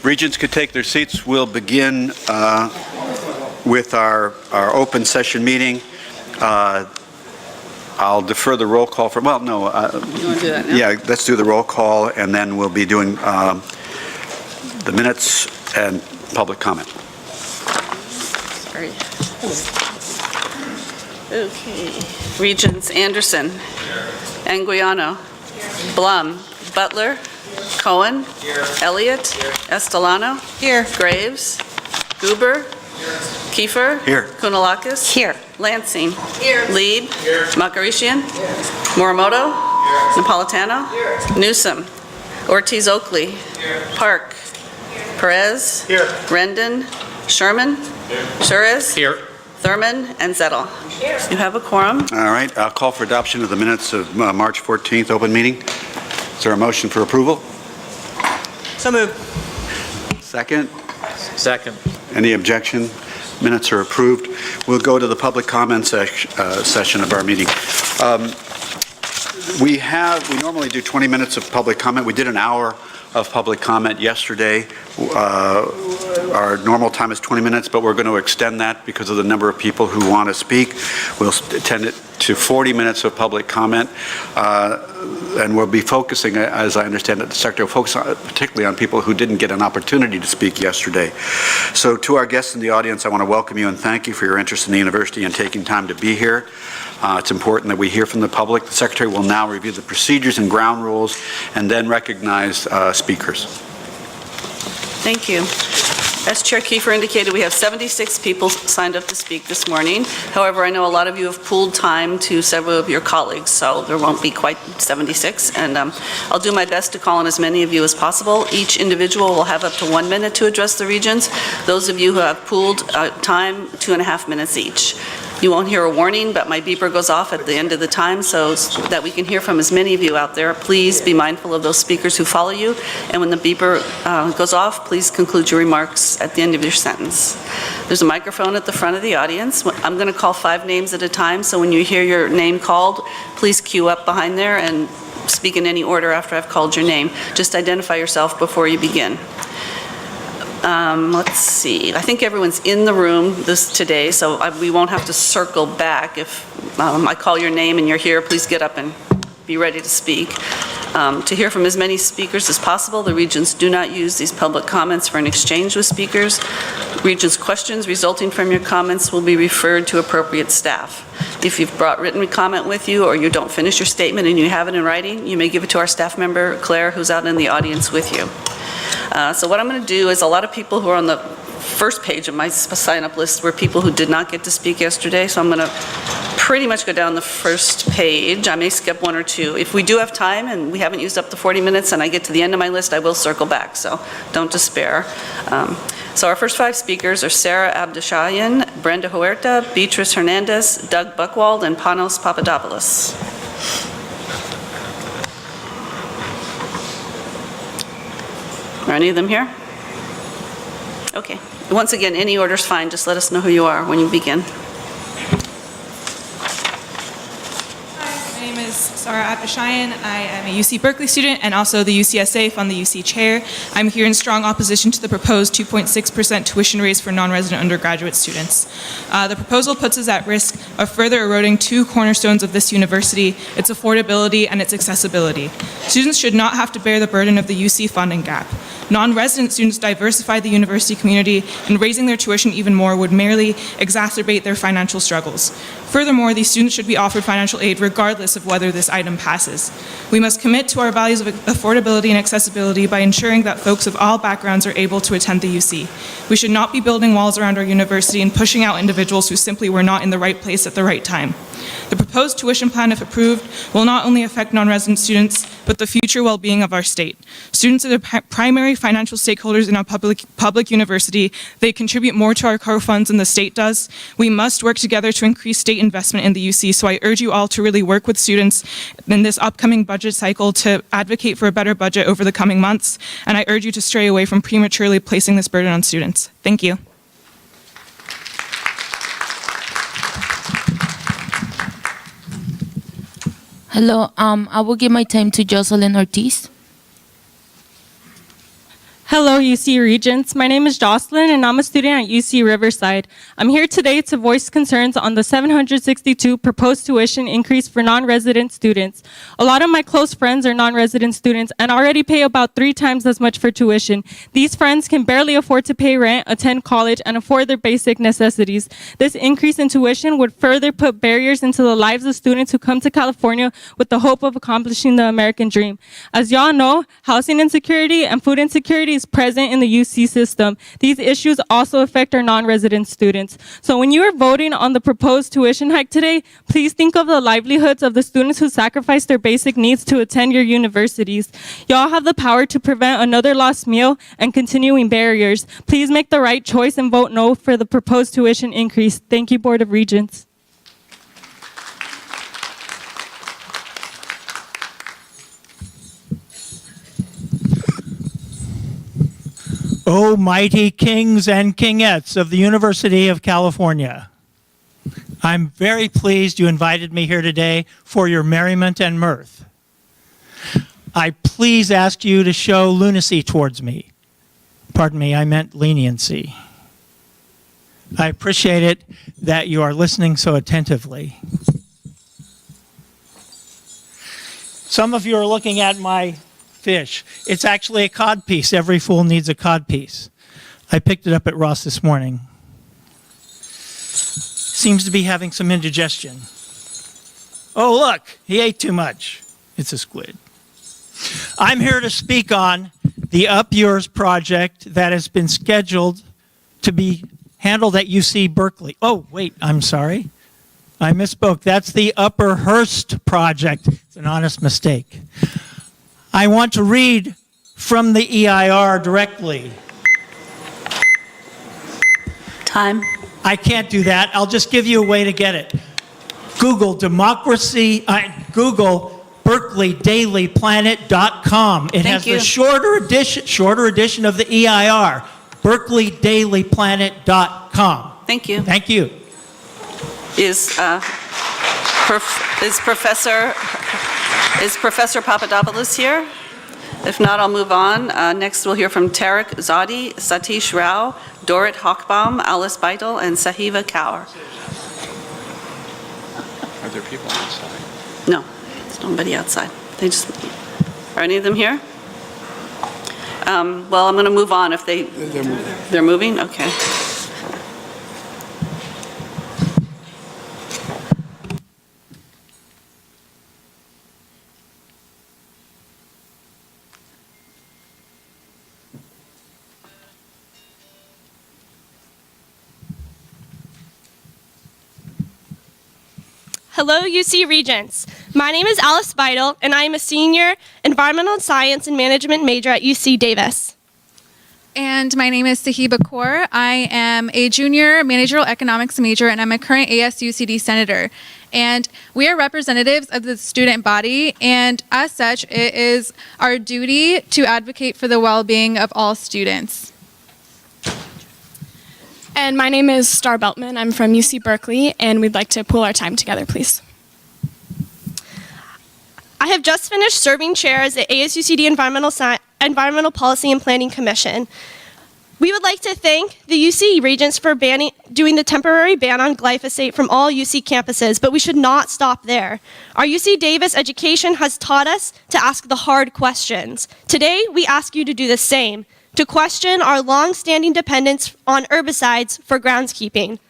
Regents could take their seats. We'll begin with our open session meeting. I'll defer the roll call for, well, no. You want to do that now? Yeah, let's do the roll call, and then we'll be doing the minutes and public comment. Sorry. Okay. Regents Anderson. Anguiano. Blum. Butler. Cohen. Elliott. Estelano. Here. Graves. Goober. Kiefer. Here. Kunalakis. Here. Lansing. Here. Lieb. Makarishian. Morimoto. Napolitano. Newsom. Ortiz Oakley. Park. Perez. Here. Rendon. Sherman. Suarez. Here. Thurman and Zettel. You have a quorum. All right, I'll call for adoption of the minutes of March 14th open meeting. Is there a motion for approval? So moved. Second? Second. Any objection? Minutes are approved. We'll go to the public comment session of our meeting. We normally do 20 minutes of public comment. We did an hour of public comment yesterday. Our normal time is 20 minutes, but we're going to extend that because of the number of people who want to speak. We'll extend it to 40 minutes of public comment, and we'll be focusing, as I understand it, the Secretary will focus particularly on people who didn't get an opportunity to speak yesterday. So to our guests in the audience, I want to welcome you and thank you for your interest in the university and taking time to be here. It's important that we hear from the public. The Secretary will now review the procedures and ground rules and then recognize speakers. Thank you. As Chair Kiefer indicated, we have 76 people signed up to speak this morning. However, I know a lot of you have pooled time to several of your colleagues, so there won't be quite 76. And I'll do my best to call on as many of you as possible. Each individual will have up to 1 minute to address the Regents. Those of you who have pooled time, 2.5 minutes each. You won't hear a warning, but my beeper goes off at the end of the time so that we can hear from as many of you out there. Please be mindful of those speakers who follow you. And when the beeper goes off, please conclude your remarks at the end of your sentence. There's a microphone at the front of the audience. I'm going to call 5 names at a time, so when you hear your name called, please queue up behind there and speak in any order after I've called your name. Just identify yourself before you begin. Let's see. I think everyone's in the room today, so we won't have to circle back. If I call your name and you're here, please get up and be ready to speak. To hear from as many speakers as possible, the Regents do not use these public comments for an exchange with speakers. Regents' questions resulting from your comments will be referred to appropriate staff. If you've brought written comment with you or you don't finish your statement and you have it in writing, you may give it to our staff member, Claire, who's out in the audience with you. So what I'm going to do is a lot of people who are on the first page of my sign-up list were people who did not get to speak yesterday, so I'm going to pretty much go down the first page. I may skip 1 or 2. If we do have time and we haven't used up the 40 minutes and I get to the end of my list, I will circle back, so don't despair. So our first 5 speakers are Sarah Abdeshayan, Brenda Huerta, Beatrice Hernandez, Doug Buchwald, and Panos Papadopoulos. Are any of them here? Okay. Once again, any order's fine. Just let us know who you are when you begin. Hi, my name is Sarah Abdeshayan. I am a UC Berkeley student and also the UCSA on the UC chair. I'm here in strong opposition to the proposed 2.6% tuition raise for non-resident undergraduate students. The proposal puts us at risk of further eroding 2 cornerstones of this university, its affordability and its accessibility. Students should not have to bear the burden of the UC funding gap. Non-resident students diversify the university community, and raising their tuition even more would merely exacerbate their financial struggles. Furthermore, these students should be offered financial aid regardless of whether this item passes. We must commit to our values of affordability and accessibility by ensuring that folks of all backgrounds are able to attend the UC. We should not be building walls around our university and pushing out individuals who simply were not in the right place at the right time. The proposed tuition plan, if approved, will not only affect non-resident students, but the future well-being of our state. Students are the primary financial stakeholders in our public university. They contribute more to our core funds than the state does. We must work together to increase state investment in the UC, so I urge you all to really work with students in this upcoming budget cycle to advocate for a better budget over the coming months, and I urge you to stray away from prematurely placing this burden on students. Thank you. Hello, I will give my time to Jocelyn Ortiz. Hello, UC Regents. My name is Jocelyn, and I'm a student at UC Riverside. I'm here today to voice concerns on the 762 proposed tuition increase for non-resident students. A lot of my close friends are non-resident students and already pay about 3 times as much for tuition. These friends can barely afford to pay rent, attend college, and afford their basic necessities. This increase in tuition would further put barriers into the lives of students who come to California with the hope of accomplishing the American dream. As y'all know, housing insecurity and food insecurity is present in the UC system. These issues also affect our non-resident students. So when you are voting on the proposed tuition hike today, please think of the livelihoods of the students who sacrifice their basic needs to attend your universities. Y'all have the power to prevent another lost meal and continuing barriers. Please make the right choice and vote no for the proposed tuition increase. Thank you, Board of Regents. O mighty kings and kingettes of the University of California, I'm very pleased you invited me here today for your merriment and mirth. I please ask you to show lunacy towards me. Pardon me, I meant leniency. I appreciate it that you are listening so attentively. Some of you are looking at my fish. It's actually a cod piece. Every fool needs a cod piece. I picked it up at Ross this morning. Seems to be having some indigestion. Oh, look, he ate too much. It's a squid. I'm here to speak on the Up Yours project that has been scheduled to be handled at UC Berkeley. Oh, wait, I'm sorry. I misspoke. That's the Upper Hearst project. It's an honest mistake. I want to read from the EIR directly. Time. I can't do that. I'll just give you a way to get it. Google Google BerkeleyDailyPlanet.com. It has you. the shorter edition of the EIR, BerkeleyDailyPlanet.com. Thank you. Thank you. Is Professor Papadopoulos here? If not, I'll move on. Next, we'll hear from Tarek Zadi, Satish Rao, Dorit Hochbaum, Alice Beitel, and Sahiva Kaur. Are there people outside? No, there's nobody outside. Are any of them here? Well, I'm going to move on if they're moving. They're moving? Okay. Hello, UC Regents. My name is Alice Beitel, and I am a senior environmental science and management major at UC Davis. And my name is Sahiba Kaur. I am a junior managerial economics major, and I'm a current ASUCD senator. And we are representatives of the student body, and as such, it is our duty to advocate for the well-being of all students. And my name is Star Beltman. I'm from UC Berkeley, and we'd like to pool our time together, please. I have just finished serving chair as the ASUCD Environmental Policy and Planning Commission. We would like to thank the UC Regents for doing the temporary ban on glyphosate from all UC campuses, but we should not stop there. Our UC Davis education has taught us to ask the hard questions. Today, we ask you to do the same, to question our long-standing dependence on herbicides for groundskeeping.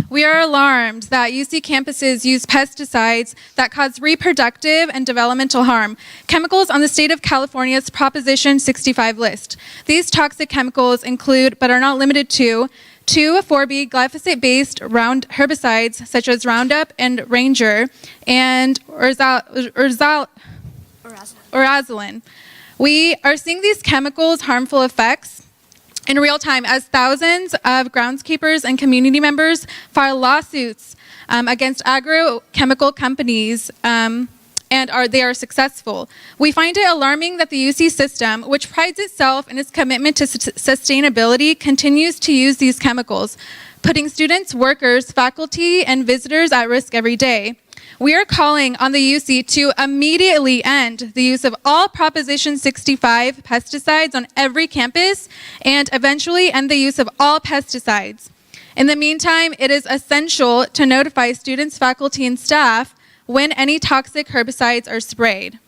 We are alarmed that UC campuses use pesticides that cause reproductive and developmental harm, chemicals on the state of California's Proposition 65 list. These toxic chemicals include, but are not limited to, 2,4-B glyphosate-based round herbicides such as Roundup and Ranger, and Orazolan. We are seeing these chemicals' harmful effects in real time as thousands of groundskeepers and community members file lawsuits against agrochemical companies and they are successful. We find it alarming that the UC system, which prides itself in its commitment to sustainability, continues to use these chemicals, putting students, workers, faculty, and visitors at risk every day. We are calling on the UC to immediately end the use of all Proposition 65 pesticides on every campus and eventually end the use of all pesticides. In the meantime, it is essential to notify students, faculty, and staff when any toxic herbicides are sprayed.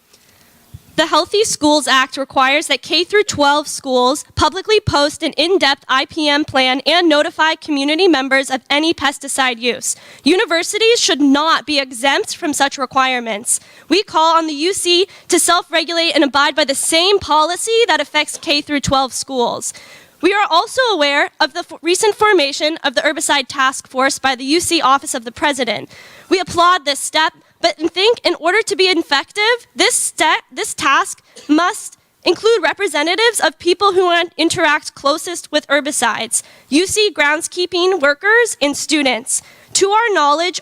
The Healthy Schools Act requires that K through 12 schools publicly post an in-depth IPM plan and notify community members of any pesticide use. Universities should not be exempt from such requirements. We call on the UC to self-regulate and abide by the same policy that affects K through 12 schools. We are also aware of the recent formation of the Herbicide Task Force by the UC Office of the President. We applaud this step, but think in order to be effective, this task must include representatives of people who interact closest with herbicides, UC groundskeeping workers, and students. To our knowledge,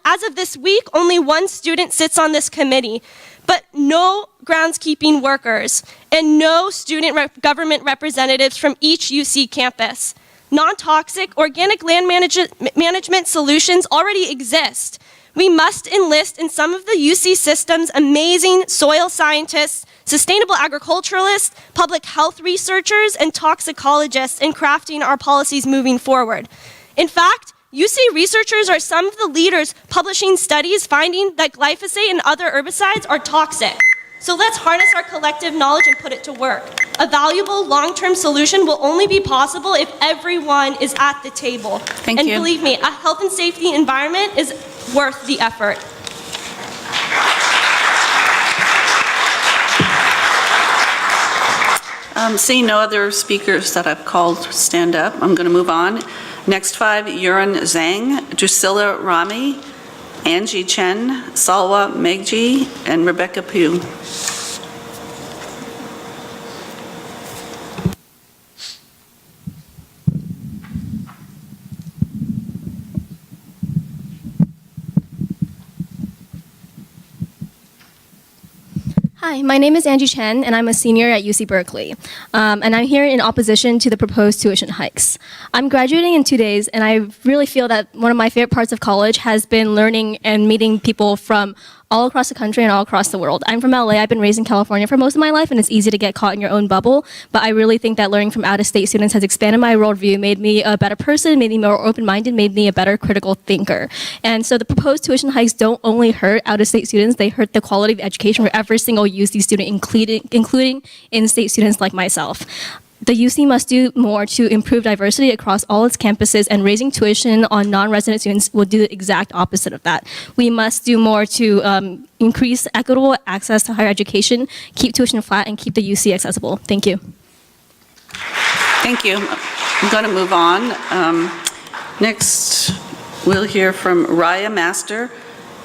as of this week, only one student sits on this committee, but no groundskeeping workers and no student government representatives from each UC campus. Non-toxic organic land management solutions already exist. We must enlist in some of the UC system's amazing soil scientists, sustainable agriculturalists, public health researchers, and toxicologists in crafting our policies moving forward. In fact, UC researchers are some of the leaders publishing studies finding that glyphosate and other herbicides are toxic. So let's harness our collective knowledge and put it to work. A valuable long-term solution will only be possible if everyone is at the table. Thank you. And believe me, a health and safety environment is worth the effort. Seeing no other speakers that I've called stand up, I'm going to move on. Next 5, Yuran Zhang, Drusilla Rami, Angie Chen, Salwa Megji, and Rebecca Pugh. Hi, my name is Angie Chen, and I'm a senior at UC Berkeley. And I'm here in opposition to the proposed tuition hikes. I'm graduating in 2 days, and I really feel that one of my favorite parts of college has been learning and meeting people from all across the country and all across the world. I'm from LA. I've been raised in California for most of my life, and it's easy to get caught in your own bubble. But I really think that learning from out-of-state students has expanded my worldview, made me a better person, made me more open-minded, made me a better critical thinker. And so the proposed tuition hikes don't only hurt out-of-state students, they hurt the quality of education for every single UC student, including in-state students like myself. The UC must do more to improve diversity across all its campuses, and raising tuition on non-resident students will do the exact opposite of that. We must do more to increase equitable access to higher education, keep tuition flat, and keep the UC accessible. Thank you. Thank you. I'm going to move on. Next, we'll hear from Raya Master,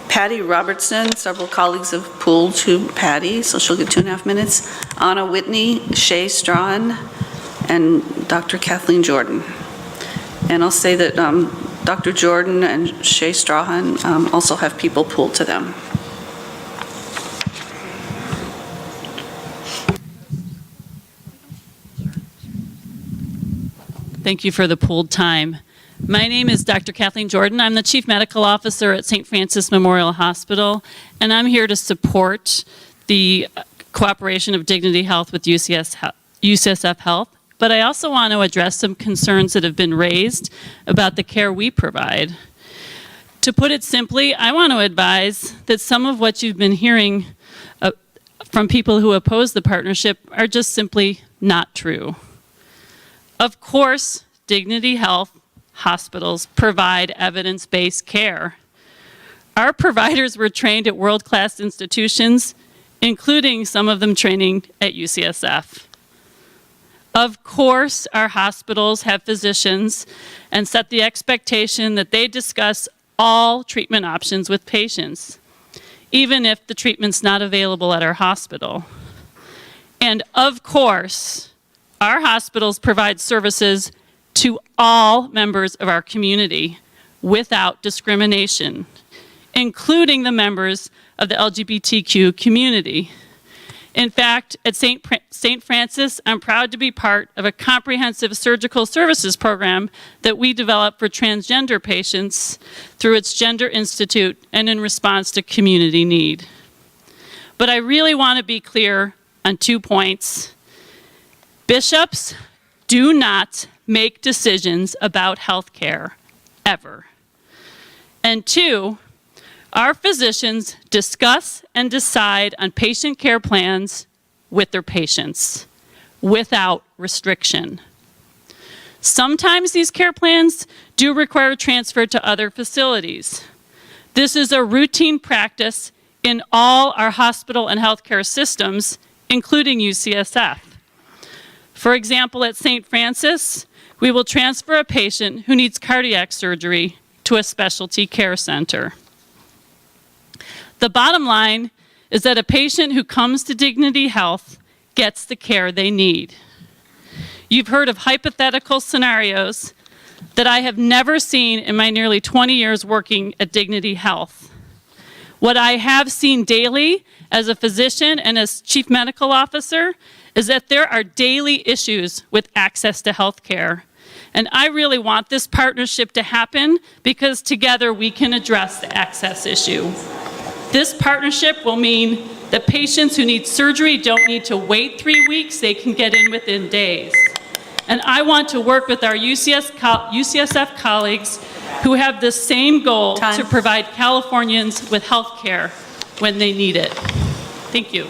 Patty Robertson. Several colleagues have pulled to Patty, so she'll get 2.5 minutes. Anna Whitney, Shay Strahan, and Dr. Kathleen Jordan. And I'll say that Dr. Jordan and Shay Strahan also have people pulled to them. Thank you for the pooled time. My name is Dr. Kathleen Jordan. I'm the Chief Medical Officer at St. Francis Memorial Hospital, and I'm here to support the cooperation of Dignity Health with UCSF Health. But I also want to address some concerns that have been raised about the care we provide. To put it simply, I want to advise that some of what you've been hearing from people who oppose the partnership are just simply not true. Of course, Dignity Health hospitals provide evidence-based care. Our providers were trained at world-class institutions, including some of them training at UCSF. Of course, our hospitals have physicians and set the expectation that they discuss all treatment options with patients, even if the treatment's not available at our hospital. And of course, our hospitals provide services to all members of our community without discrimination, including the members of the LGBTQ community. In fact, at St. Francis, I'm proud to be part of a comprehensive surgical services program that we developed for transgender patients through its Gender Institute and in response to community need. But I really want to be clear on 2 points. Bishops do not make decisions about health care, ever. And 2, our physicians discuss and decide on patient care plans with their patients, without restriction. Sometimes these care plans do require transfer to other facilities. This is a routine practice in all our hospital and healthcare systems, including UCSF. For example, at St. Francis, we will transfer a patient who needs cardiac surgery to a specialty care center. The bottom line is that a patient who comes to Dignity Health gets the care they need. You've heard of hypothetical scenarios that I have never seen in my nearly 20 years working at Dignity Health. What I have seen daily as a physician and as chief medical officer is that there are daily issues with access to health care. And I really want this partnership to happen because together we can address the access issue. This partnership will mean that patients who need surgery don't need to wait 3 weeks, they can get in within days. And I want to work with our UCSF colleagues who have the same goal to provide Californians with health care when they need it. Thank you.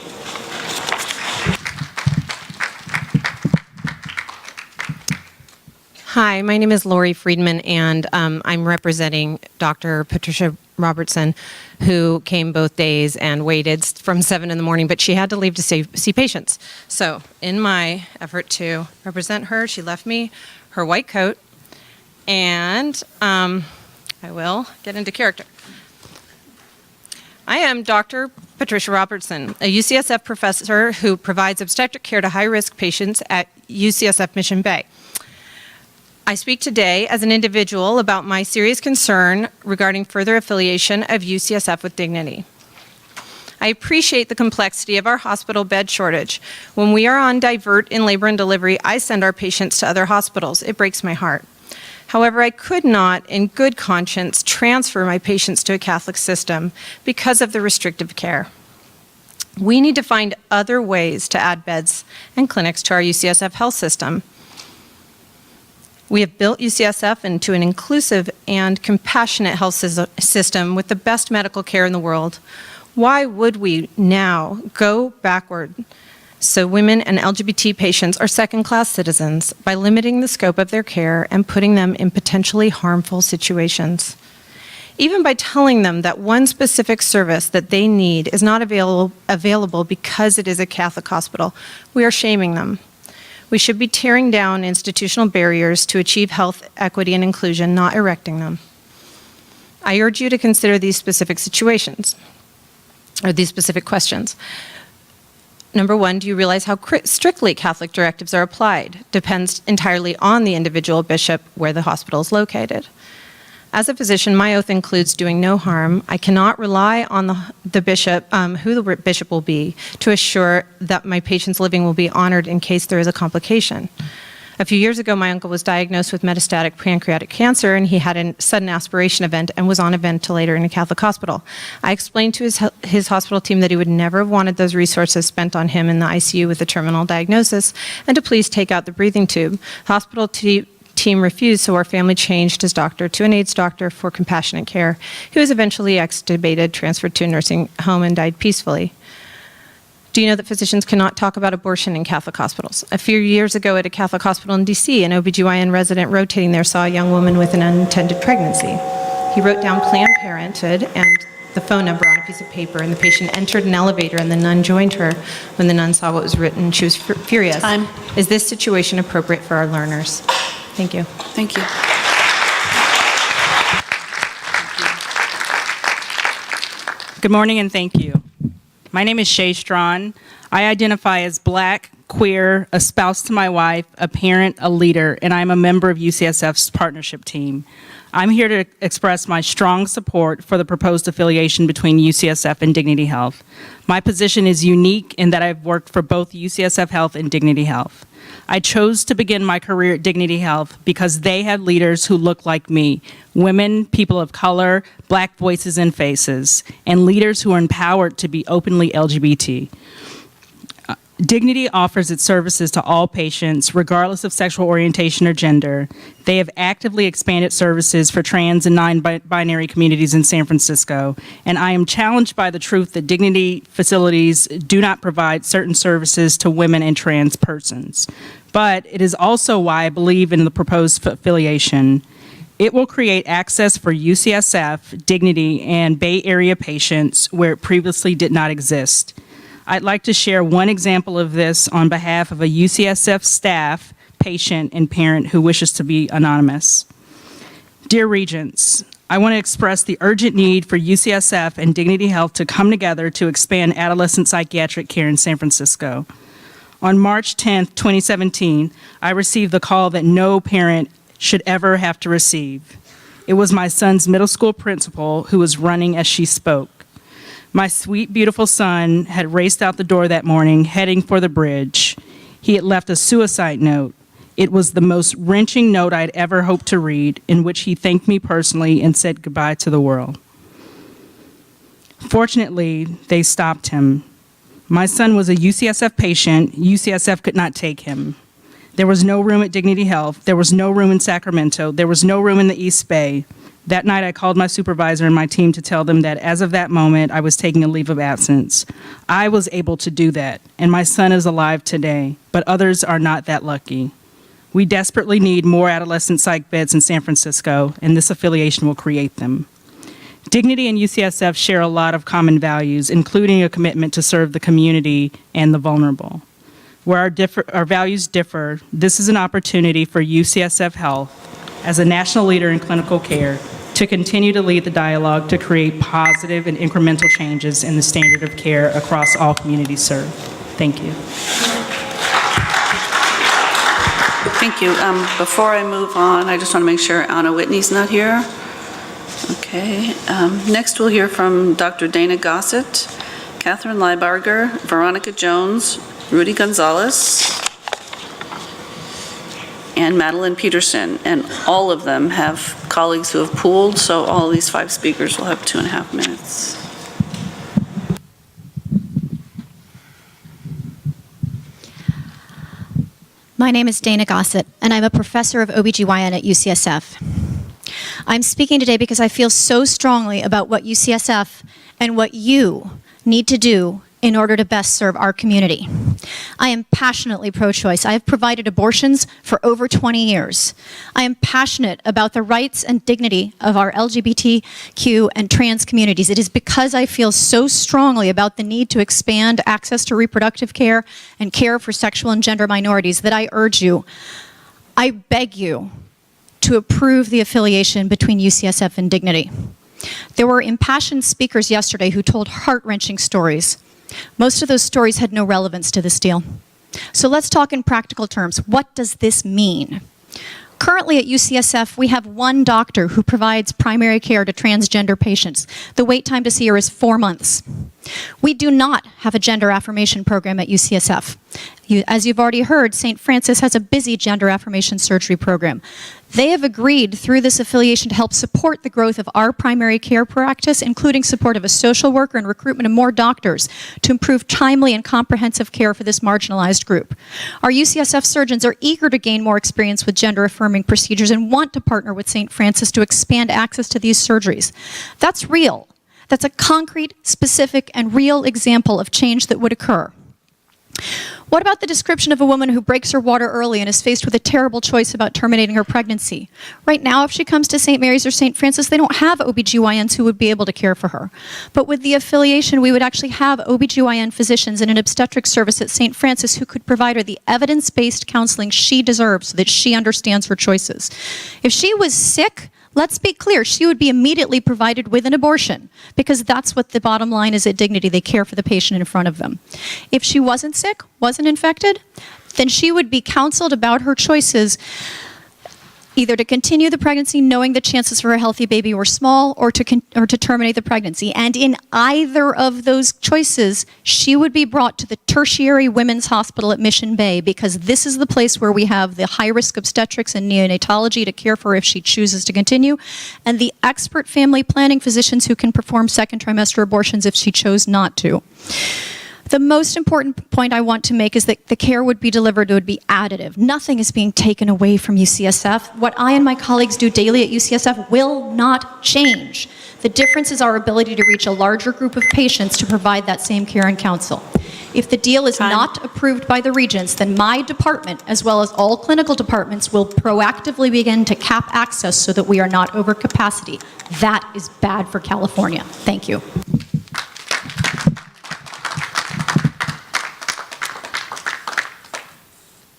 Hi, my name is Lori Friedman, and I'm representing Dr. Patricia Robertson, who came both days and waited from 7 in the morning, but she had to leave to see patients. So in my effort to represent her, she left me her white coat, and I will get into character. I am Dr. Patricia Robertson, a UCSF professor who provides obstetric care to high-risk patients at UCSF Mission Bay. I speak today as an individual about my serious concern regarding further affiliation of UCSF with Dignity. I appreciate the complexity of our hospital bed shortage. When we are on divert in labor and delivery, I send our patients to other hospitals. It breaks my heart. However, I could not, in good conscience, transfer my patients to a Catholic system because of the restrictive care. We need to find other ways to add beds and clinics to our UCSF health system. We have built UCSF into an inclusive and compassionate health system with the best medical care in the world. Why would we now go backward so women and LGBT patients are second-class citizens by limiting the scope of their care and putting them in potentially harmful situations? Even by telling them that one specific service that they need is not available because it is a Catholic hospital, we are shaming them. We should be tearing down institutional barriers to achieve health equity and inclusion, not erecting them. I urge you to consider these specific situations, or these specific questions. Number one, do you realize how strictly Catholic directives are applied? Depends entirely on the individual bishop where the hospital is located. As a physician, my oath includes doing no harm. I cannot rely on the bishop, who the bishop will be, to assure that my patient's living will be honored in case there is a complication. A few years ago, my uncle was diagnosed with metastatic pancreatic cancer, and he had a sudden aspiration event and was on a ventilator in a Catholic hospital. I explained to his hospital team that he would never have wanted those resources spent on him in the ICU with a terminal diagnosis, and to please take out the breathing tube. Hospital team refused, so our family changed his doctor to an AIDS doctor for compassionate care. He was eventually extubated, transferred to a nursing home, and died peacefully. Do you know that physicians cannot talk about abortion in Catholic hospitals? A few years ago at a Catholic hospital in DC, an OBGYN resident rotating there saw a young woman with an unintended pregnancy. He wrote down Planned Parenthood and the phone number on a piece of paper, and the patient entered an elevator, and the nun joined her. When the nun saw what was written, she was furious. Time. Is this situation appropriate for our learners? Thank you. Thank you. Good morning and thank you. My name is Shay Strawn. I identify as Black, queer, a spouse to my wife, a parent, a leader, and I'm a member of UCSF's partnership team. I'm here to express my strong support for the proposed affiliation between UCSF and Dignity Health. My position is unique in that I've worked for both UCSF Health and Dignity Health. I chose to begin my career at Dignity Health because they had leaders who look like me, women, people of color, Black voices and faces, and leaders who are empowered to be openly LGBT. Dignity offers its services to all patients, regardless of sexual orientation or gender. They have actively expanded services for trans and non-binary communities in San Francisco, and I am challenged by the truth that Dignity facilities do not provide certain services to women and trans persons. But it is also why I believe in the proposed affiliation. It will create access for UCSF, Dignity, and Bay Area patients where it previously did not exist. I'd like to share one example of this on behalf of a UCSF staff, patient, and parent who wishes to be anonymous. Dear Regents, I want to express the urgent need for UCSF and Dignity Health to come together to expand adolescent psychiatric care in San Francisco. On March 10, 2017, I received the call that no parent should ever have to receive. It was my son's middle school principal who was running as she spoke. My sweet, beautiful son had raced out the door that morning, heading for the bridge. He had left a suicide note. It was the most wrenching note I'd ever hoped to read, in which he thanked me personally and said goodbye to the world. Fortunately, they stopped him. My son was a UCSF patient. UCSF could not take him. There was no room at Dignity Health. There was no room in Sacramento. There was no room in the East Bay. That night, I called my supervisor and my team to tell them that as of that moment, I was taking a leave of absence. I was able to do that, and my son is alive today, but others are not that lucky. We desperately need more adolescent psych beds in San Francisco, and this affiliation will create them. Dignity and UCSF share a lot of common values, including a commitment to serve the community and the vulnerable. Where our values differ, this is an opportunity for UCSF Health, as a national leader in clinical care, to continue to lead the dialogue to create positive and incremental changes in the standard of care across all communities served. Thank you. Thank you. Before I move on, I just want to make sure Anna Whitney's not here. Okay. Next, we'll hear from Dr. Dana Gossett, Catherine Leibarger, Veronica Jones, Rudy Gonzalez, and Madeline Peterson, and all of them have colleagues who have pooled, so all of these 5 speakers will have 2.5 minutes. My name is Dana Gossett, and I'm a professor of OBGYN at UCSF. I'm speaking today because I feel so strongly about what UCSF and what you need to do in order to best serve our community. I am passionately pro-choice. I have provided abortions for over 20 years. I am passionate about the rights and dignity of our LGBTQ and trans communities. It is because I feel so strongly about the need to expand access to reproductive care and care for sexual and gender minorities that I urge you, I beg you, to approve the affiliation between UCSF and Dignity. There were impassioned speakers yesterday who told heart-wrenching stories. Most of those stories had no relevance to this deal. So let's talk in practical terms. What does this mean? Currently at UCSF, we have 1 doctor who provides primary care to transgender patients. The wait time to see her is 4 months. We do not have a gender affirmation program at UCSF. As you've already heard, St. Francis has a busy gender affirmation surgery program. They have agreed through this affiliation to help support the growth of our primary care practice, including support of a social worker and recruitment of more doctors to improve timely and comprehensive care for this marginalized group. Our UCSF surgeons are eager to gain more experience with gender-affirming procedures and want to partner with St. Francis to expand access to these surgeries. That's real. That's a concrete, specific, and real example of change that would occur. What about the description of a woman who breaks her water early and is faced with a terrible choice about terminating her pregnancy? Right now, if she comes to St. Mary's or St. Francis, they don't have OBGYNs who would be able to care for her. But with the affiliation, we would actually have OBGYN physicians in an obstetric service at St. Francis who could provide her the evidence-based counseling she deserves so that she understands her choices. If she was sick, Let's be clear, she would be immediately provided with an abortion because that's what the bottom line is at Dignity. They care for the patient in front of them. If she wasn't sick, wasn't infected, then she would be counseled about her choices, either to continue the pregnancy knowing the chances for a healthy baby were small, or to terminate the pregnancy. And in either of those choices, she would be brought to the tertiary women's hospital at Mission Bay, because this is the place where we have the high-risk obstetrics and neonatology to care for her if she chooses to continue, and the expert family planning physicians who can perform second trimester abortions if she chose not to. The most important point I want to make is that the care would be delivered, it would be additive. Nothing is being taken away from UCSF. What I and my colleagues do daily at UCSF will not change. The difference is our ability to reach a larger group of patients to provide that same care and counsel. If the deal is not approved by the regents, then my department, as well as all clinical departments, will proactively begin to cap access so that we are not over capacity. That is bad for California. Thank you.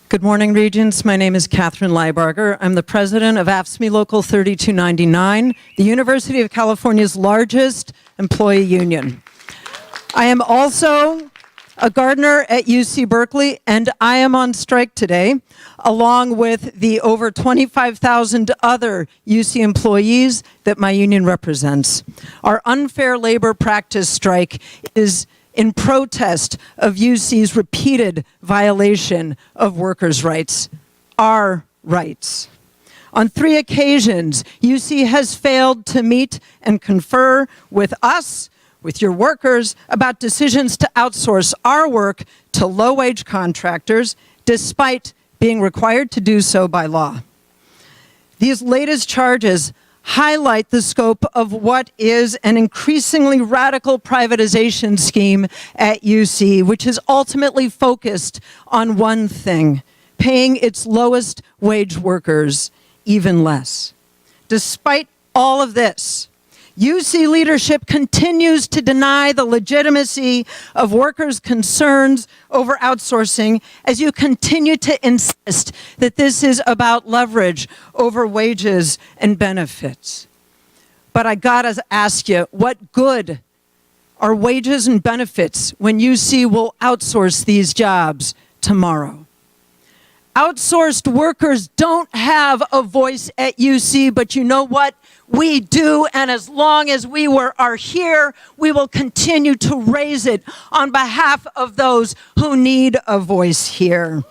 Good morning, Regents. My name is Catherine Leibarger. I'm the president of AFSCME Local 3299, the University of California's largest employee union. I am also a gardener at UC Berkeley, and I am on strike today, along with the over 25,000 other UC employees that my union represents. Our unfair labor practice strike is in protest of UC's repeated violation of workers' rights, our rights. On 3 occasions, UC has failed to meet and confer with us, with your workers, about decisions to outsource our work to low-wage contractors, despite being required to do so by law. These latest charges highlight the scope of what is an increasingly radical privatization scheme at UC, which is ultimately focused on one thing: paying its lowest wage workers even less. Despite all of this, UC leadership continues to deny the legitimacy of workers' concerns over outsourcing, as you continue to insist that this is about leverage over wages and benefits. But I gotta ask you, what good are wages and benefits when UC will outsource these jobs tomorrow? Outsourced workers don't have a voice at UC, but you know what? We do, and as long as we are here, we will continue to raise it on behalf of those who need a voice here.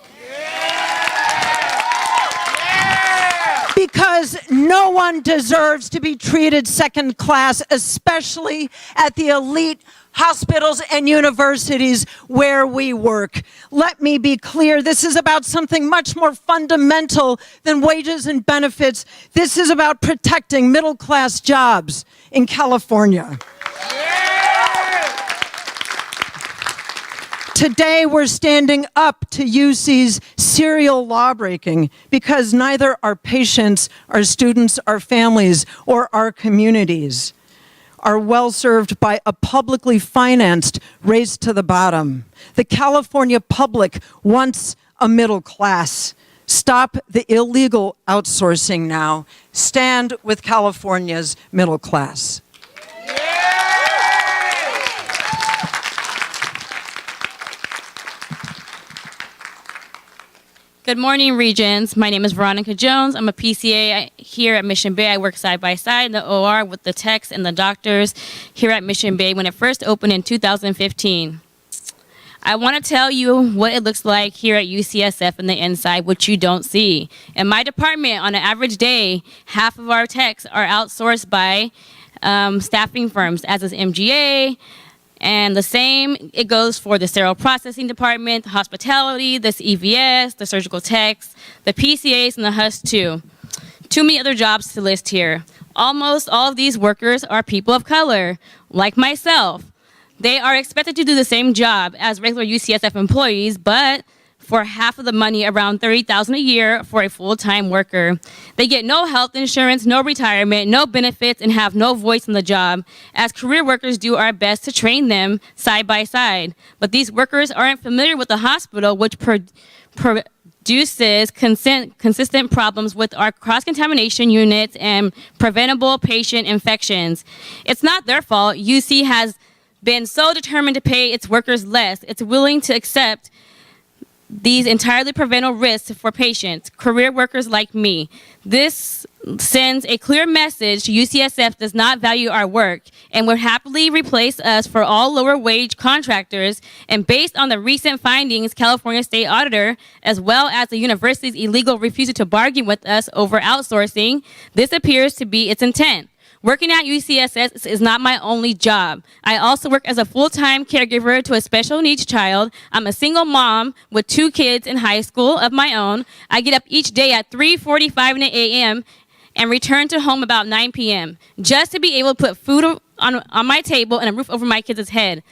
Because no one deserves to be treated second class, especially at the elite hospitals and universities where we work. Let me be clear, this is about something much more fundamental than wages and benefits. This is about protecting middle-class jobs in California. Today, we're standing up to UC's serial lawbreaking because neither our patients, our students, our families, or our communities are well served by a publicly financed race to the bottom. The California public wants a middle class. Stop the illegal outsourcing now. Stand with California's middle class. Good morning, Regents. My name is Veronica Jones. I'm a PCA here at Mission Bay. I work side by side in the OR with the techs and the doctors here at Mission Bay when it first opened in 2015. I want to tell you what it looks like here at UCSF in the inside, which you don't see. In my department, on an average day, half of our techs are outsourced by staffing firms, as is MGA, and the same, it goes for the sterile processing department, the hospitality, the EVS, the surgical techs, the PCAs, and the HUS too. Too many other jobs to list here. Almost all of these workers are people of color, like myself. They are expected to do the same job as regular UCSF employees, but for half of the money, around $30,000 a year for a full-time worker. They get no health insurance, no retirement, no benefits, and have no voice in the job. As career workers do our best to train them side by side. But these workers aren't familiar with the hospital, which produces consistent problems with our cross-contamination units and preventable patient infections. It's not their fault. UC has been so determined to pay its workers less. It's willing to accept these entirely preventable risks for patients, career workers like me. This sends a clear message: UCSF does not value our work and would happily replace us for all lower wage contractors. And based on the recent findings, California State Auditor, as well as the university's illegal refusal to bargain with us over outsourcing, this appears to be its intent. Working at UCSF is not my only job. I also work as a full-time caregiver to a special needs child. I'm a single mom with 2 kids in high school of my own. I get up each day at 3:45 a.m. and return to home about 9 p.m. just to be able to put food on my table and a roof over my kids' head.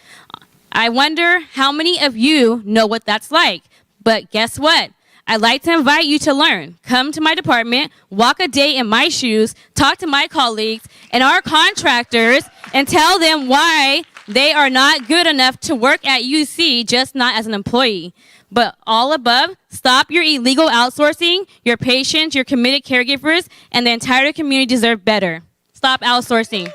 I wonder how many of you know what that's like. But guess what? I'd like to invite you to learn. Come to my department, walk a day in my shoes, talk to my colleagues and our contractors, and tell them why they are not good enough to work at UC, just not as an employee. But all above, stop your illegal outsourcing. Your patients, your committed caregivers, and the entire community deserve better. Stop outsourcing.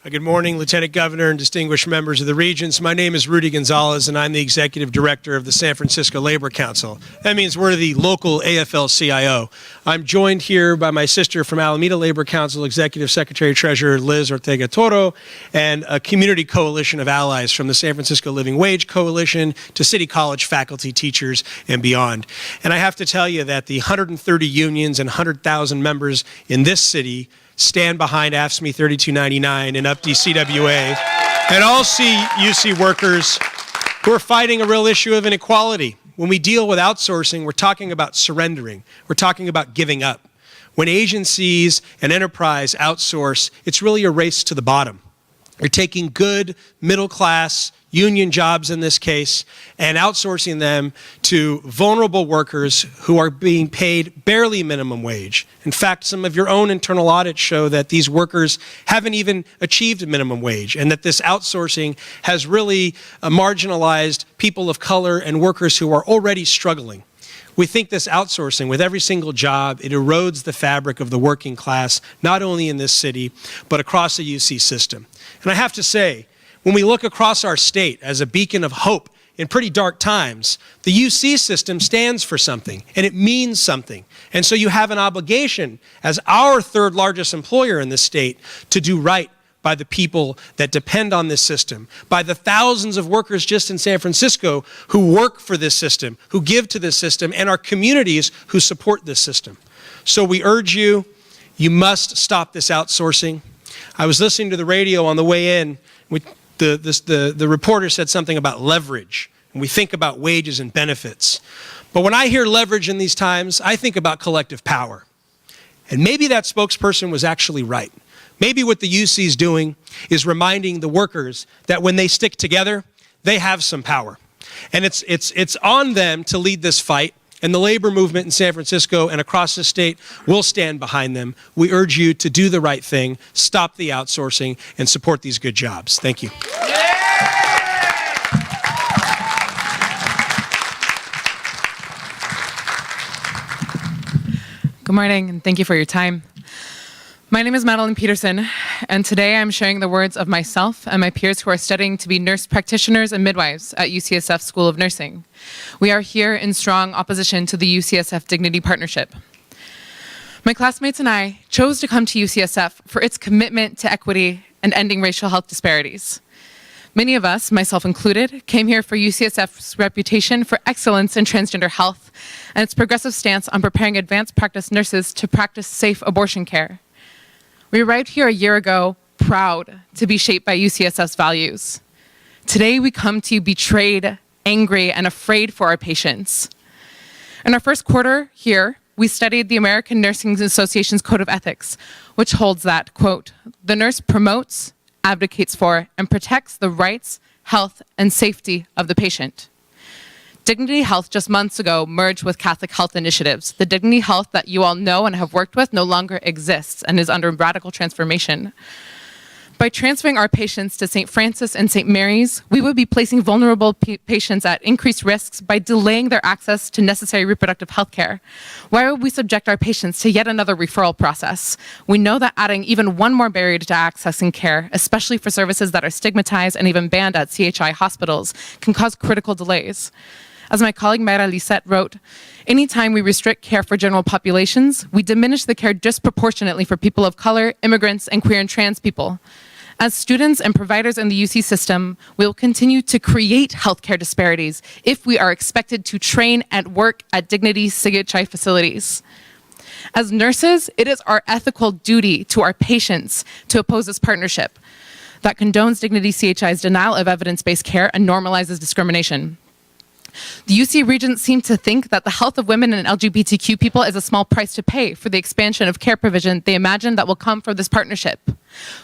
Good morning, Lieutenant Governor and distinguished members of the Regents. My name is Rudy Gonzalez, and I'm the Executive Director of the San Francisco Labor Council. That means we're the local AFL-CIO. I'm joined here by my sister from Alameda Labor Council, Executive Secretary Treasurer Liz Ortega Toro, and a community coalition of allies from the San Francisco Living Wage Coalition to City College faculty, teachers, and beyond. And I have to tell you that the 130 unions and 100,000 members in this city stand behind AFSCME 3299 and UPD CWA and all UC workers who are fighting a real issue of inequality. When we deal with outsourcing, we're talking about surrendering. We're talking about giving up. When agencies and enterprise outsource, it's really a race to the bottom. You're taking good, middle-class, union jobs in this case, and outsourcing them to vulnerable workers who are being paid barely minimum wage. In fact, some of your own internal audits show that these workers haven't even achieved minimum wage, and that this outsourcing has really marginalized people of color and workers who are already struggling. We think this outsourcing, with every single job, it erodes the fabric of the working class, not only in this city, but across the UC system. And I have to say, when we look across our state as a beacon of hope in pretty dark times, the UC system stands for something, and it means something. And so you have an obligation, as our third largest employer in this state, to do right by the people that depend on this system, by the thousands of workers just in San Francisco who work for this system, who give to this system, and our communities who support this system. So we urge you, you must stop this outsourcing. I was listening to the radio on the way in. The reporter said something about leverage, and we think about wages and benefits. But when I hear leverage in these times, I think about collective power. And maybe that spokesperson was actually right. Maybe what the UC is doing is reminding the workers that when they stick together, they have some power. And it's on them to lead this fight. And the labor movement in San Francisco and across the state will stand behind them. We urge you to do the right thing, stop the outsourcing, and support these good jobs. Thank you. Good morning, and thank you for your time. My name is Madeline Peterson, and today I'm sharing the words of myself and my peers who are studying to be nurse practitioners and midwives at UCSF School of Nursing. We are here in strong opposition to the UCSF Dignity Partnership. My classmates and I chose to come to UCSF for its commitment to equity and ending racial health disparities. Many of us, myself included, came here for UCSF's reputation for excellence in transgender health and its progressive stance on preparing advanced practice nurses to practice safe abortion care. We arrived here a year ago, proud to be shaped by UCSF's values. Today we come to you betrayed, angry, and afraid for our patients. In our first quarter here, we studied the American Nursing Association's Code of Ethics, which holds that, quote, the nurse promotes, advocates for, and protects the rights, health, and safety of the patient. Dignity Health just months ago merged with Catholic Health Initiatives. The Dignity Health that you all know and have worked with no longer exists and is under radical transformation. By transferring our patients to St. Francis and St. Mary's, we would be placing vulnerable patients at increased risks by delaying their access to necessary reproductive health care. Why would we subject our patients to yet another referral process? We know that adding even one more barrier to accessing care, especially for services that are stigmatized and even banned at CHI hospitals, can cause critical delays. As my colleague Mayra Lisette wrote, anytime we restrict care for general populations, we diminish the care disproportionately for people of color, immigrants, and queer and trans people. As students and providers in the UC system, we will continue to create healthcare disparities if we are expected to train and work at Dignity CHI facilities. As nurses, it is our ethical duty to our patients to oppose this partnership that condones Dignity CHI's denial of evidence-based care and normalizes discrimination. The UC Regents seem to think that the health of women and LGBTQ people is a small price to pay for the expansion of care provision they imagine that will come from this partnership.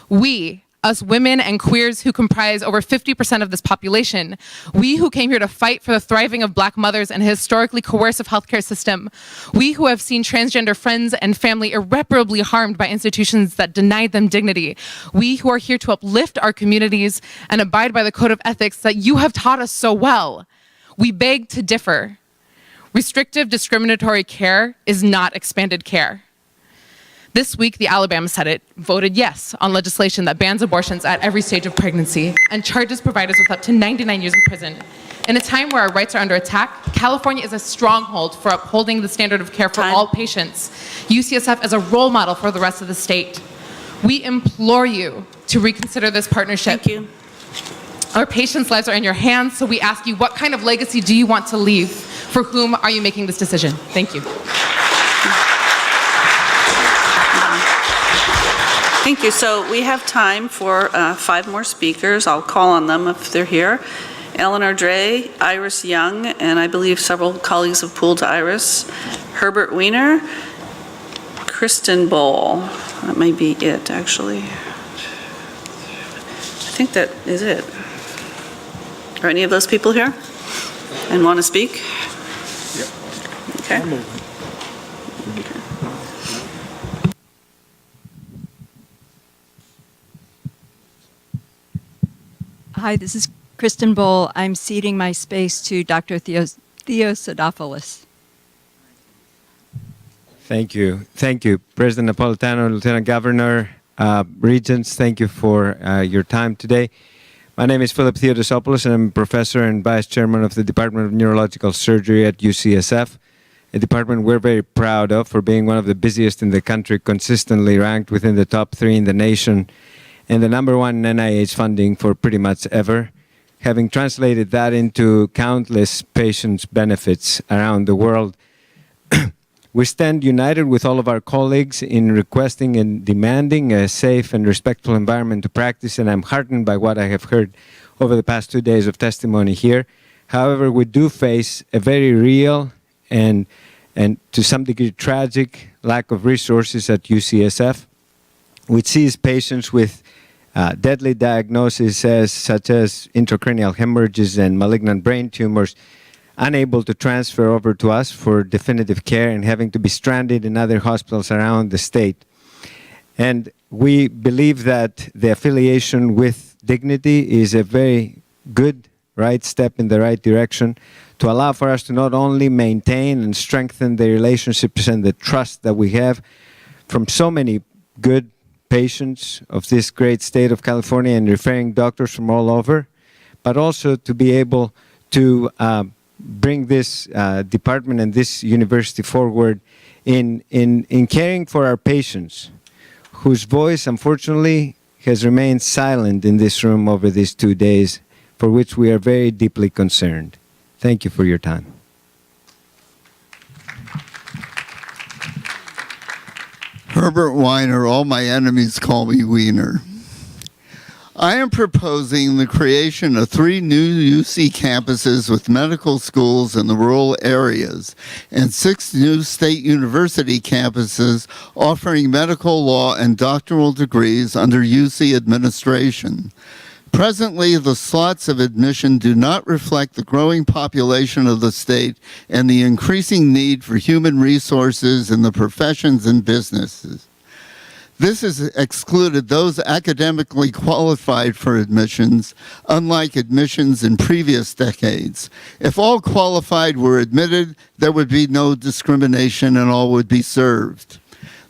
We, us women and queers who comprise over 50% of this population, we who came here to fight for the thriving of Black mothers in a historically coercive healthcare system, we who have seen transgender friends and family irreparably harmed by institutions that denied them dignity, we who are here to uplift our communities and abide by the code of ethics that you have taught us so well, we beg to differ. Restrictive discriminatory care is not expanded care. This week, the Alabama Senate voted yes on legislation that bans abortions at every stage of pregnancy and charges providers with up to 99 years in prison. In a time where our rights are under attack, California is a stronghold for upholding the standard of care for all patients. UCSF is a role model for the rest of the state. We implore you to reconsider this partnership. Thank you. Our patients' lives are in your hands, so we ask you, what kind of legacy do you want to leave? For whom are you making this decision? Thank you. Thank you. So we have time for 5 more speakers. I'll call on them if they're here. Eleanor Dre, Iris Young, and I believe several colleagues have pooled to Iris. Herbert Weiner, Kristen Bowl. That may be it, actually. I think that is it. Are any of those people here and want to speak? Yep. Okay. Hi, this is Kristen Bowl. I'm ceding my space to Dr. Theosadopoulos. Thank you. Thank you, President Napolitano, Lieutenant Governor, Regents. Thank you for your time today. My name is Philip Theodosopoulos, and I'm a professor and vice chairman of the Department of Neurological Surgery at UCSF, a department we're very proud of for being one of the busiest in the country, consistently ranked within the top 3 in the nation, and the #1 in NIH funding for pretty much ever, having translated that into countless patients' benefits around the world. We stand united with all of our colleagues in requesting and demanding a safe and respectful environment to practice, and I'm heartened by what I have heard over the past 2 days of testimony here. However, we do face a very real and to some degree tragic lack of resources at UCSF, which sees patients with deadly diagnoses such as intracranial hemorrhages and malignant brain tumors unable to transfer over to us for definitive care and having to be stranded in other hospitals around the state. And we believe that the affiliation with Dignity is a very good right step in the right direction to allow for us to not only maintain and strengthen the relationships and the trust that we have from so many good patients of this great state of California and referring doctors from all over, but also to be able to bring this department and this university forward in caring for our patients, whose voice, unfortunately, has remained silent in this room over these 2 days, for which we are very deeply concerned. Thank you for your time. Herbert Weiner, all my enemies call me Wiener. I am proposing the creation of 3 new UC campuses with medical schools in the rural areas and 6 new state university campuses offering medical law and doctoral degrees under UC administration. Presently, the slots of admission do not reflect the growing population of the state and the increasing need for human resources in the professions and businesses. This has excluded those academically qualified for admissions, unlike admissions in previous decades. If all qualified were admitted, there would be no discrimination and all would be served.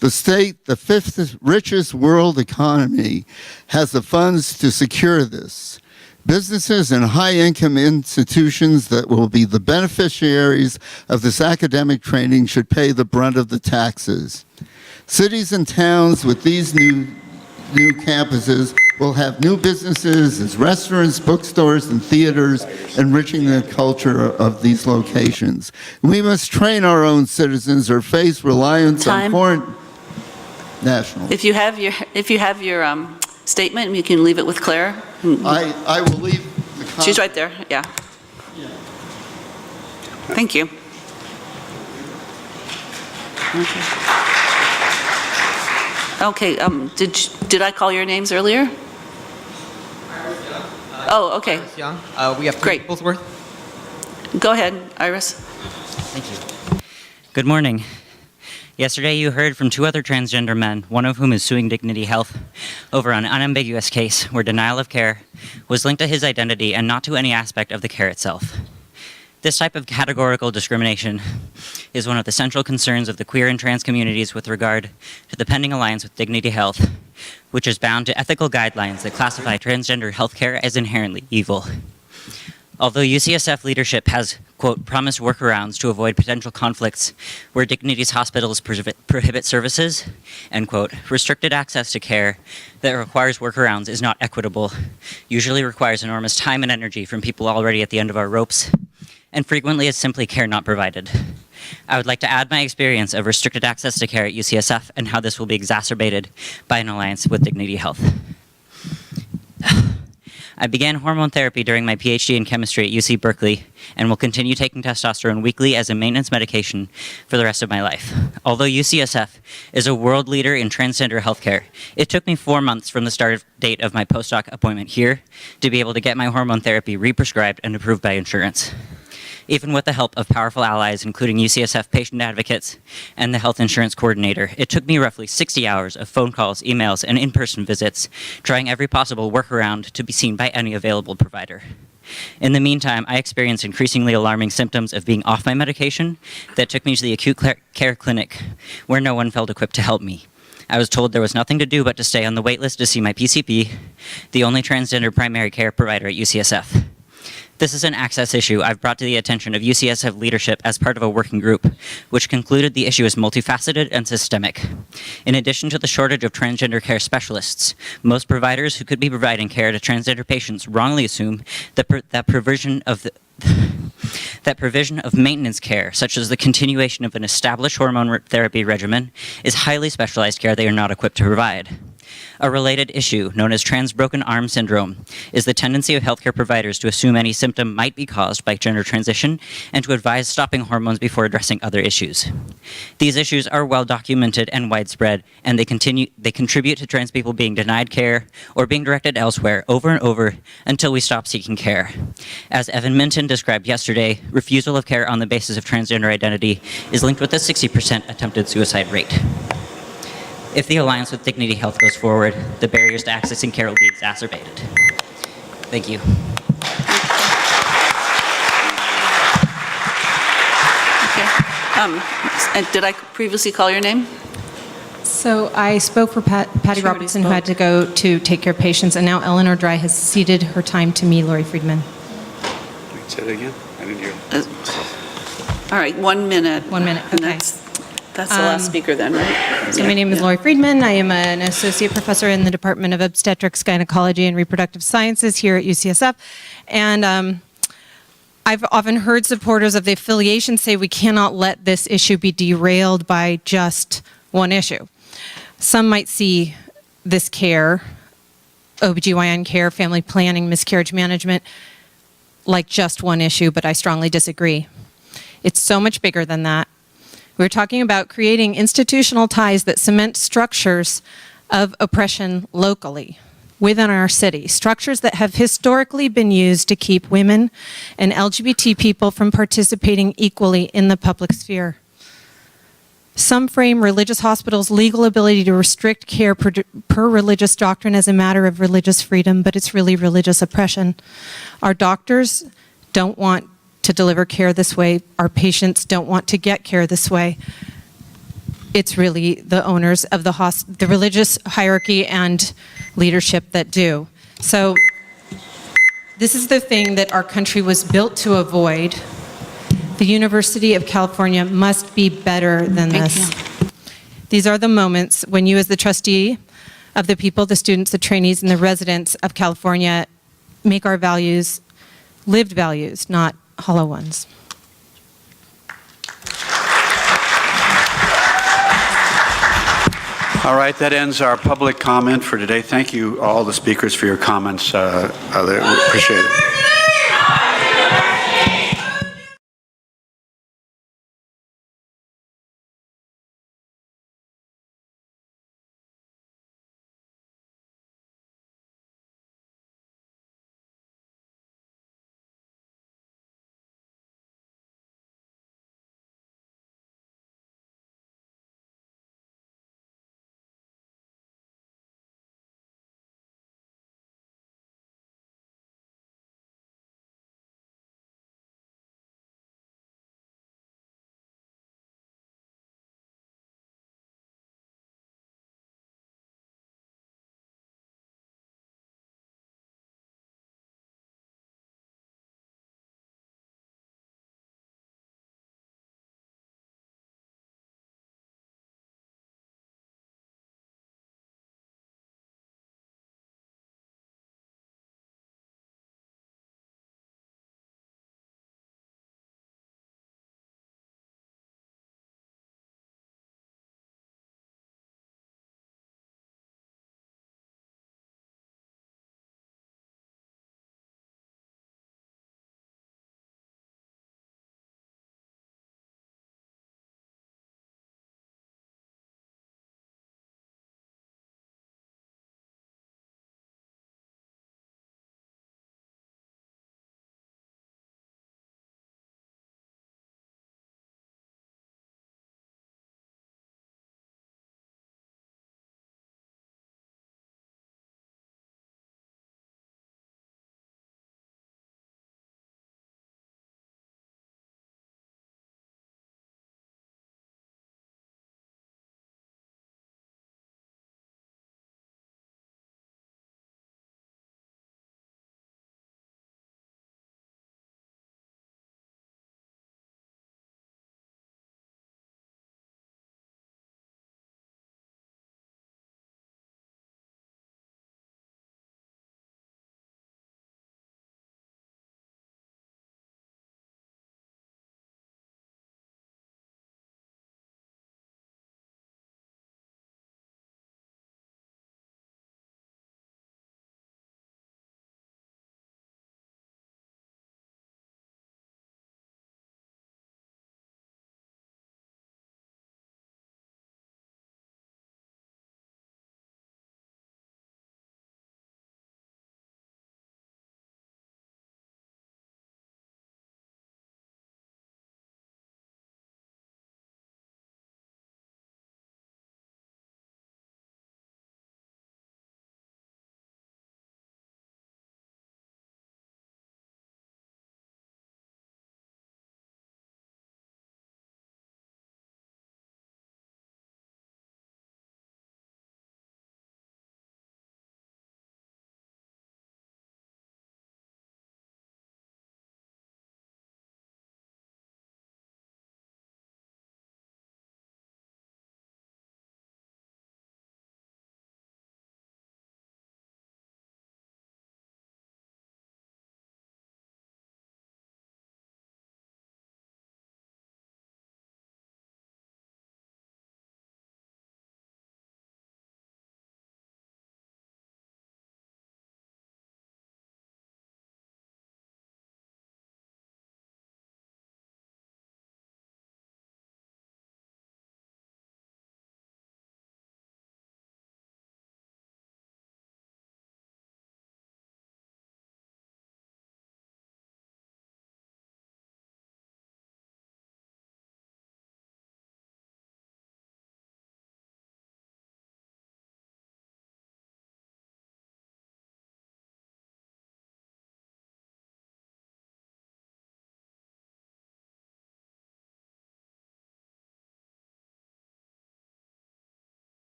The state, the fifth richest world economy, has the funds to secure this. Businesses and high-income institutions that will be the beneficiaries of this academic training should pay the brunt of the taxes. Cities and towns with these new campuses will have new businesses as restaurants, bookstores, and theaters, enriching the culture of these locations. We must train our own citizens or face reliance on foreign nationals. If you have your statement, you can leave it with Claire. I will leave the comment. She's right there, yeah. Thank you. Okay, did I call your names earlier? Oh, okay. Iris Young. We have Great. Peoplesworth. Go ahead, Iris. Thank you. Good morning. Yesterday you heard from two other transgender men, one of whom is suing Dignity Health over an unambiguous case where denial of care was linked to his identity and not to any aspect of the care itself. This type of categorical discrimination is one of the central concerns of the queer and trans communities with regard to the pending alliance with Dignity Health, which is bound to ethical guidelines that classify transgender healthcare as inherently evil. Although UCSF leadership has, quote, promised workarounds to avoid potential conflicts where Dignity's hospitals prohibit services, end quote, restricted access to care that requires workarounds is not equitable, usually requires enormous time and energy from people already at the end of our ropes, and frequently is simply care not provided. I would like to add my experience of restricted access to care at UCSF and how this will be exacerbated by an alliance with Dignity Health. I began hormone therapy during my PhD in chemistry at UC Berkeley and will continue taking testosterone weekly as a maintenance medication for the rest of my life. Although UCSF is a world leader in transgender healthcare, it took me 4 months from the start date of my postdoc appointment here to be able to get my hormone therapy re-prescribed and approved by insurance. Even with the help of powerful allies, including UCSF patient advocates and the health insurance coordinator, it took me roughly 60 hours of phone calls, emails, and in-person visits, trying every possible workaround to be seen by any available provider. In the meantime, I experienced increasingly alarming symptoms of being off my medication that took me to the acute care clinic, where no one felt equipped to help me. I was told there was nothing to do but to stay on the wait list to see my PCP, the only transgender primary care provider at UCSF. This is an access issue I've brought to the attention of UCSF leadership as part of a working group, which concluded the issue is multifaceted and systemic. In addition to the shortage of transgender care specialists, most providers who could be providing care to transgender patients wrongly assume that provision of maintenance care, such as the continuation of an established hormone therapy regimen, is highly specialized care they are not equipped to provide. A related issue, known as trans broken arm syndrome, is the tendency of healthcare providers to assume any symptom might be caused by gender transition and to advise stopping hormones before addressing other issues. These issues are well documented and widespread, and they contribute to trans people being denied care or being directed elsewhere over and over until we stop seeking care. As Evan Minton described yesterday, refusal of care on the basis of transgender identity is linked with a 60% attempted suicide rate. If the alliance with Dignity Health goes forward, the barriers to accessing care will be exacerbated. Thank you. And did I previously call your name? So I spoke for Patty Robertson, who had to go to take care of patients, and now Eleanor Dry has ceded her time to me, Lori Friedman. Say it again? I didn't hear. All right, 1 minute. 1 minute, And okay. that's the last speaker then, right? So my name is Lori Friedman. I am an associate professor in the Department of Obstetrics, Gynecology, and Reproductive Sciences here at UCSF. And I've often heard supporters of the affiliation say we cannot let this issue be derailed by just one issue. Some might see this care, OBGYN care, family planning, miscarriage management, like just one issue, but I strongly disagree. It's so much bigger than that. We're talking about creating institutional ties that cement structures of oppression locally within our city, structures that have historically been used to keep women and LGBT people from participating equally in the public sphere. Some frame religious hospitals' legal ability to restrict care per religious doctrine as a matter of religious freedom, but it's really religious oppression. Our doctors don't want to deliver care this way. Our patients don't want to get care this way. It's really the owners of the religious hierarchy and leadership that do. So this is the thing that our country was built to avoid. The University of California must be better than this. These are the moments when you, as the trustee of the people, the students, the trainees, and the residents of California, make our values lived values, not hollow ones. All right, that ends our public comment for today. Thank you, all the speakers, for your comments. I appreciate it.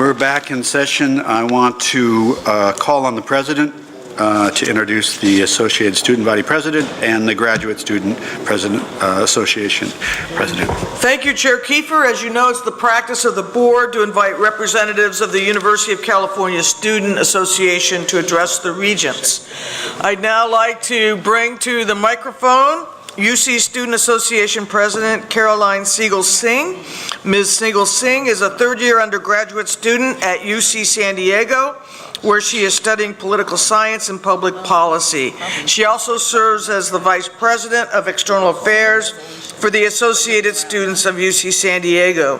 We're back in session. I want to call on the president to introduce the Associated Student Body President and the Graduate Student President Association President. Thank you, Chair Kiefer. As you know, it's the practice of the board to invite representatives of the University of California Student Association to address the regents. I'd now like to bring to the microphone UC Student Association President Caroline Siegel-Singh. Ms. Siegel-Singh is a third-year undergraduate student at UC San Diego, where she is studying political science and public policy. She also serves as the Vice President of External Affairs for the Associated Students of UC San Diego.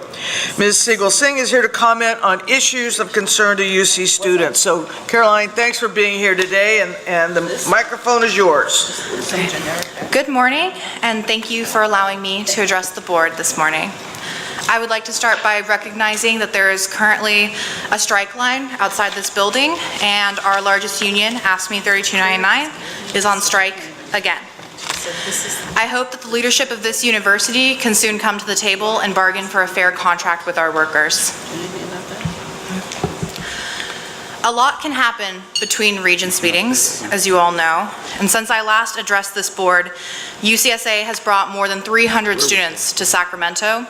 Ms. Siegel-Singh is here to comment on issues of concern to UC students. So, Caroline, thanks for being here today, and the microphone is yours. Good morning, and thank you for allowing me to address the board this morning. I would like to start by recognizing that there is currently a strike line outside this building, and our largest union, AFSCME 3299, is on strike again. I hope that the leadership of this university can soon come to the table and bargain for a fair contract with our workers. A lot can happen between Regents meetings, as you all know, and since I last addressed this board, UCSA has brought more than 300 students to Sacramento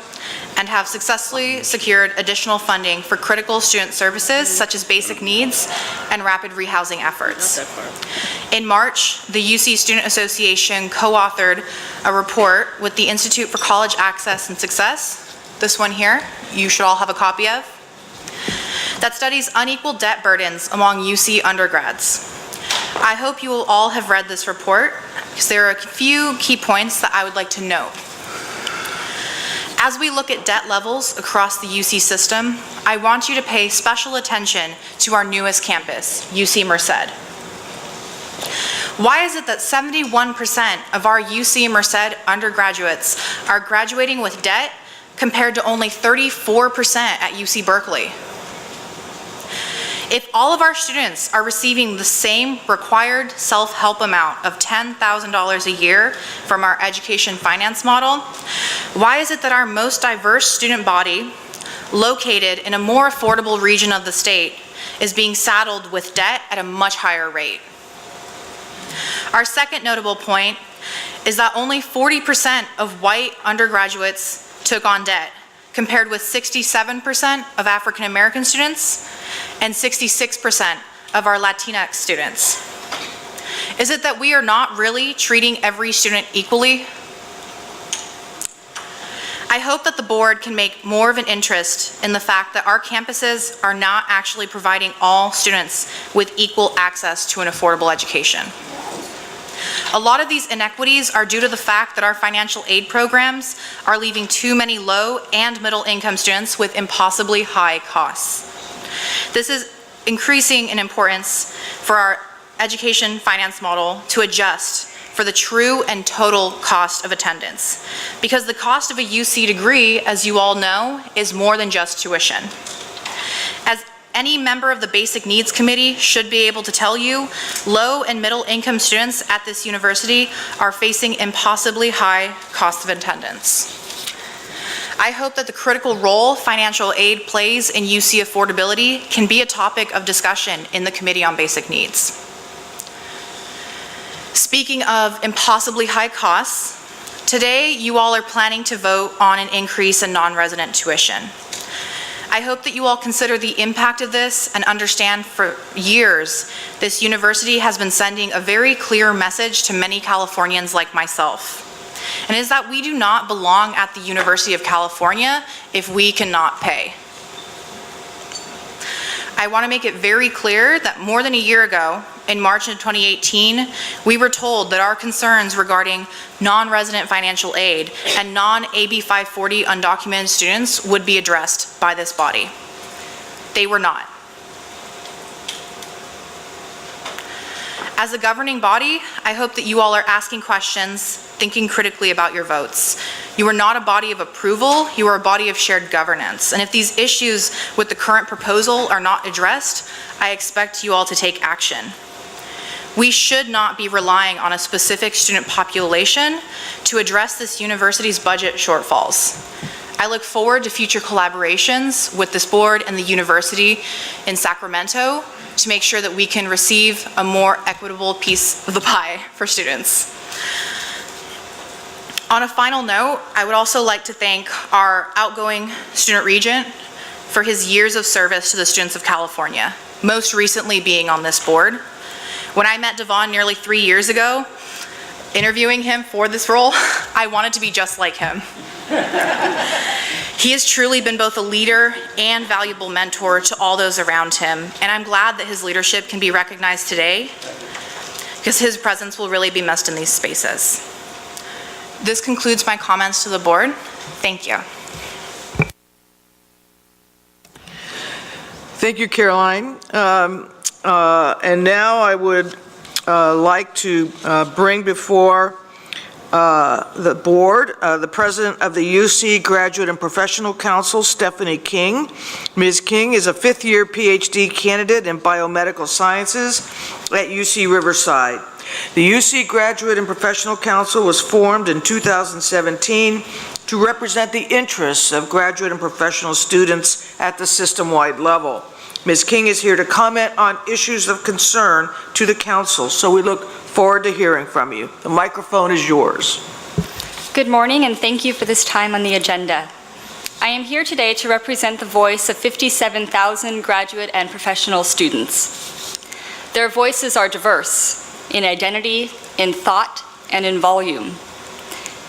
and have successfully secured additional funding for critical student services such as basic needs and rapid rehousing efforts. In March, the UC Student Association co-authored a report with the Institute for College Access and Success, this one here, you should all have a copy of, that studies unequal debt burdens among UC undergrads. I hope you will all have read this report because there are a few key points that I would like to note. As we look at debt levels across the UC system, I want you to pay special attention to our newest campus, UC Merced. Why is it that 71% of our UC Merced undergraduates are graduating with debt compared to only 34% at UC Berkeley? If all of our students are receiving the same required self-help amount of $10,000 a year from our education finance model, why is it that our most diverse student body, located in a more affordable region of the state, is being saddled with debt at a much higher rate? Our second notable point is that only 40% of white undergraduates took on debt, compared with 67% of African American students and 66% of our Latinx students. Is it that we are not really treating every student equally? I hope that the board can make more of an interest in the fact that our campuses are not actually providing all students with equal access to an affordable education. A lot of these inequities are due to the fact that our financial aid programs are leaving too many low and middle income students with impossibly high costs. This is increasing in importance for our education finance model to adjust for the true and total cost of attendance, because the cost of a UC degree, as you all know, is more than just tuition. As any member of the Basic Needs Committee should be able to tell you, low and middle income students at this university are facing impossibly high cost of attendance. I hope that the critical role financial aid plays in UC affordability can be a topic of discussion in the Committee on Basic Needs. Speaking of impossibly high costs, today you all are planning to vote on an increase in non-resident tuition. I hope that you all consider the impact of this and understand for years this university has been sending a very clear message to many Californians like myself, and is that we do not belong at the University of California if we cannot pay. I want to make it very clear that more than a year ago, in March of 2018, we were told that our concerns regarding non-resident financial aid and non-AB 540 undocumented students would be addressed by this body. They were not. As a governing body, I hope that you all are asking questions, thinking critically about your votes. You are not a body of approval, you are a body of shared governance. And if these issues with the current proposal are not addressed, I expect you all to take action. We should not be relying on a specific student population to address this university's budget shortfalls. I look forward to future collaborations with this board and the university in Sacramento to make sure that we can receive a more equitable piece of the pie for students. On a final note, I would also like to thank our outgoing student regent for his years of service to the students of California, most recently being on this board. When I met Devon nearly 3 years ago, interviewing him for this role, I wanted to be just like him. He has truly been both a leader and valuable mentor to all those around him, and I'm glad that his leadership can be recognized today because his presence will really be missed in these spaces. This concludes my comments to the board. Thank you. Thank you, Caroline. And now I would like to bring before the board the president of the UC Graduate and Professional Council, Stephanie King. Ms. King is a fifth-year PhD candidate in biomedical sciences at UC Riverside. The UC Graduate and Professional Council was formed in 2017 to represent the interests of graduate and professional students at the system-wide level. Ms. King is here to comment on issues of concern to the council, so we look forward to hearing from you. The microphone is yours. Good morning, and thank you for this time on the agenda. I am here today to represent the voice of 57,000 graduate and professional students. Their voices are diverse in identity, in thought, and in volume.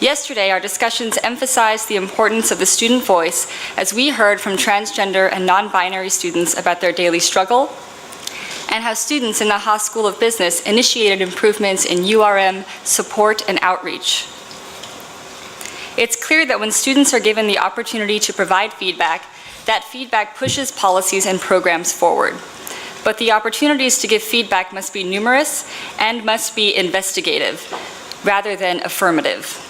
Yesterday, our discussions emphasized the importance of the student voice as we heard from transgender and non-binary students about their daily struggle and how students in the Haas School of Business initiated improvements in URM support and outreach. It's clear that when students are given the opportunity to provide feedback, that feedback pushes policies and programs forward. But the opportunities to give feedback must be numerous and must be investigative rather than affirmative.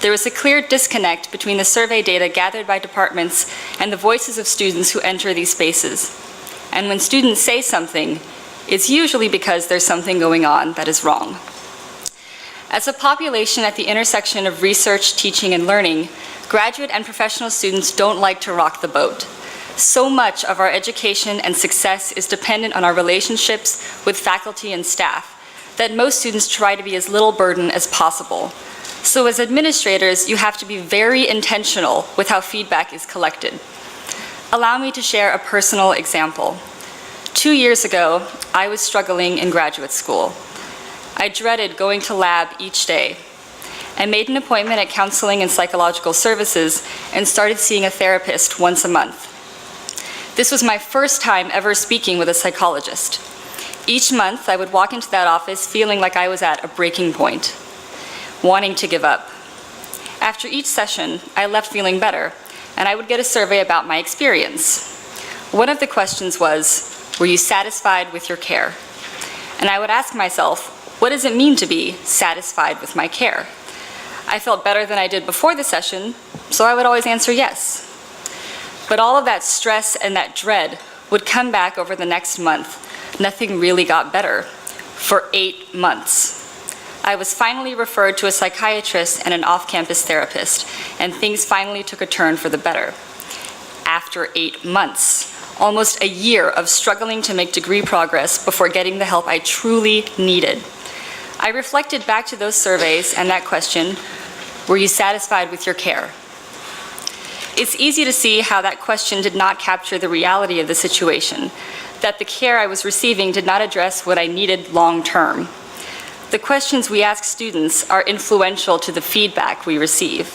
There is a clear disconnect between the survey data gathered by departments and the voices of students who enter these spaces. And when students say something, it's usually because there's something going on that is wrong. As a population at the intersection of research, teaching, and learning, graduate and professional students don't like to rock the boat. So much of our education and success is dependent on our relationships with faculty and staff that most students try to be as little burden as possible. So as administrators, you have to be very intentional with how feedback is collected. Allow me to share a personal example. 2 years ago, I was struggling in graduate school. I dreaded going to lab each day. I made an appointment at Counseling and Psychological Services and started seeing a therapist once a month. This was my first time ever speaking with a psychologist. Each month, I would walk into that office feeling like I was at a breaking point, wanting to give up. After each session, I left feeling better, and I would get a survey about my experience. One of the questions was, were you satisfied with your care? And I would ask myself, what does it mean to be satisfied with my care? I felt better than I did before the session, so I would always answer yes. But all of that stress and that dread would come back over the next month. Nothing really got better for 8 months. I was finally referred to a psychiatrist and an off-campus therapist, and things finally took a turn for the better. After 8 months, almost a year of struggling to make degree progress before getting the help I truly needed. I reflected back to those surveys and that question, were you satisfied with your care? It's easy to see how that question did not capture the reality of the situation, that the care I was receiving did not address what I needed long-term. The questions we ask students are influential to the feedback we receive.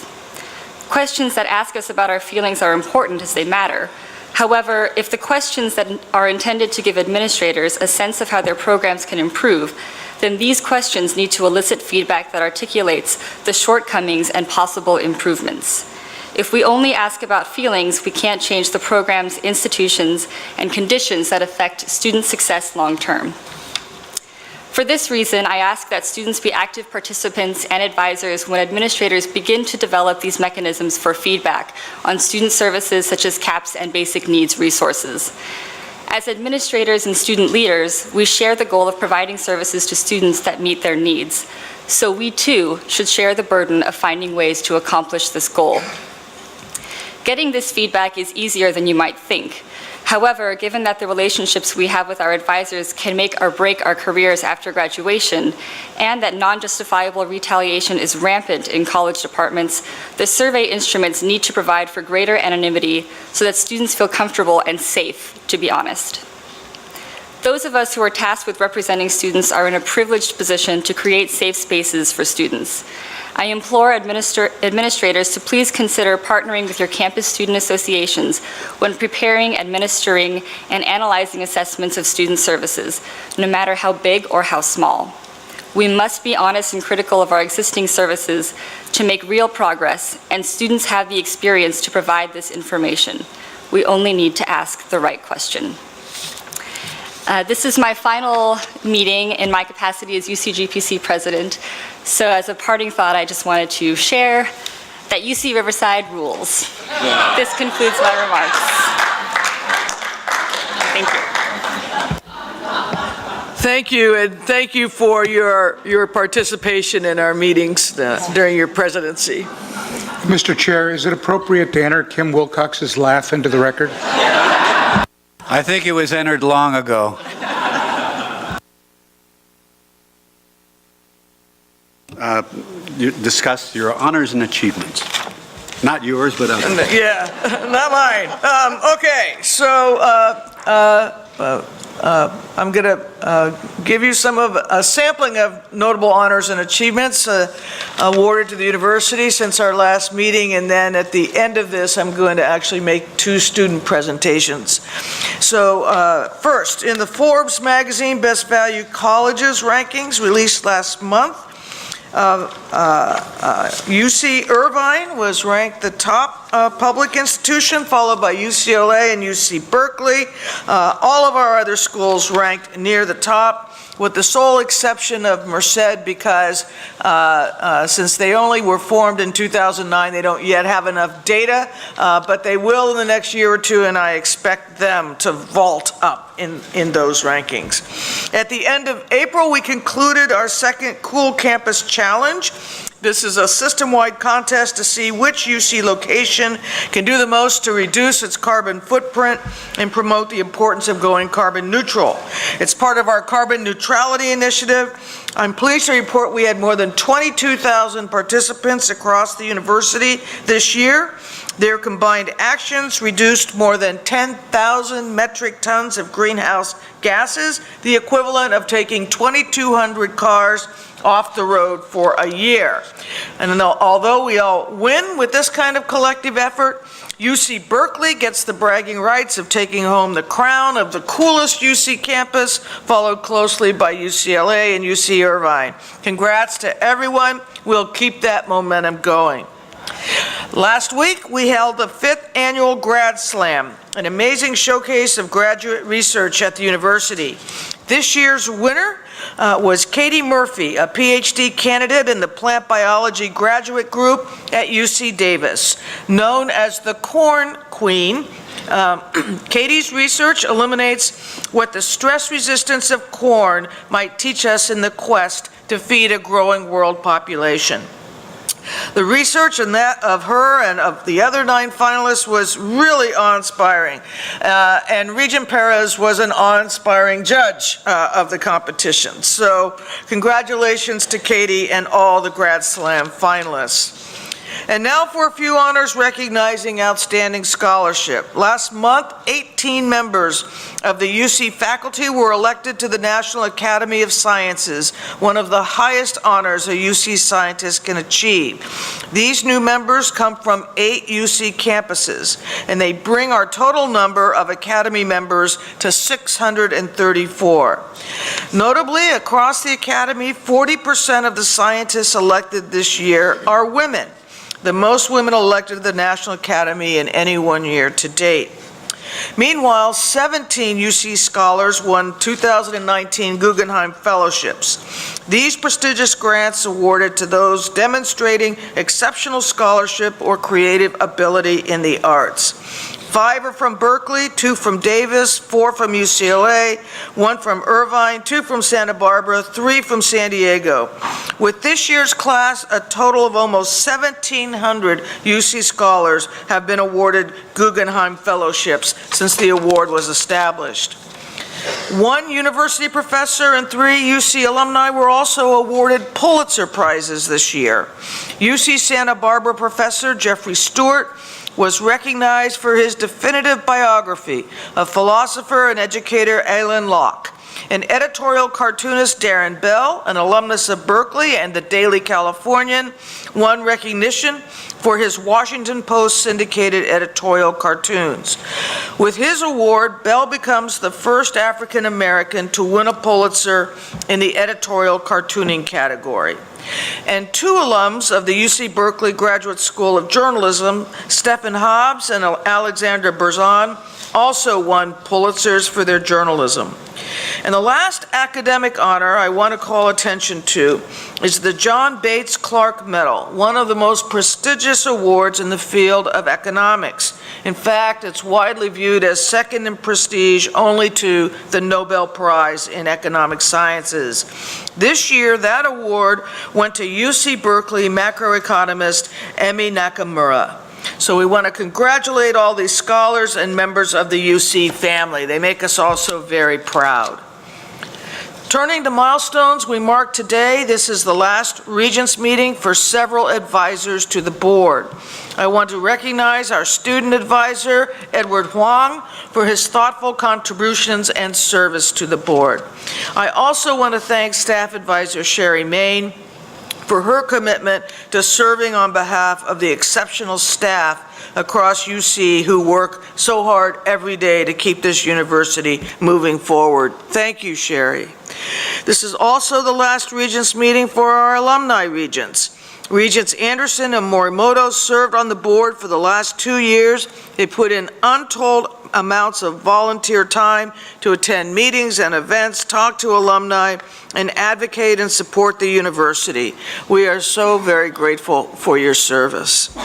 Questions that ask us about our feelings are important as they matter. However, if the questions that are intended to give administrators a sense of how their programs can improve, then these questions need to elicit feedback that articulates the shortcomings and possible improvements. If we only ask about feelings, we can't change the programs, institutions, and conditions that affect student success long-term. For this reason, I ask that students be active participants and advisors when administrators begin to develop these mechanisms for feedback on student services such as CAPS and basic needs resources. As administrators and student leaders, we share the goal of providing services to students that meet their needs. So we too should share the burden of finding ways to accomplish this goal. Getting this feedback is easier than you might think. However, given that the relationships we have with our advisors can make or break our careers after graduation, and that non-justifiable retaliation is rampant in college departments, the survey instruments need to provide for greater anonymity so that students feel comfortable and safe to be honest. Those of us who are tasked with representing students are in a privileged position to create safe spaces for students. I implore administrators to please consider partnering with your campus student associations when preparing, administering, and analyzing assessments of student services, no matter how big or how small. We must be honest and critical of our existing services to make real progress, and students have the experience to provide this information. We only need to ask the right question. This is my final meeting in my capacity as UCGPC president. So as a parting thought, I just wanted to share that UC Riverside rules. This concludes my remarks. Thank you. Thank you, and thank you for your participation in our meetings during your presidency. Mr. Chair, is it appropriate to enter Kim Wilcox's laugh into the record? I think it was entered long ago. You discussed your honors and achievements. Not yours, but others. Yeah, not mine. Okay, so I'm going to give you a sampling of notable honors and achievements awarded to the university since our last meeting, and then at the end of this, I'm going to actually make 2 student presentations. So first, in the Forbes magazine Best Value Colleges rankings released last month, UC Irvine was ranked the top public institution, followed by UCLA and UC Berkeley. All of our other schools ranked near the top, with the sole exception of Merced, because since they only were formed in 2009, they don't yet have enough data, but they will in the next year or 2, and I expect them to vault up in those rankings. At the end of April, we concluded our second Cool Campus Challenge. This is a system-wide contest to see which UC location can do the most to reduce its carbon footprint and promote the importance of going carbon neutral. It's part of our carbon neutrality initiative. I'm pleased to report we had more than 22,000 participants across the university this year. Their combined actions reduced more than 10,000 metric tons of greenhouse gases, the equivalent of taking 2,200 cars off the road for a year. And although we all win with this kind of collective effort, UC Berkeley gets the bragging rights of taking home the crown of the coolest UC campus, followed closely by UCLA and UC Irvine. Congrats to everyone. We'll keep that momentum going. Last week, we held the 5th annual Grad Slam, an amazing showcase of graduate research at the university. This year's winner was Katie Murphy, a PhD candidate in the plant biology graduate group at UC Davis. Known as the Corn Queen, Katie's research illuminates what the stress resistance of corn might teach us in the quest to feed a growing world population. The research in that of her and of the other 9 finalists was really awe-inspiring, and Regent Perez was an awe-inspiring judge of the competition. So congratulations to Katie and all the Grad Slam finalists. And now for a few honors recognizing outstanding scholarship. Last month, 18 members of the UC faculty were elected to the National Academy of Sciences, one of the highest honors a UC scientist can achieve. These new members come from 8 UC campuses, and they bring our total number of Academy members to 634. Notably, across the Academy, 40% of the scientists elected this year are women, the most women elected to the National Academy in any one year to date. Meanwhile, 17 UC scholars won 2019 Guggenheim Fellowships. These prestigious grants awarded to those demonstrating exceptional scholarship or creative ability in the arts. 5 are from Berkeley, 2 from Davis, 4 from UCLA, 1 from Irvine, 2 from Santa Barbara, 3 from San Diego. With this year's class, a total of almost 1,700 UC scholars have been awarded Guggenheim Fellowships since the award was established. 1 university professor and 3 UC alumni were also awarded Pulitzer Prizes this year. UC Santa Barbara professor Jeffrey Stewart was recognized for his definitive biography of philosopher and educator Alan Locke. And editorial cartoonist Darren Bell, an alumnus of Berkeley and the Daily Californian, won recognition for his Washington Post syndicated editorial cartoons. With his award, Bell becomes the first African American to win a Pulitzer in the editorial cartooning category. And 2 alums of the UC Berkeley Graduate School of Journalism, Stephen Hobbs and Alexander Berzon, also won Pulitzers for their journalism. And the last academic honor I want to call attention to is the John Bates Clark Medal, one of the most prestigious awards in the field of economics. In fact, it's widely viewed as second in prestige only to the Nobel Prize in Economic Sciences. This year, that award went to UC Berkeley macroeconomist Emi Nakamura. So we want to congratulate all these scholars and members of the UC family. They make us also very proud. Turning to milestones, we mark today, this is the last Regents meeting for several advisors to the board. I want to recognize our student advisor, Edward Huang, for his thoughtful contributions and service to the board. I also want to thank staff advisor Sherry Main for her commitment to serving on behalf of the exceptional staff across UC who work so hard every day to keep this university moving forward. Thank you, Sherry. This is also the last Regents meeting for our alumni Regents. Regents Anderson and Morimoto served on the board for the last 2 years. They put in untold amounts of volunteer time to attend meetings and events, talk to alumni, and advocate and support the university. We are so very grateful for your service.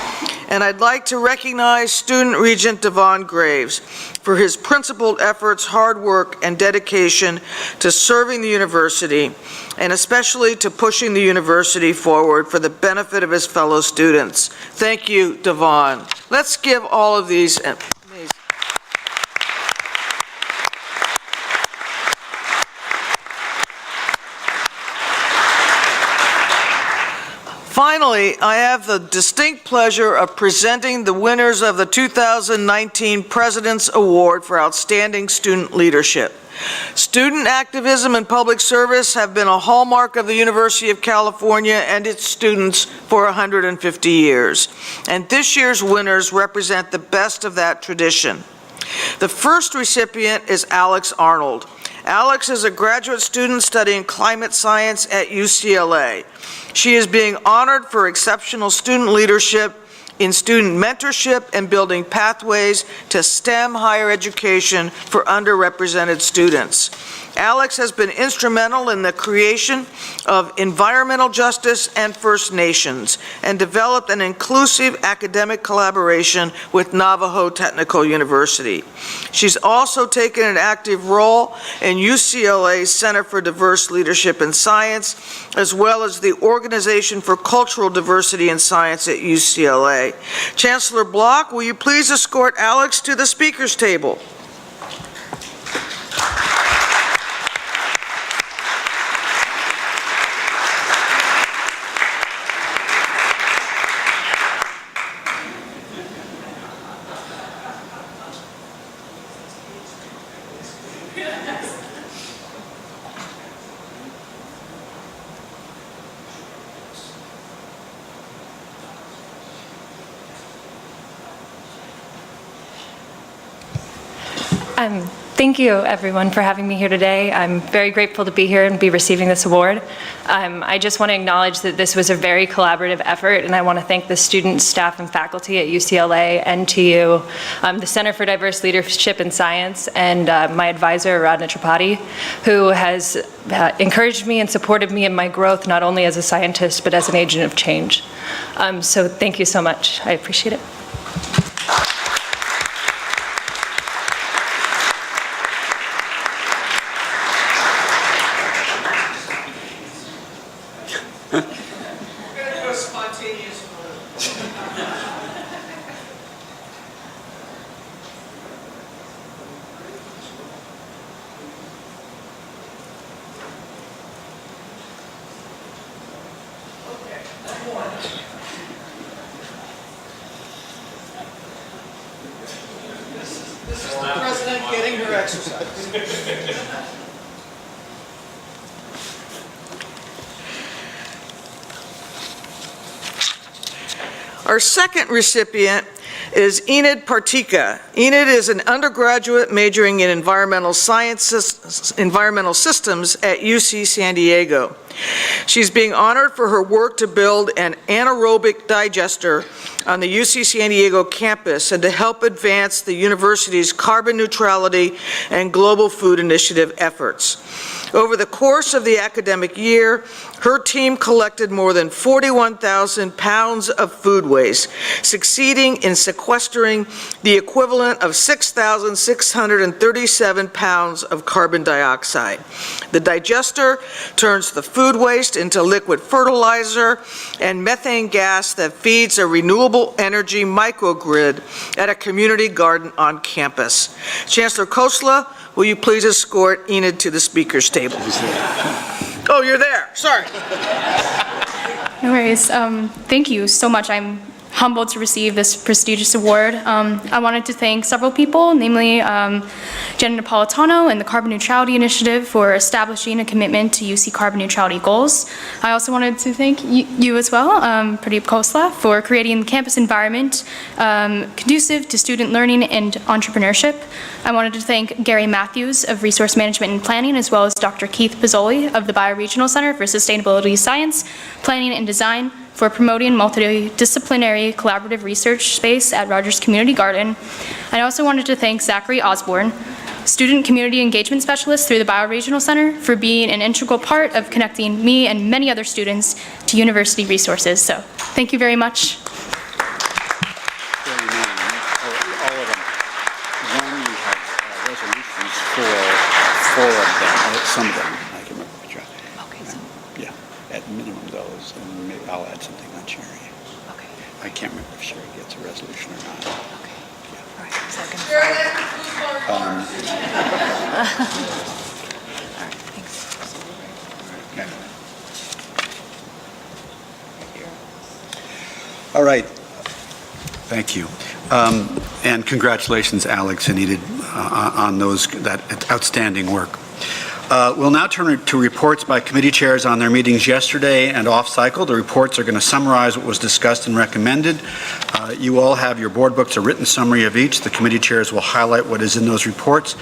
And I'd like to recognize Student Regent Devon Graves for his principled efforts, hard work, and dedication to serving the university, and especially to pushing the university forward for the benefit of his fellow students. Thank you, Devon. Let's give all of these Finally, I have the distinct pleasure of presenting the winners of the 2019 President's Award for Outstanding Student Leadership. Student activism and public service have been a hallmark of the University of California and its students for 150 years. And this year's winners represent the best of that tradition. The first recipient is Alex Arnold. Alex is a graduate student studying climate science at UCLA. She is being honored for exceptional student leadership in student mentorship and building pathways to STEM higher education for underrepresented students. Alex has been instrumental in the creation of environmental justice and First Nations and developed an inclusive academic collaboration with Navajo Technical University. She's also taken an active role in UCLA's Center for Diverse Leadership in Science, as well as the Organization for Cultural Diversity in Science at UCLA. Chancellor Block, will you please escort Alex to the speaker's table? Thank you, everyone, for having me here today. I'm very grateful to be here and be receiving this award. I just want to acknowledge that this was a very collaborative effort, and I want to thank the students, staff, and faculty at UCLA, NTU, the Center for Diverse Leadership in Science, and my advisor, Aradhana Tripathi, who has encouraged me and supported me in my growth, not only as a scientist, but as an agent of change. So thank you so much. I appreciate it. President getting her exercise. Our second recipient is Enid Partika. Enid is an undergraduate majoring in environmental sciences, environmental systems at UC San Diego. She's being honored for her work to build an anaerobic digester on the UC San Diego campus and to help advance the university's carbon neutrality and global food initiative efforts. Over the course of the academic year, her team collected more than 41,000 pounds of food waste, succeeding in sequestering the equivalent of 6,637 pounds of carbon dioxide. The digester turns the food waste into liquid fertilizer and methane gas that feeds a renewable energy microgrid at a community garden on campus. Chancellor Khosla, will you please escort Enid to the speaker's table? Oh, you're there. Sorry. No worries. Thank you so much. I'm humbled to receive this prestigious award. I wanted to thank several people, namely Jenna Napolitano and the Carbon Neutrality Initiative for establishing a commitment to UC carbon neutrality goals. I also wanted to thank you as well, Pradeep Khosla, for creating the campus environment conducive to student learning and entrepreneurship. I wanted to thank Gary Matthews of Resource Management and Planning, as well as Dr. Keith Pizzoli of the Bioregional Center for Sustainability Science, Planning and Design, for promoting multidisciplinary collaborative research space at Rogers Community Garden. I also wanted to thank Zachary Osborne, Student Community Engagement Specialist through the Bioregional Center, for being an integral part of connecting me and many other students to university resources. So thank you very much. Four of them, some of them, I can remember which one. Okay, so. Yeah, at minimum those, and maybe I'll add something on Sherry. Okay. I can't remember if Sherry gets a resolution or not. Okay. Yeah. All right, so I can All right, thanks. Okay. All right, thank you. And congratulations, Alex and Enid, on that outstanding work. We'll now turn to reports by committee chairs on their meetings yesterday and off-cycle. The reports are going to summarize what was discussed and recommended. You all have your board books, a written summary of each. The committee chairs will highlight what is in those reports.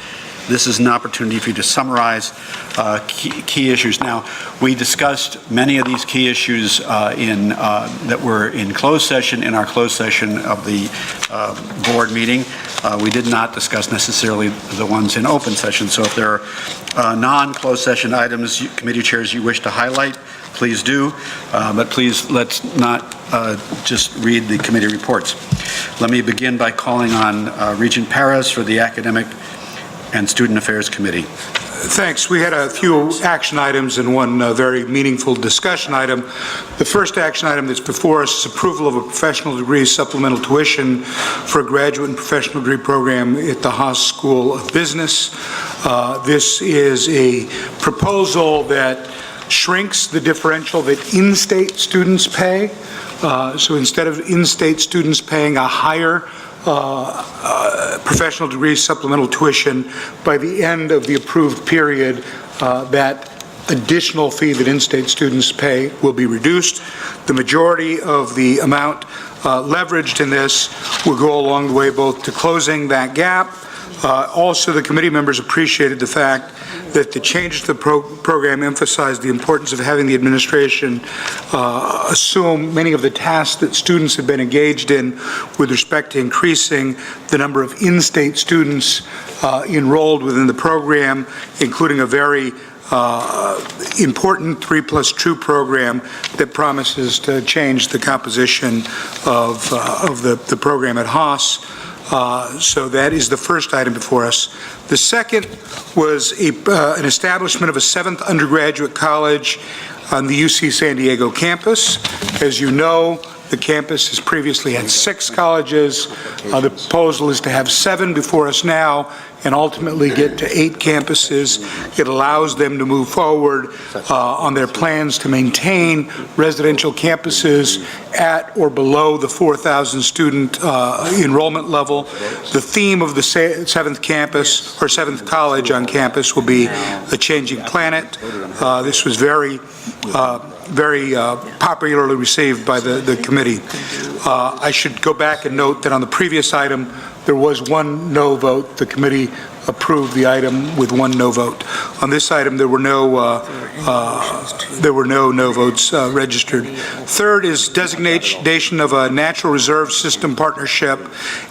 This is an opportunity for you to summarize key issues. Now, we discussed many of these key issues that were in closed session, in our closed session of the board meeting. We did not discuss necessarily the ones in open session. So if there are non-closed session items, committee chairs, you wish to highlight, please do. But please, let's not just read the committee reports. Let me begin by calling on Regent Perez for the Academic and Student Affairs Committee. Thanks. We had a few action items and one very meaningful discussion item. The first action item that's before us is approval of a professional degree supplemental tuition for a graduate and professional degree program at the Haas School of Business. This is a proposal that shrinks the differential that in-state students pay. So instead of in-state students paying a higher professional degree supplemental tuition, by the end of the approved period, that additional fee that in-state students pay will be reduced. The majority of the amount leveraged in this will go along the way both to closing that gap. Also, the committee members appreciated the fact that the changes to the program emphasized the importance of having the administration assume many of the tasks that students have been engaged in with respect to increasing the number of in-state students enrolled within the program, including a very important 3+2 program that promises to change the composition of the program at Haas. So that is the first item before us. The second was an establishment of a 7th undergraduate college on the UC San Diego campus. As you know, The campus has previously had 6 colleges. The proposal is to have 7 before us now and ultimately get to 8 campuses. It allows them to move forward on their plans to maintain residential campuses at or below the 4,000 student enrollment level. The theme of the 7th campus, or 7th college on campus, will be a changing planet. This was very popularly received by the committee. I should go back and note that on the previous item, there was 1 no vote. The committee approved the item with 1 no vote. On this item, there were no no votes registered. Third is designation of a natural reserve system partnership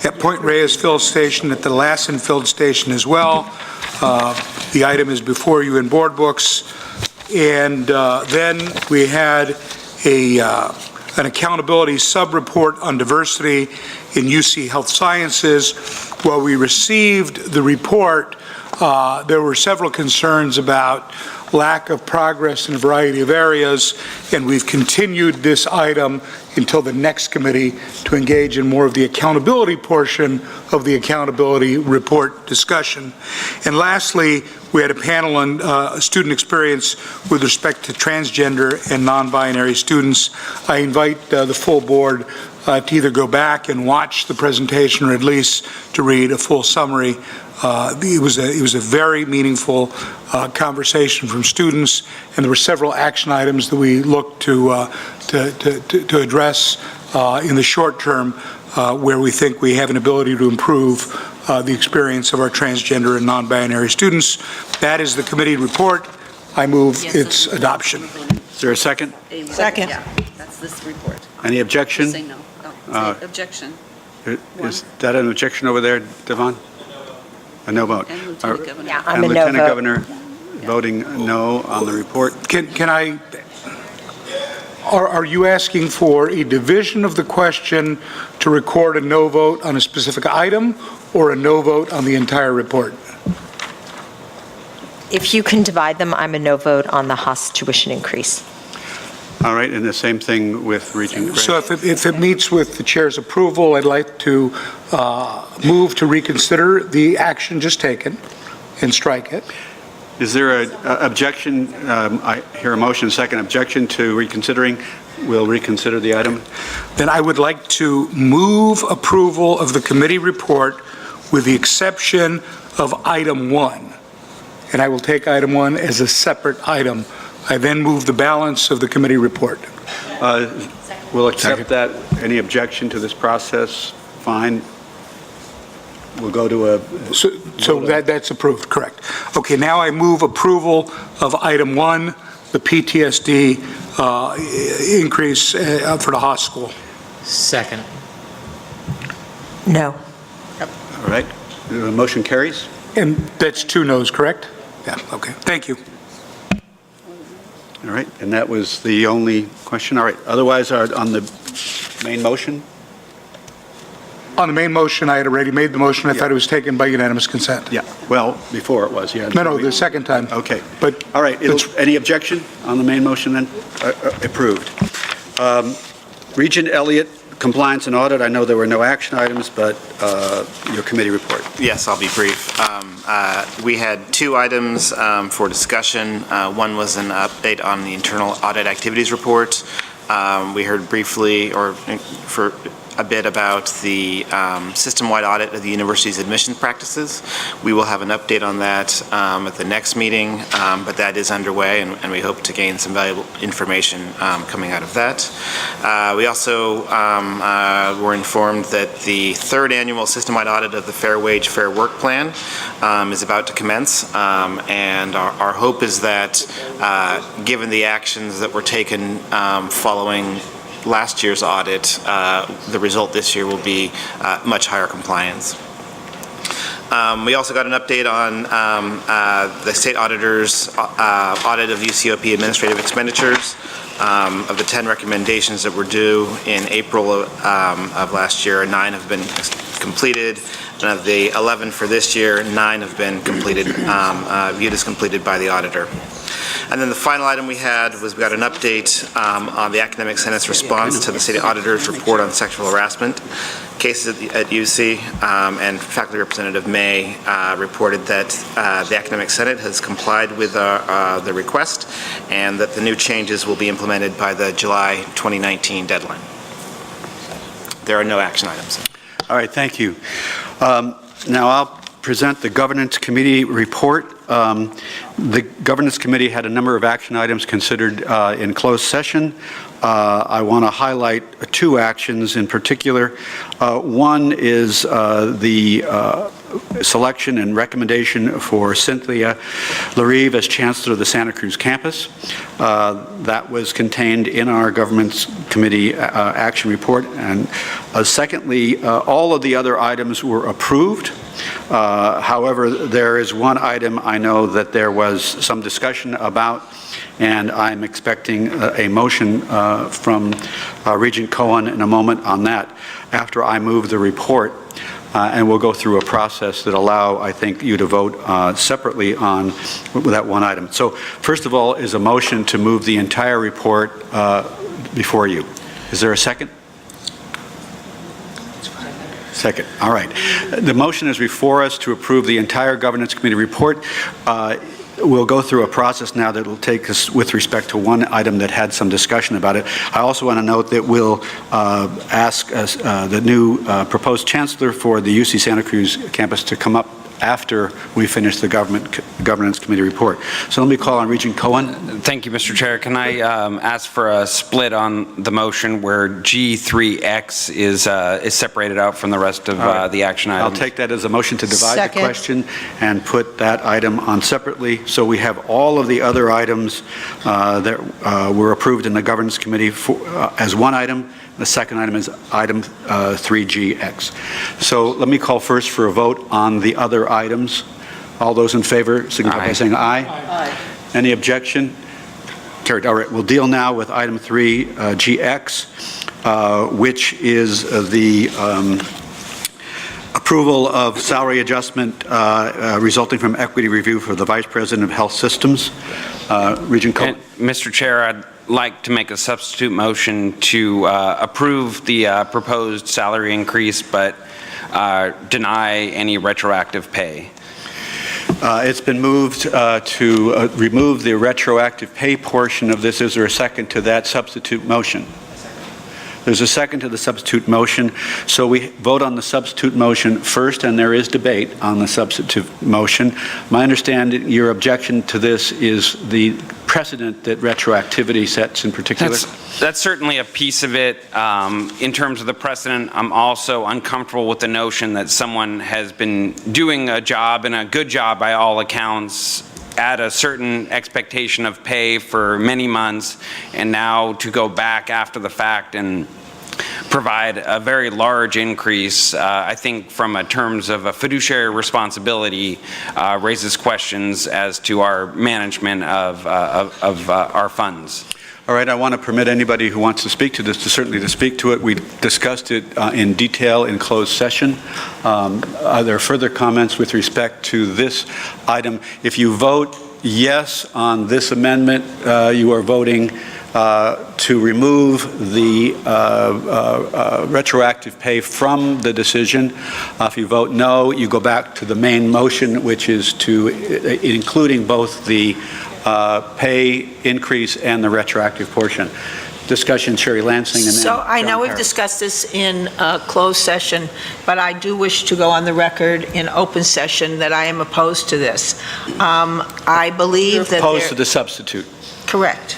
at Point Reyes Field Station, at the Lassen Field Station as well. The item is before you in board books. And then we had an accountability sub-report on diversity in UC Health Sciences. While we received the report, there were several concerns about lack of progress in a variety of areas, and we've continued this item until the next committee to engage in more of the accountability portion of the accountability report discussion. And lastly, we had a panel on student experience with respect to transgender and non-binary students. I invite the full board to either go back and watch the presentation or at least to read a full summary. It was a very meaningful conversation from students, and there were several action items that we looked to address in the short term where we think we have an ability to improve the experience of our transgender and non-binary students. That is the committee report. I move its adoption. Is there a second? Second. Yeah, that's this report. Any objection? Say no. Say objection. Is that an objection over there, Devon? A no vote. And Lieutenant Governor. Yeah, And I'm a no Lieutenant vote. Governor voting no on the report. Can I, are you asking for a division of the question to record a no vote on a specific item or a no vote on the entire report? If you can divide them, I'm a no vote on the Haas tuition increase. All right, and the same thing with Regent Gray. So if it meets with the chair's approval, I'd like to move to reconsider the action just taken and strike it. Is there an objection? I hear a motion, second objection to reconsidering. We'll reconsider the item. Then I would like to move approval of the committee report with the exception of item 1. And I will take item 1 as a separate item. I then move the balance of the committee report. We'll accept that. Any objection to this process? Fine. We'll go to a... So that's approved, correct. Okay, now I move approval of item 1, the PTSD increase for the Haas School. Second. No. All right. The motion carries. And that's 2 noes, correct? Yeah, okay. Thank you. All right, and that was the only question. All right, otherwise, on the main motion? On the main motion, I had already made the motion. I thought it was taken by unanimous consent. Yeah, well, before it was, yeah. No, the second time. Okay. But all right, any objection on the main motion then? Approved. Regent Elliott, compliance and audit. I know there were no action items, but your committee report. Yes, I'll be brief. We had 2 items for discussion. One was an update on the internal audit activities report. We heard briefly, or for a bit, about the system-wide audit of the university's admissions practices. We will have an update on that at the next meeting, but that is underway, and we hope to gain some valuable information coming out of that. We also were informed that the 3rd annual system-wide audit of the Fair Wage, Fair Work Plan is about to commence, and our hope is that given the actions that were taken following last year's audit, the result this year will be much higher compliance. We also got an update on the state auditor's audit of UCOP administrative expenditures. Of the 10 recommendations that were due in April of last year, 9 have been completed, and of the 11 for this year, 9 have been completed, viewed as completed by the auditor. And then the final item we had was we got an update on the Academic Senate's response to the City Auditor's report on sexual harassment cases at UC, and Faculty Representative May reported that the Academic Senate has complied with the request and that the new changes will be implemented by the July 2019 deadline. There are no action items. All right, thank you. Now I'll present the Governance Committee report. The Governance Committee had a number of action items considered in closed session. I want to highlight two actions in particular. One is the selection and recommendation for Cynthia Larive as Chancellor of the Santa Cruz campus. That was contained in our Governance Committee action report. And secondly, all of the other items were approved. However, there is one item I know that there was some discussion about, and I'm expecting a motion from Regent Cohen in a moment on that after I move the report. And we'll go through a process that allow, I think, you to vote separately on that one item. So first of all is a motion to move the entire report before you. Is there a second? Second. All right. The motion is before us to approve the entire Governance Committee report. We'll go through a process now that will take us with respect to one item that had some discussion about it. I also want to note that we'll ask the new proposed chancellor for the UC Santa Cruz campus to come up after we finish the Governance Committee report. So let me call on Regent Cohen. Thank you, Mr. Chair. Can I ask for a split on the motion where G3X is separated out from the rest of the action items? I'll take that as a motion to divide the question and put that item on separately. So we have all of the other items that were approved in the Governance Committee as one item. The second item is item 3GX. So let me call first for a vote on the other items. All those in favor signify by saying aye. Aye. Any objection? Carried. All right, we'll deal now with item 3GX, which is the approval of salary adjustment resulting from equity review for the Vice President of Health Systems. Regent Cohen. Mr. Chair, I'd like to make a substitute motion to approve the proposed salary increase, but deny any retroactive pay. It's been moved to remove the retroactive pay portion of this. Is there a second to that substitute motion? There's a second to the substitute motion. So we vote on the substitute motion first, and there is debate on the substitute motion. My understanding, your objection to this is the precedent that retroactivity sets in particular? That's certainly a piece of it. In terms of the precedent, I'm also uncomfortable with the notion that someone has been doing a job, and a good job by all accounts, at a certain expectation of pay for many months, and now to go back after the fact and provide a very large increase, I think from a terms of a fiduciary responsibility, raises questions as to our management of our funds. All right, I want to permit anybody who wants to speak to this to certainly to speak to it. We discussed it in detail in closed session. Are there further comments with respect to this item? If you vote yes on this amendment, you are voting to remove the retroactive pay from the decision. If you vote no, you go back to the main motion, which is to including both the pay increase and the retroactive portion. Discussion, Sherry Lansing. And so I know we've discussed this in closed session, but I do wish to go on the record in open session that I am opposed to this. I believe that opposed to the substitute. Correct.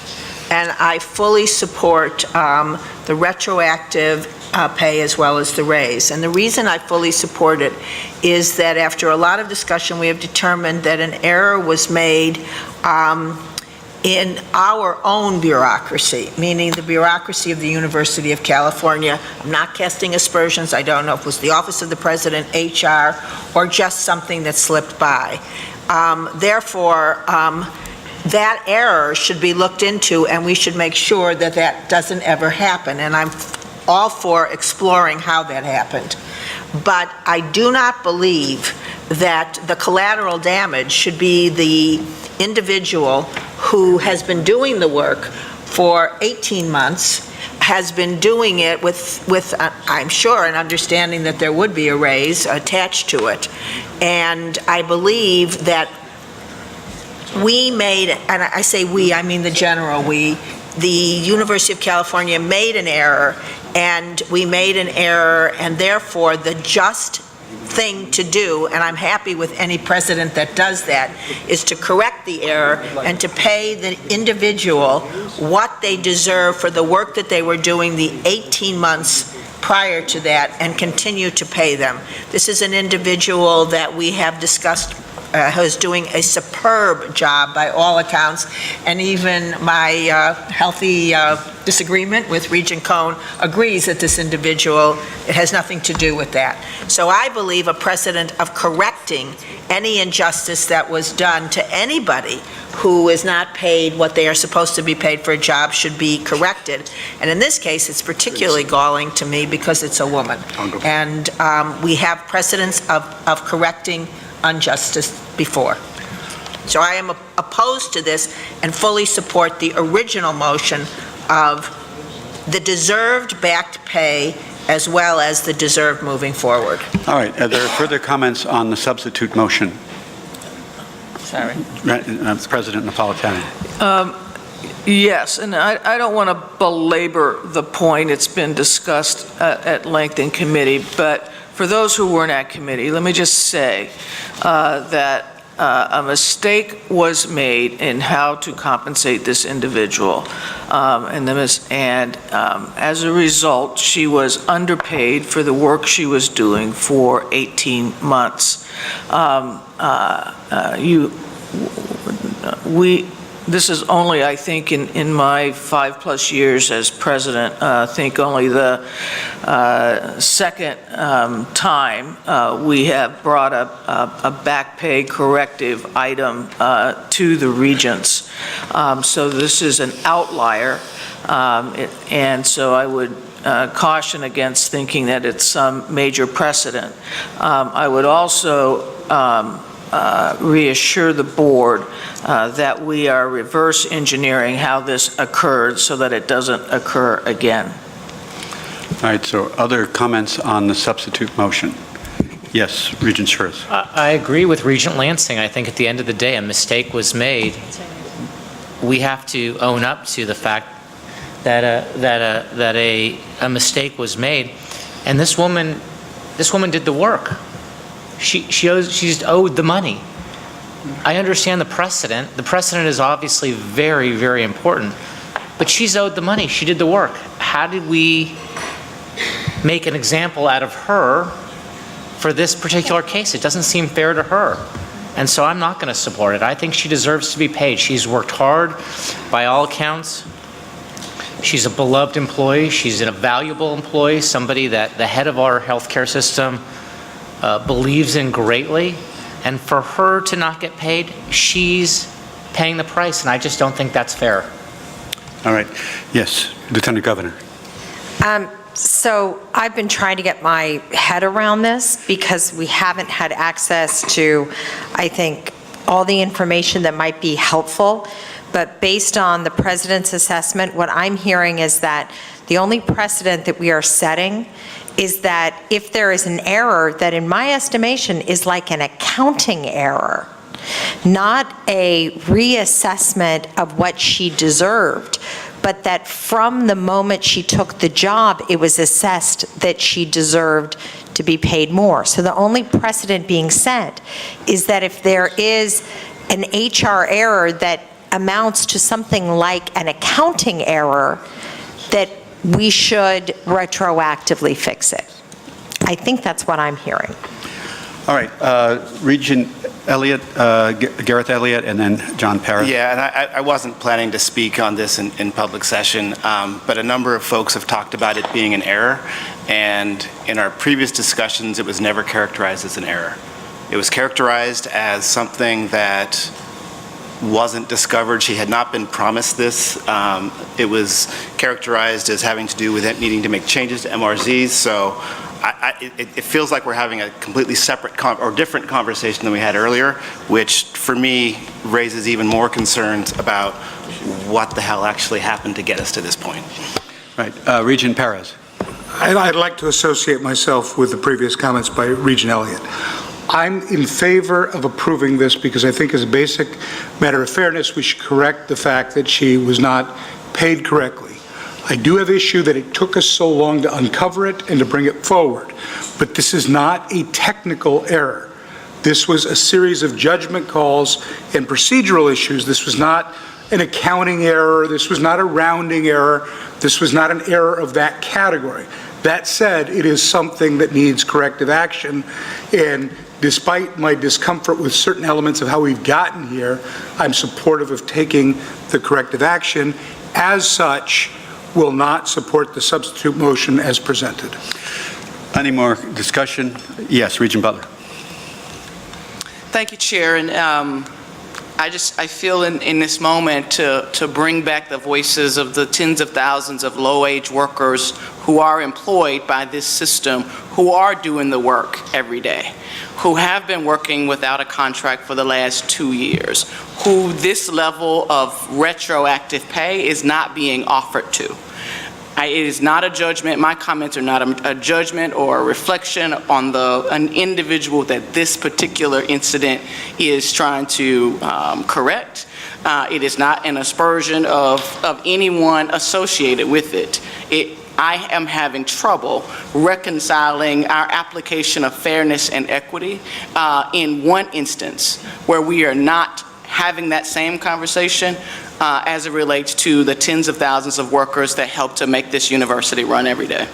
And I fully support the retroactive pay as well as the raise. And the reason I fully support it is that after a lot of discussion, we have determined that an error was made in our own bureaucracy, meaning the bureaucracy of the University of California. I'm not casting aspersions. I don't know if it was the Office of the President, HR, or just something that slipped by. Therefore, that error should be looked into, and we should make sure that that doesn't ever happen. And I'm all for exploring how that happened. But I do not believe that the collateral damage should be the individual who has been doing the work for 18 months, has been doing it with I'm sure, an understanding that there would be a raise attached to it. And I believe that we made, and I say we, I mean the general we, the University of California made an error, and we made an error, and therefore the just thing to do, and I'm happy with any president that does that, is to correct the error and to pay the individual what they deserve for the work that they were doing the 18 months prior to that, and continue to pay them. This is an individual that we have discussed who's doing a superb job by all accounts, and even my healthy disagreement with Regent Cohn agrees that this individual, it has nothing to do with that. So I believe a precedent of correcting any injustice that was done to anybody who is not paid what they are supposed to be paid for a job should be corrected. And in this case, it's particularly galling to me because it's a woman. And we have precedents of correcting injustice before. So I am opposed to this and fully support the original motion of the deserved backed pay as well as the deserved moving forward. All right, are there further comments on the substitute motion? Sorry. President Napolitano. Yes, and I don't want to belabor the point. It's been discussed at length in committee, but for those who weren't at committee, let me just say that a mistake was made in how to compensate this individual. And as a result, she was underpaid for the work she was doing for 18 months. This is only, I think, in my 5+ years as president, I think only the second time we have brought a back pay corrective item to the regents. So this is an outlier, and so I would caution against thinking that it's some major precedent. I would also reassure the board that we are reverse engineering how this occurred so that it doesn't occur again. All right, so other comments on the substitute motion? Yes, Regent Scherz. I agree with Regent Lansing. I think at the end of the day, a mistake was made. We have to own up to the fact that a mistake was made, and this woman did the work. She's owed the money. I understand the precedent. The precedent is obviously very, very important, but she's owed the money. She did the work. How did we make an example out of her for this particular case? It doesn't seem fair to her. And so I'm not going to support it. I think she deserves to be paid. She's worked hard by all accounts. She's a beloved employee. She's a valuable employee, somebody that the head of our healthcare system believes in greatly, and for her to not get paid, she's paying the price, and I just don't think that's fair. All right. Yes, Lieutenant Governor. So I've been trying to get my head around this because we haven't had access to, I think, all the information that might be helpful. But based on the president's assessment, what I'm hearing is that the only precedent that we are setting is that if there is an error that in my estimation is like an accounting error, not a reassessment of what she deserved, but that from the moment she took the job, it was assessed that she deserved to be paid more. So the only precedent being set is that if there is an HR error that amounts to something like an accounting error, that we should retroactively fix it. I think that's what I'm hearing. All right, Regent Elliott, Gareth Elliott, and then John Parris. Yeah, and I wasn't planning to speak on this in public session, but a number of folks have talked about it being an error, and in our previous discussions, it was never characterized as an error. It was characterized as something that wasn't discovered. She had not been promised this. It was characterized as having to do with it needing to make changes to MRZs. So I it feels like we're having a completely separate or different conversation than we had earlier, which for me raises even more concerns about what the hell actually happened to get us to this point. Right. Regent Perez. I'd like to associate myself with the previous comments by Regent Elliott. I'm in favor of approving this because I think as a basic matter of fairness, we should correct the fact that she was not paid correctly. I do have issue that it took us so long to uncover it and to bring it forward, but this is not a technical error. This was a series of judgment calls and procedural issues. This was not an accounting error. This was not a rounding error. This was not an error of that category. That said, it is something that needs corrective action, and despite my discomfort with certain elements of how we've gotten here, I'm supportive of taking the corrective action. As such, will not support the substitute motion as presented. Any more discussion? Yes, Regent Butler. Thank you, Chair. And I feel in this moment to bring back the voices of the tens of thousands of low-wage workers who are employed by this system, who are doing the work every day, who have been working without a contract for the last 2 years, who this level of retroactive pay is not being offered to. It is not a judgment. My comments are not a judgment or a reflection on an individual that this particular incident is trying to correct. It is not an aspersion of anyone associated with it. I am having trouble reconciling our application of fairness and equity in one instance where we are not having that same conversation as it relates to the tens of thousands of workers that help to make this university run every day.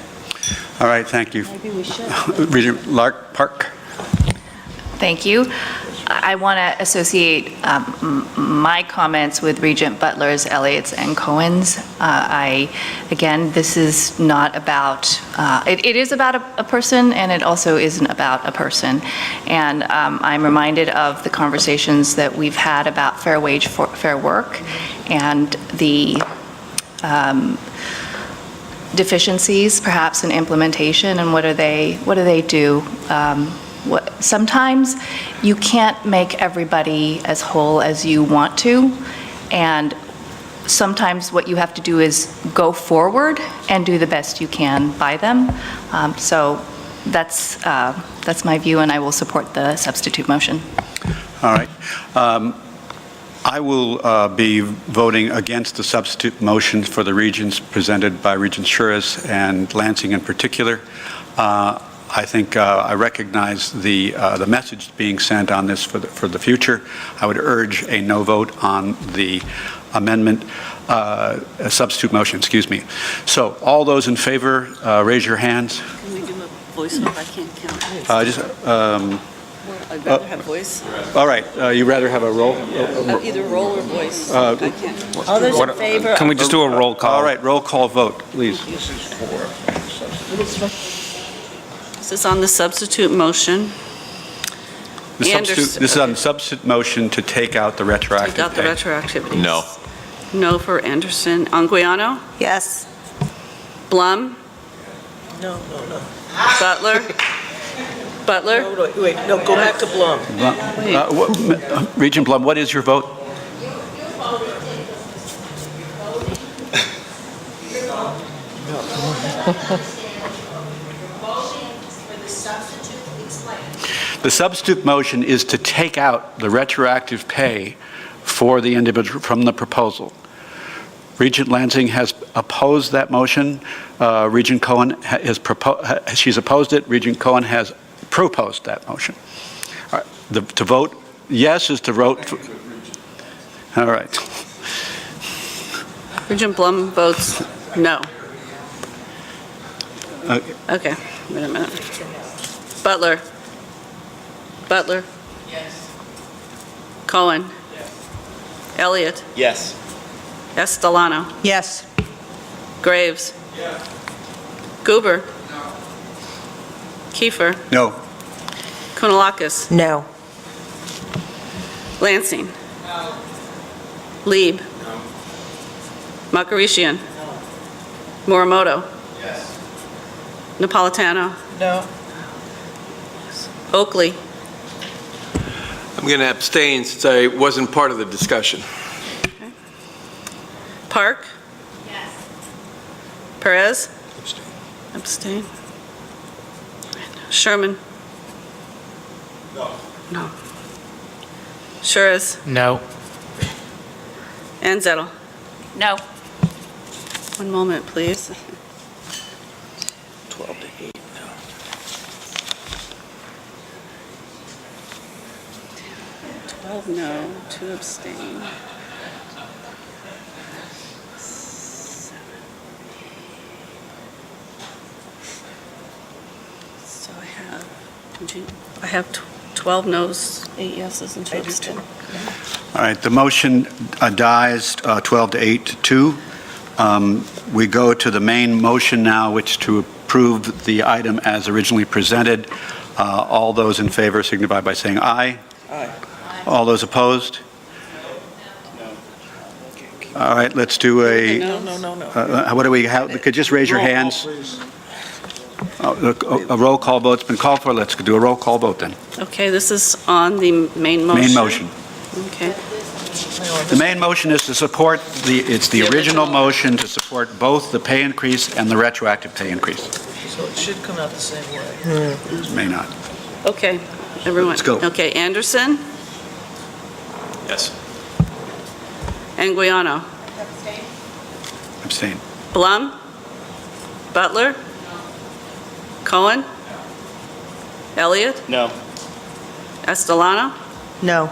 All right, thank you. Maybe we should. Regent Park. Thank you. I want to associate my comments with Regent Butler's, Elliott's, and Cohen's. Again, this is not about, it is about a person, and it also isn't about a person. And I'm reminded of the conversations that we've had about fair wage for fair work and the deficiencies perhaps in implementation, and what do they do? Sometimes you can't make everybody as whole as you want to, and sometimes what you have to do is go forward and do the best you can by them. So that's my view, and I will support the substitute motion. All right. I will be voting against the substitute motions for the regions presented by Regent Shuras and Lansing in particular. I think I recognize the message being sent on this for the future. I would urge a no vote on the amendment, substitute motion, excuse me. So all those in favor, raise your hands. Can we do a voice vote? I can't count. I'd rather have voice. All right, you rather have a roll? Either roll or voice. I can't. All those in favor? Can we just do a roll call? All right, roll call vote, please. This is on the substitute motion. This is on the substitute motion to take out the retroactive Take out the pay. retroactivity. No. No for Anderson. Anguiano? Yes. Blum? No. Butler? Butler? No, wait, no, go back to Blum. Regent Blum, what is your vote? The substitute motion is to take out the retroactive pay for the individual from the proposal. Regent Lansing has opposed that motion. Regent Cohen she's opposed it. Regent Cohen has proposed that motion. All right. To vote yes is to vote. All right. Regent Blum votes no. Okay. Wait a minute. Butler? Butler? Yes. Cohen? Yes. Elliott? Yes. Estelano? Yes. Graves? Yes. Goober? No. Kiefer? No. Kounalakis? No. Lansing? No. Lieb? No. Makarishian? No. Morimoto? Yes. Napolitano? No. Oakley. I'm going to abstain since I wasn't part of the discussion. Park? Yes. Perez? Abstain. Sherman? No. Suarez? No. And Zettel? No. One moment, please. 12 to 8. 12 no, 2 abstain. 7. So I have 12 noes, 8 yeses, and 2 abstain. All right, the motion dies 12 to 8 to 2. We go to the main motion now, which to approve the item as originally presented. All those in favor signify by saying aye. Aye. All those opposed? All right, let's do a... No. What do we have? Could just raise your hands. A roll call vote's been called for. Let's do a roll call vote then. Okay, this is on the main motion? Main motion. Okay. The main motion is to support it's the original motion to support both the pay increase and the retroactive pay increase. So it should come out the same way. It may not. Okay, everyone. Let's go. Okay, Anderson? Yes. Anguiano? Abstain. Blum? Butler? Cohen? Elliott? No. Estelano? No.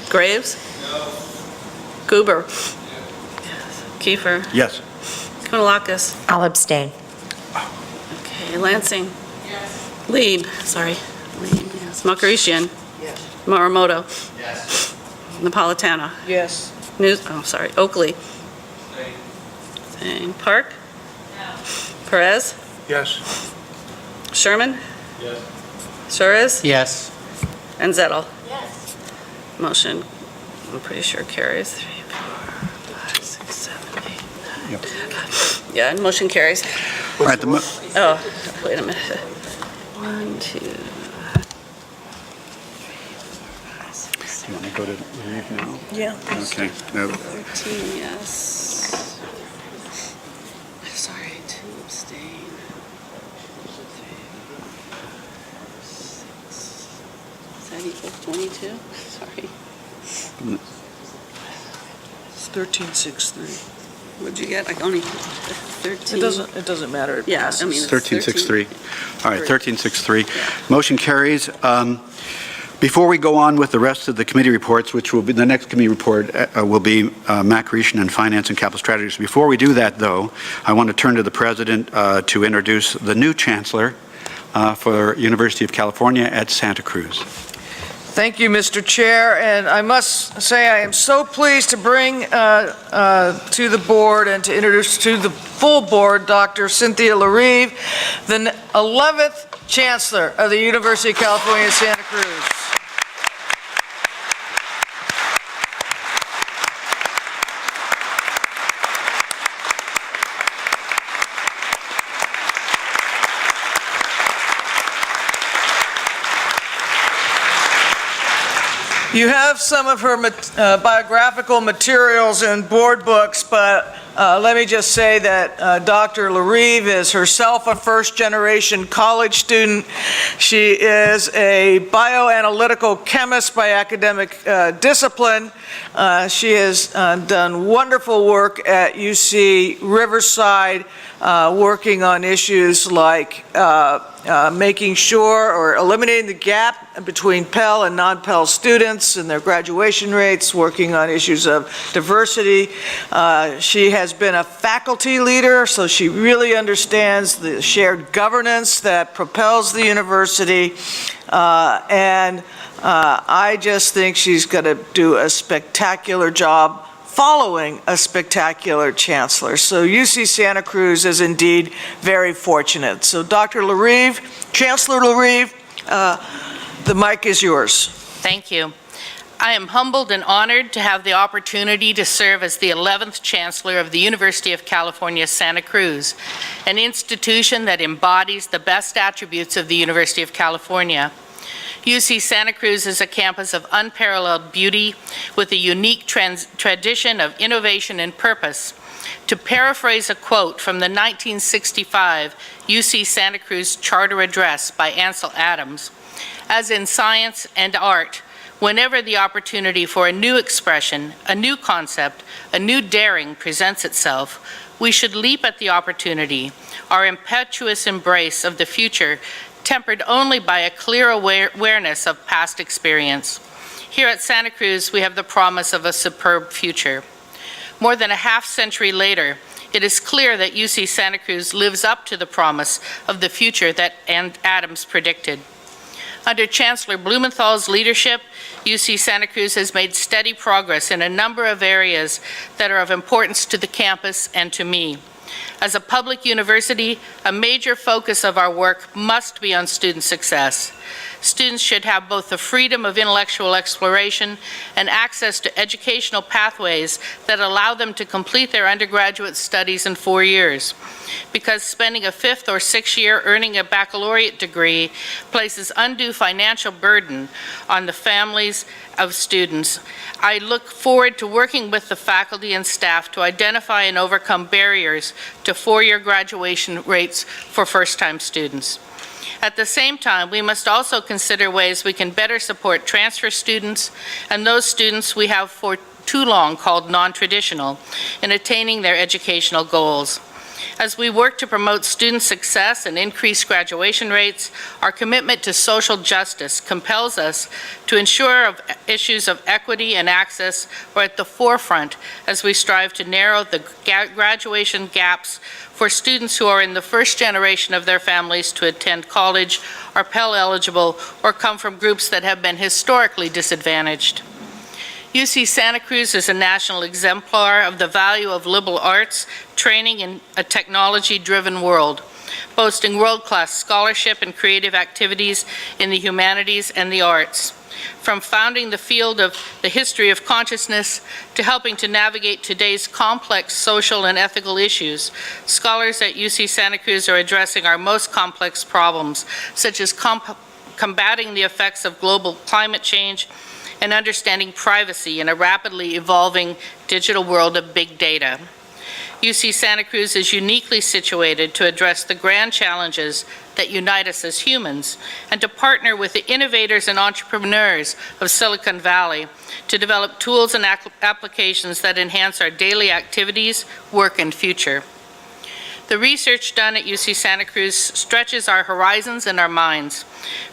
Graves? No. Goober? Kiefer? Yes. Kounalakis? I'll abstain. Okay, Lansing? Yes. Lieb, sorry. Lieb, yes. Makarishian? Yes. Morimoto? Yes. Napolitano? Yes. Oakley? Same. Park? Perez? Yes. Sherman? Yes. Suarez? Yes. And Zettel? Yes. Motion, I'm pretty sure carries. 3, 4, 5, 6, 7, 8, 9, 10. Yeah, and motion carries. All right, Oh, wait a minute. 1, 2, 3, 4, 5, 6, 7. You want to go to leave now? Yeah. Okay. No. 13, yes. Sorry, 2 abstain. 3, 4, 5, 6. Does that equal 22? Sorry. It's 13-6-3. What'd you get? Like only 13? It doesn't matter. It Yeah, passes. I mean, it's 1363. All right, 1363. Motion carries. Before we go on with the rest of the committee reports, which will be, the next committee report will be Makarishian and Finance and Capital Strategies. Before we do that, though, I want to turn to the President to introduce the new Chancellor for University of California at Santa Cruz. Thank you, Mr. Chair, and I must say I am so pleased to bring to the board and to introduce to the full board Dr. Cynthia LaRive, the 11th Chancellor of the University of California, Santa Cruz. You have some of her biographical materials in board books, but let me just say that Dr. LaRive is herself a first-generation college student. She is a bioanalytical chemist by academic discipline. She has done wonderful work at UC Riverside, working on issues like making sure or eliminating the gap between Pell and non-Pell students and their graduation rates, working on issues of diversity. She has been a faculty leader, so she really understands the shared governance that propels the university. I just think she's going to do a spectacular job following a spectacular chancellor. So UC Santa Cruz is indeed very fortunate. So Dr. LaRive, Chancellor LaRive, the mic is yours. Thank you. I am humbled and honored to have the opportunity to serve as the 11th Chancellor of the University of California, Santa Cruz, an institution that embodies the best attributes of the University of California. UC Santa Cruz is a campus of unparalleled beauty with a unique tradition of innovation and purpose. To paraphrase a quote from the 1965 UC Santa Cruz Charter Address by Ansel Adams, as in science and art, whenever the opportunity for a new expression, a new concept, a new daring presents itself, we should leap at the opportunity, our impetuous embrace of the future tempered only by a clear awareness of past experience. Here at Santa Cruz, we have the promise of a superb future. More than a half-century later, it is clear that UC Santa Cruz lives up to the promise of the future that Adams predicted. Under Chancellor Blumenthal's leadership, UC Santa Cruz has made steady progress in a number of areas that are of importance to the campus and to me. As a public university, a major focus of our work must be on student success. Students should have both the freedom of intellectual exploration and access to educational pathways that allow them to complete their undergraduate studies in 4 years. Because spending a 5th or 6th year earning a baccalaureate degree places undue financial burden on the families of students, I look forward to working with the faculty and staff to identify and overcome barriers to 4-year graduation rates for first-time students. At the same time, we must also consider ways we can better support transfer students and those students we have for too long called non-traditional in attaining their educational goals. As we work to promote student success and increase graduation rates, our commitment to social justice compels us to ensure issues of equity and access are at the forefront as we strive to narrow the graduation gaps for students who are in the first generation of their families to attend college, are Pell eligible, or come from groups that have been historically disadvantaged. UC Santa Cruz is a national exemplar of the value of liberal arts training in a technology-driven world, boasting world-class scholarship and creative activities in the humanities and the arts. From founding the field of the history of consciousness to helping to navigate today's complex social and ethical issues, scholars at UC Santa Cruz are addressing our most complex problems, such as combating the effects of global climate change and understanding privacy in a rapidly evolving digital world of big data. UC Santa Cruz is uniquely situated to address the grand challenges that unite us as humans and to partner with the innovators and entrepreneurs of Silicon Valley to develop tools and applications that enhance our daily activities, work, and future. The research done at UC Santa Cruz stretches our horizons and our minds,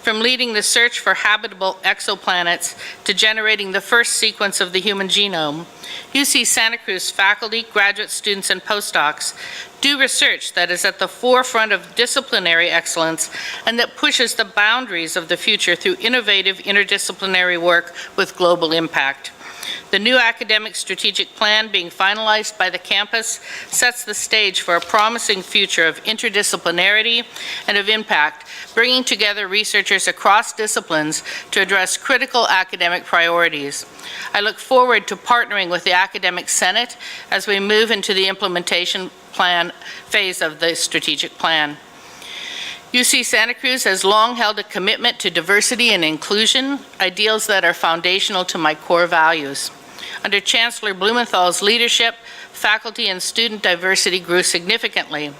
from leading the search for habitable exoplanets to generating the first sequence of the human genome. UC Santa Cruz faculty, graduate students, and postdocs do research that is at the forefront of disciplinary excellence and that pushes the boundaries of the future through innovative interdisciplinary work with global impact. The new academic strategic plan being finalized by the campus sets the stage for a promising future of interdisciplinarity and of impact, bringing together researchers across disciplines to address critical academic priorities. I look forward to partnering with the Academic Senate as we move into the implementation plan phase of the strategic plan. UC Santa Cruz has long held a commitment to diversity and inclusion, ideals that are foundational to my core values. Under Chancellor Blumenthal's leadership, faculty and student diversity grew significantly.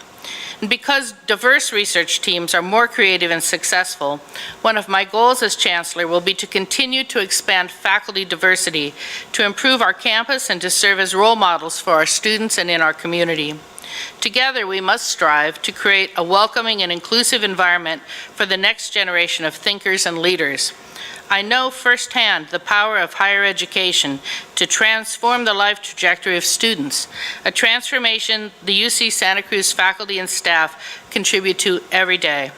And because diverse research teams are more creative and successful, one of my goals as Chancellor will be to continue to expand faculty diversity, to improve our campus, and to serve as role models for our students and in our community. Together, we must strive to create a welcoming and inclusive environment for the next generation of thinkers and leaders. I know firsthand the power of higher education to transform the life trajectory of students, a transformation the UC Santa Cruz faculty and staff contribute to every day.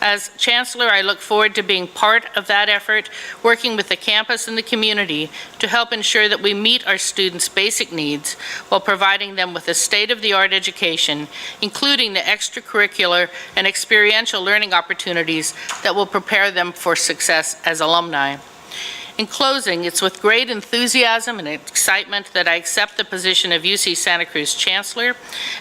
As Chancellor, I look forward to being part of that effort, working with the campus and the community to help ensure that we meet our students' basic needs while providing them with a state-of-the-art education, including the extracurricular and experiential learning opportunities that will prepare them for success as alumni. In closing, it's with great enthusiasm and excitement that I accept the position of UC Santa Cruz Chancellor,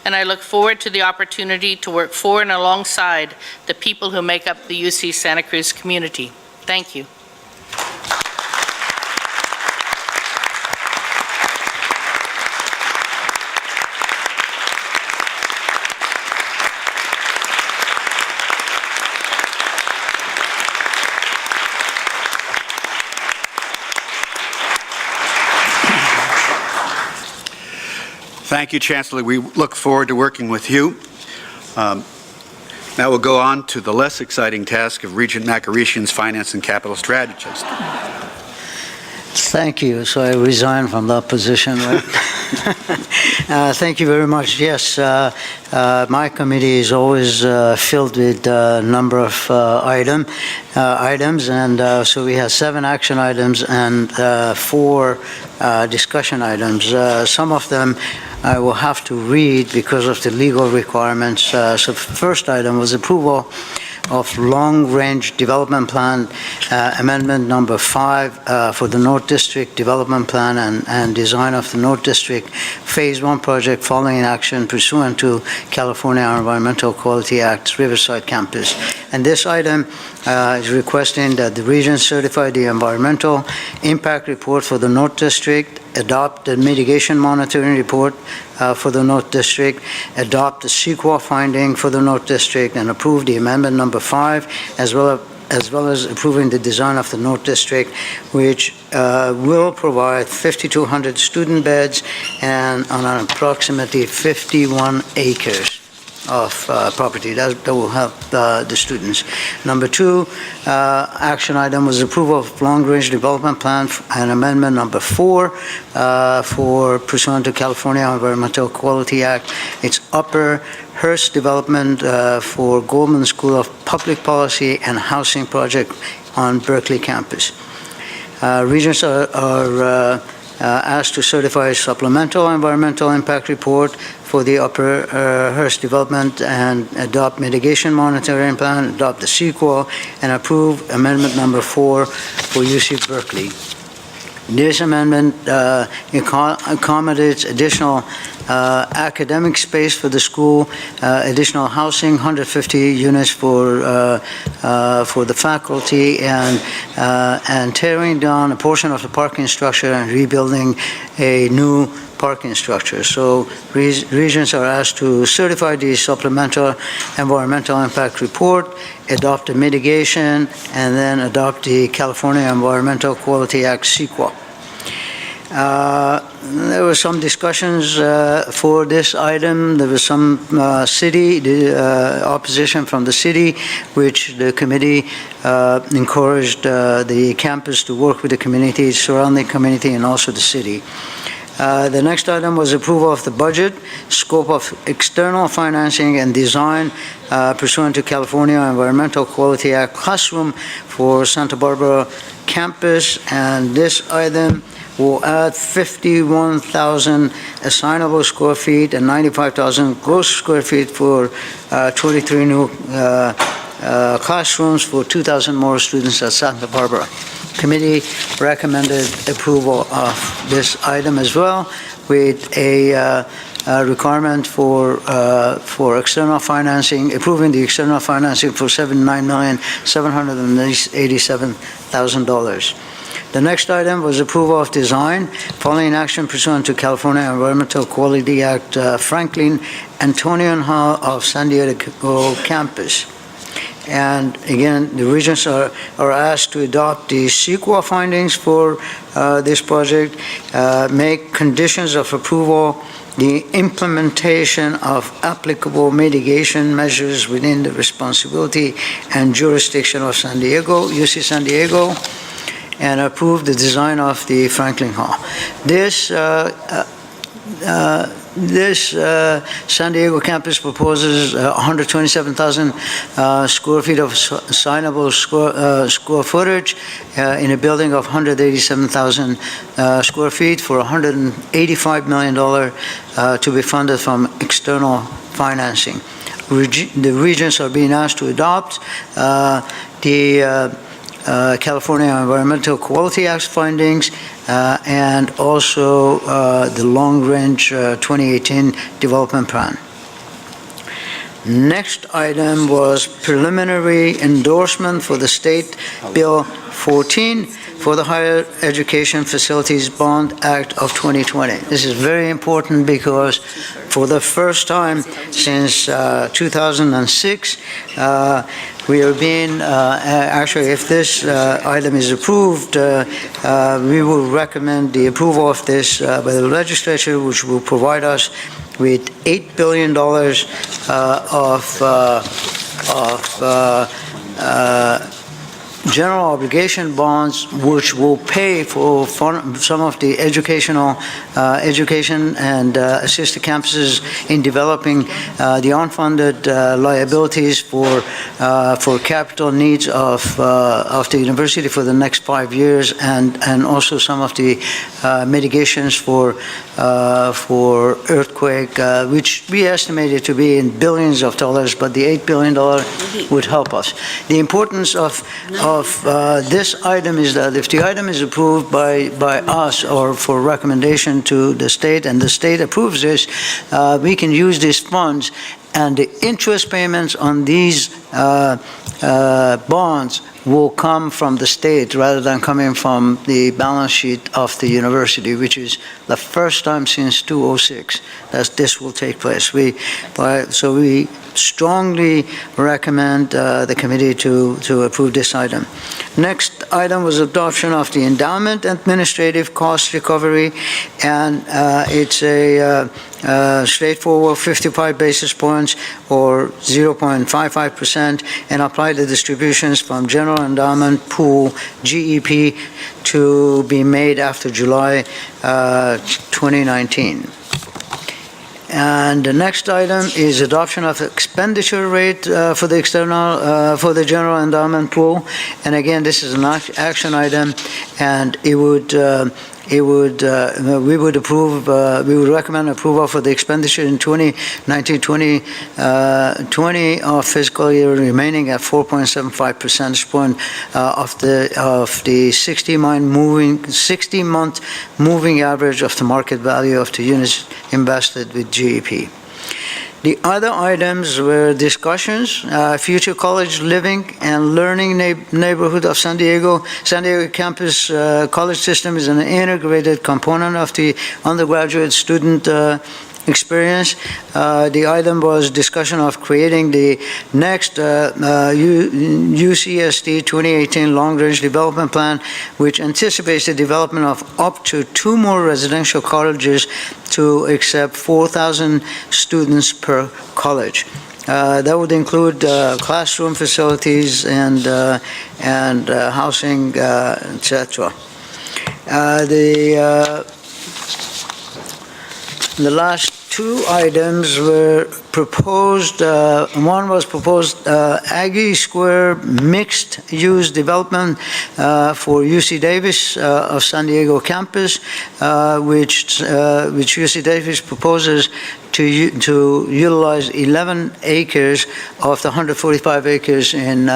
and I look forward to the opportunity to work for and alongside the people who make up the UC Santa Cruz community. Thank you. Thank you, Chancellor. We look forward to working with you. Now we'll go on to the less exciting task of Regent Macarishian's Finance and Capital Strategist. Thank you. So I resign from that position, right? Thank you very much. Yes, my committee is always filled with a number of items, and so we have 7 action items and 4 discussion items. Some of them I will have to read because of the legal requirements. So the first item was approval of long-range development plan amendment number 5 for the North District Development Plan and design of the North District Phase 1 project following action pursuant to California Environmental Quality Act's Riverside Campus. And this item is requesting that the region certify the environmental impact report for the North District, adopt the mitigation monitoring report for the North District, adopt the CEQA finding for the North District, and approve the amendment number 5, as well as approving the design of the North District, which will provide 5,200 student beds and on approximately 51 acres of property that will help the students. Number 2, action item was approval of long-range development plan and amendment number 4 for pursuant to California Environmental Quality Act. It's Upper Hearst Development for Goldman School of Public Policy and Housing Project on Berkeley campus. Regions are asked to certify a supplemental environmental impact report for the Upper Hearst development and adopt mitigation monitoring plan, adopt the CEQA, and approve amendment number 4 for UC Berkeley. This amendment accommodates additional academic space for the school, additional housing, 150 units for the faculty, and tearing down a portion of the parking structure and rebuilding a new parking structure. So regions are asked to certify the supplemental environmental impact report, adopt a mitigation, and then adopt the California Environmental Quality Act CEQA. There were some discussions for this item. There was some opposition from the city, which the committee encouraged the campus to work with the community, surrounding community, and also the city. The next item was approval of the budget, scope of external financing and design pursuant to California Environmental Quality Act classroom for Santa Barbara campus, and this item will add 51,000 assignable square feet and 95,000 gross square feet for 23 new classrooms for 2,000 more students at Santa Barbara. Committee recommended approval of this item as well, with a requirement for external financing, approving the external financing for $79,787,000. The next item was approval of design, following action pursuant to California Environmental Quality Act, Franklin Antonian Hall of San Diego campus. And again, the regions are asked to adopt the CEQA findings for this project, make conditions of approval, the implementation of applicable mitigation measures within the responsibility and jurisdiction of San Diego, UC San Diego, and approve the design of the Franklin Hall. This San Diego campus proposes 127,000 square feet of assignable square footage in a building of 187,000 square feet for $185 million to be funded from external financing. The regions are being asked to adopt the California Environmental Quality Act findings, and also the Long Range 2018 Development Plan. Next item was preliminary endorsement for the State Bill 14 for the Higher Education Facilities Bond Act of 2020. This is very important because for the first time since 2006, we are being, actually, if this item is approved, we will recommend the approval of this by the legislature, which will provide us with $8 billion of general obligation bonds, which will pay for some of the education and assist the campuses in developing the unfunded liabilities for capital needs of the university for the next 5 years, and also some of the mitigations for earthquake, which we estimated to be in billions of dollars, but the $8 billion would help us. The importance of this item is that if the item is approved by us or for recommendation to the state, and the state approves this, we can use these funds, and the interest payments on these bonds will come from the state rather than coming from the balance sheet of the university, which is the first time since 2006 that this will take place. So we strongly recommend the committee to approve this item. Next item was adoption of the endowment administrative cost recovery, and it's a straightforward 55 basis points or 0.55%, and apply the distributions from general endowment pool GEP to be made after July 2019. And the next item is adoption of expenditure rate for the external, for the general endowment pool. And again, this is an action item, and we would recommend approval for the expenditure in 2019-2020 of fiscal year remaining at 4.75 percentage point of the 60-month moving average of the market value of the units invested with GEP. The other items were discussions, future college living and learning neighborhood of San Diego. San Diego campus college system is an integrated component of the undergraduate student experience. The item was discussion of creating the next UCSD 2018 Long Range Development Plan, which anticipates the development of up to 2 more residential colleges to accept 4,000 students per college. That would include classroom facilities and housing, etc. The last 2 items were proposed. One was proposed Aggie Square mixed use development for UC Davis of San Diego campus, which UC Davis proposes to utilize 11 acres of the 145 acres in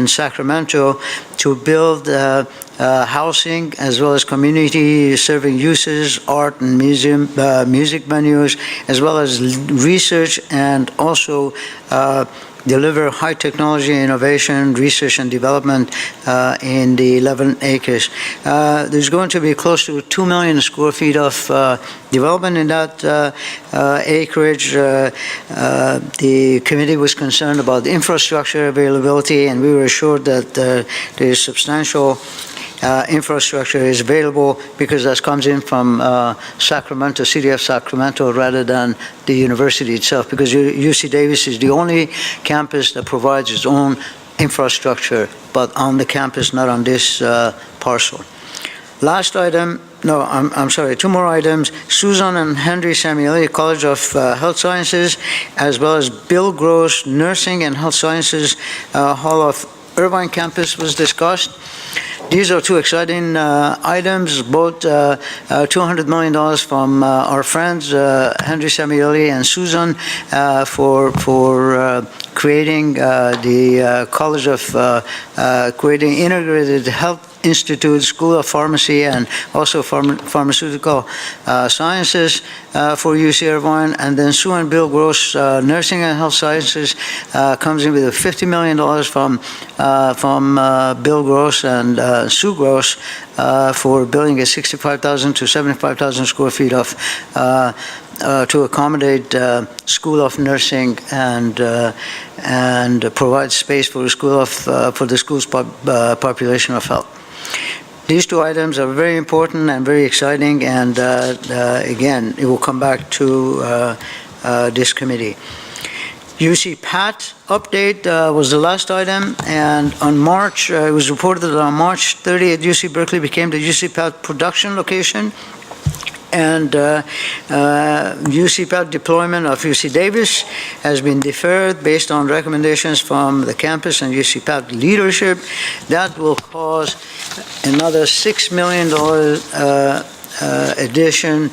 Sacramento to build housing as well as community serving uses, art and museum, music venues, as well as research, and also deliver high technology innovation, research and development in the 11 acres. There's going to be close to 2 million square feet of development in that acreage. The committee was concerned about the infrastructure availability, and we were assured that there is substantial infrastructure is available because that comes in from Sacramento, city of Sacramento, rather than the university itself, because UC Davis is the only campus that provides its own infrastructure, but on the campus, not on this parcel. Last item, no, I'm sorry, 2 more items. Susan and Henry Samueli College of Health Sciences, as well as Bill Gross Nursing and Health Sciences Hall of Irvine campus was discussed. These are two exciting items, both $200 million from our friends Henry Samueli and Susan for creating the College of creating Integrated Health Institute, School of Pharmacy, and also Pharmaceutical Sciences for UC Irvine. And then Sue and Bill Gross, Nursing and Health Sciences, comes in with $50 million from Bill Gross and Sue Gross for building a 65,000 to 75,000 square feet of to accommodate School of Nursing and provide space for the school's population of health. These two items are very important and very exciting, and again, it will come back to this committee. UC PAT update was the last item, and on March, it was reported that on March 30th, UC Berkeley became the UC PAT production location, and UC PAT deployment of UC Davis has been deferred based on recommendations from the campus and UC PAT leadership. That will cause another $6 million addition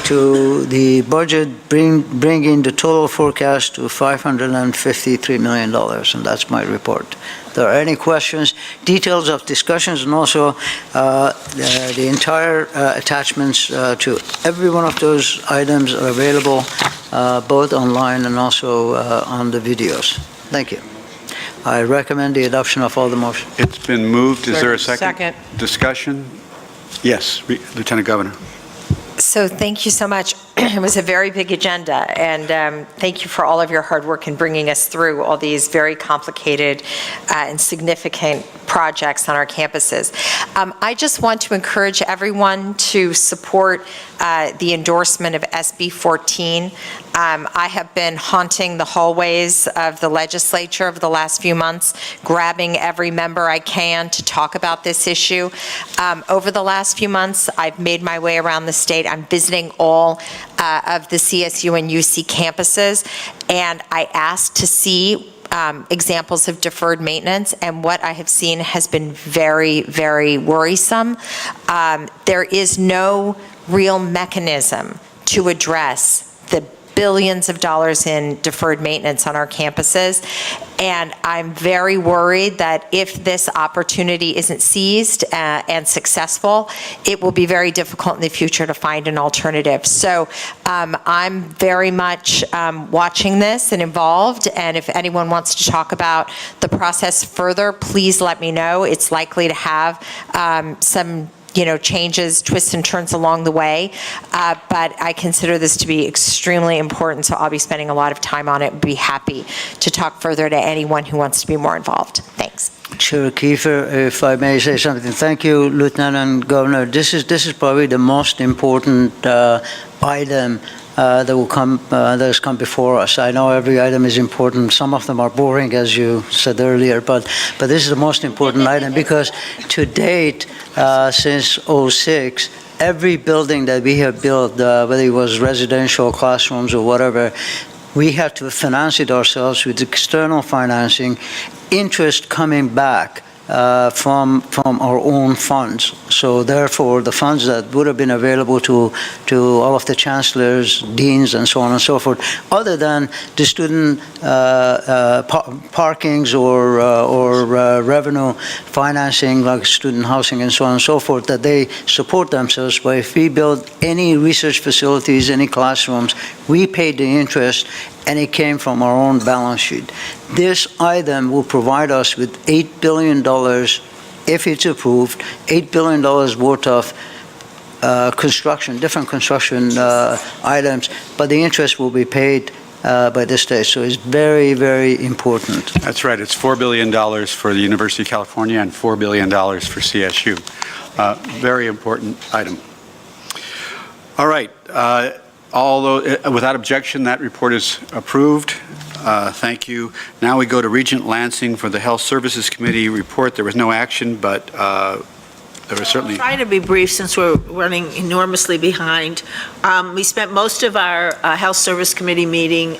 to the budget, bringing the total forecast to $553 million, and that's my report. If there are any questions, details of discussions, and also the entire attachments to every one of those items are available both online and also on the videos. Thank you. I recommend the adoption of all the motions. It's been moved. Is there a second? Second. Discussion? Yes, Lieutenant Governor. So thank you so much. It was a very big agenda, and thank you for all of your hard work in bringing us through all these very complicated and significant projects on our campuses. I just want to encourage everyone to support the endorsement of SB 14. I have been haunting the hallways of the legislature over the last few months, grabbing every member I can to talk about this issue. Over the last few months, I've made my way around the state. I'm visiting all of the CSU and UC campuses, and I asked to see examples of deferred maintenance, and what I have seen has been very, very worrisome. There is no real mechanism to address the billions of dollars in deferred maintenance on our campuses, and I'm very worried that if this opportunity isn't seized and successful, it will be very difficult in the future to find an alternative. So I'm very much watching this and involved, and if anyone wants to talk about the process further, please let me know. It's likely to have some changes, twists and turns along the way, but I consider this to be extremely important, so I'll be spending a lot of time on it and be happy to talk further to anyone who wants to be more involved. Thanks. Chair Kiefer, if I may say something. Thank you, Lieutenant Governor. This is probably the most important item that has come before us. I know every item is important. Some of them are boring, as you said earlier, but this is the most important item because to date, since '06, every building that we have built, whether it was residential, classrooms, or whatever, we had to finance it ourselves with external financing, interest coming back from our own funds. So therefore, the funds that would have been available to all of the chancellors, deans, and so on and so forth, other than the student parkings or revenue financing like student housing and so on and so forth, that they support themselves. But if we build any research facilities, any classrooms, we paid the interest, and it came from our own balance sheet. This item will provide us with $8 billion, if it's approved, $8 billion worth of different construction items, but the interest will be paid by the state. So it's very, very important. That's right. It's $4 billion for the University of California and $4 billion for CSU. Very important item. All right. Without objection, that report is approved. Thank you. Now we go to Regent Lansing for the Health Services Committee report. There was no action, but there was certainly... I'll try to be brief since we're running enormously behind. We spent most of our Health Service Committee meeting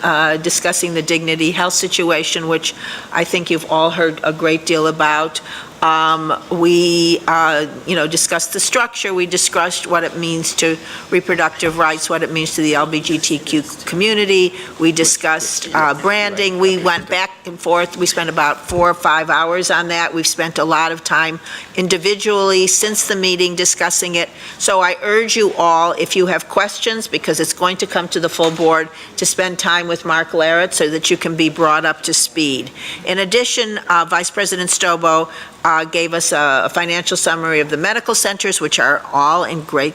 discussing the Dignity Health situation, which I think you've all heard a great deal about. We, discussed the structure, we discussed what it means to reproductive rights, what it means to the LGBTQ community, we discussed branding, we went back and forth, we spent about 4 or 5 hours on that, we've spent a lot of time individually since the meeting discussing it, so I urge you all, if you have questions, because it's going to come to the full board, to spend time with Mark Larrett so that you can be brought up to speed. In addition, Vice President Stobo gave us a financial summary of the medical centers, which are all in great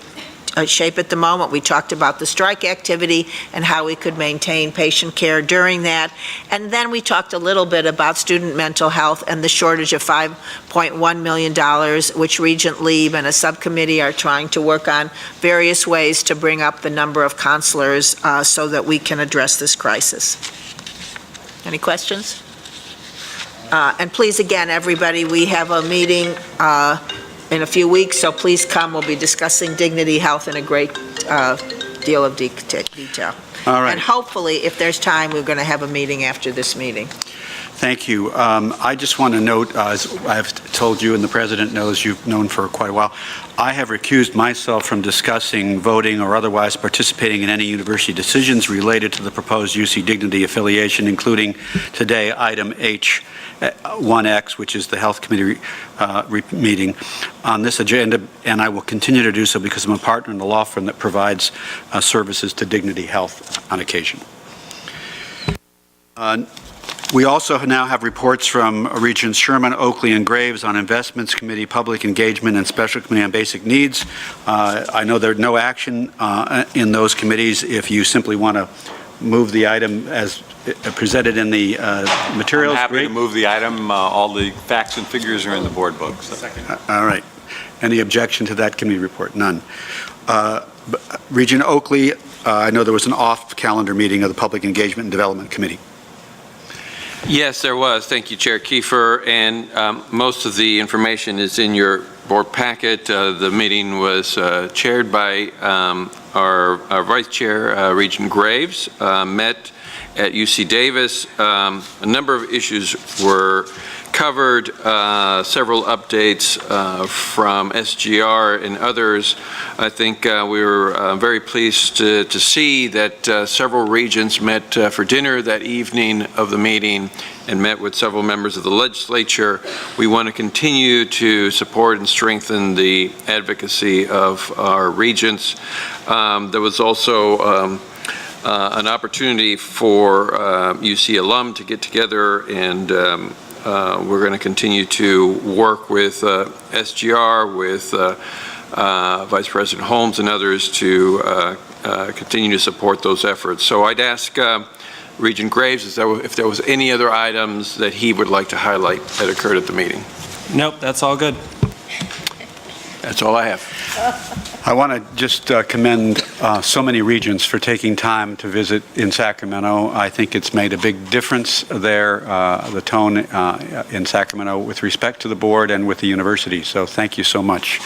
shape at the moment. We talked about the strike activity and how we could maintain patient care during that. And then we talked a little bit about student mental health and the shortage of $5.1 million, which Regent Lieb and a subcommittee are trying to work on various ways to bring up the number of counselors so that we can address this crisis. Any questions? And please, again, everybody, we have a meeting in a few weeks, so please come. We'll be discussing Dignity Health in a great deal of detail. All right. And hopefully, if there's time, we're going to have a meeting after this meeting. Thank you. I just want to note, as I've told you and the President knows, you've known for quite a while, I have recused myself from discussing, voting, or otherwise participating in any university decisions related to the proposed UC Dignity affiliation, including today item H1X, which is the Health Committee meeting on this agenda, and I will continue to do so because I'm a partner in the law firm that provides services to Dignity Health on occasion. We also now have reports from Regents Sherman, Oakley, and Graves on Investments Committee, Public Engagement, and Special Committee on Basic Needs. I know there's no action in those committees. If you simply want to move the item as presented in the materials. I'm happy to move the item. All the facts and figures are in the board book. So. All right. Any objection to that committee report? None. Regent Oakley, I know there was an off-calendar meeting of the Public Engagement and Development Committee. Yes, there was. Thank you, Chair Kiefer. And most of the information is in your board packet. The meeting was chaired by our Vice Chair, Regent Graves, met at UC Davis. A number of issues were covered, several updates from SGR and others. I think we were very pleased to see that several regents met for dinner that evening of the meeting and met with several members of the legislature. We want to continue to support and strengthen the advocacy of our regents. There was also an opportunity for UC alum to get together, and we're going to continue to work with SGR, with Vice President Holmes and others to continue to support those efforts. So I'd ask Regent Graves if there was any other items that he would like to highlight that occurred at the meeting. Nope, that's all good. That's all I have. I want to just commend so many regents for taking time to visit in Sacramento. I think it's made a big difference there, the tone in Sacramento with respect to the board and with the university. So thank you so much.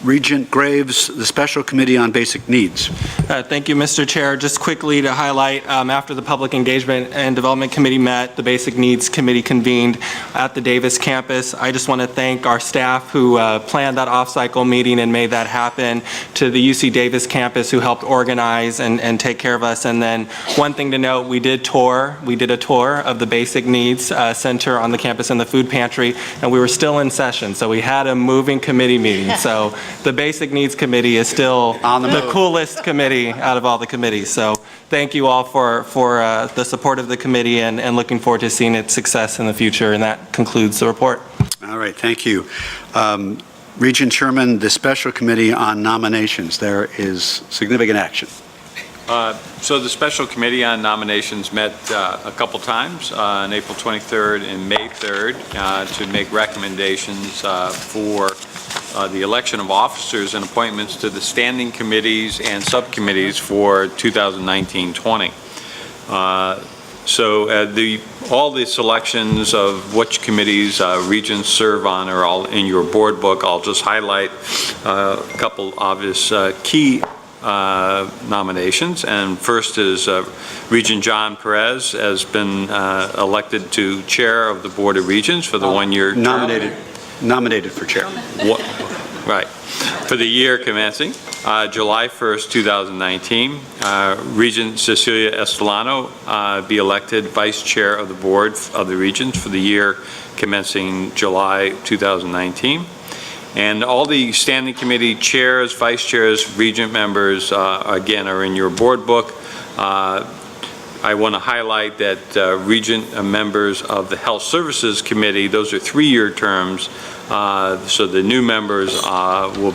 Regent Graves, the Special Committee on Basic Needs. Thank you, Mr. Chair. Just quickly to highlight, after the Public Engagement and Development Committee met, the Basic Needs Committee convened at the Davis campus. I just want to thank our staff who planned that off-cycle meeting and made that happen, to the UC Davis campus who helped organize and take care of us. And then one thing to note, we did a tour of the Basic Needs Center on the campus and the food pantry, and we were still in session. So we had a moving committee meeting. So the Basic Needs Committee is still the coolest committee out of all the committees. So thank you all for the support of the committee, and looking forward to seeing its success in the future. And that concludes the report. All right, thank you. Regent Sherman, the Special Committee on Nominations, there is significant action. So the Special Committee on Nominations met a couple times on April 23rd and May 3rd to make recommendations for the election of officers and appointments to the standing committees and subcommittees for 2019-20. All the selections of which committees regents serve on are all in your board book. I'll just highlight a couple obvious key nominations, and first is Regent John Perez has been elected to Chair of the Board of Regents for the one-year term. Nominated for chair. Right. For the year commencing July 1st, 2019, Regent Cecilia Estelano be elected Vice Chair of the Board of the Regents for the year commencing July 2019. And all the standing committee chairs, vice chairs, regent members, again, are in your board book. I want to highlight that regent members of the Health Services Committee, those are 3-year terms. So the new members will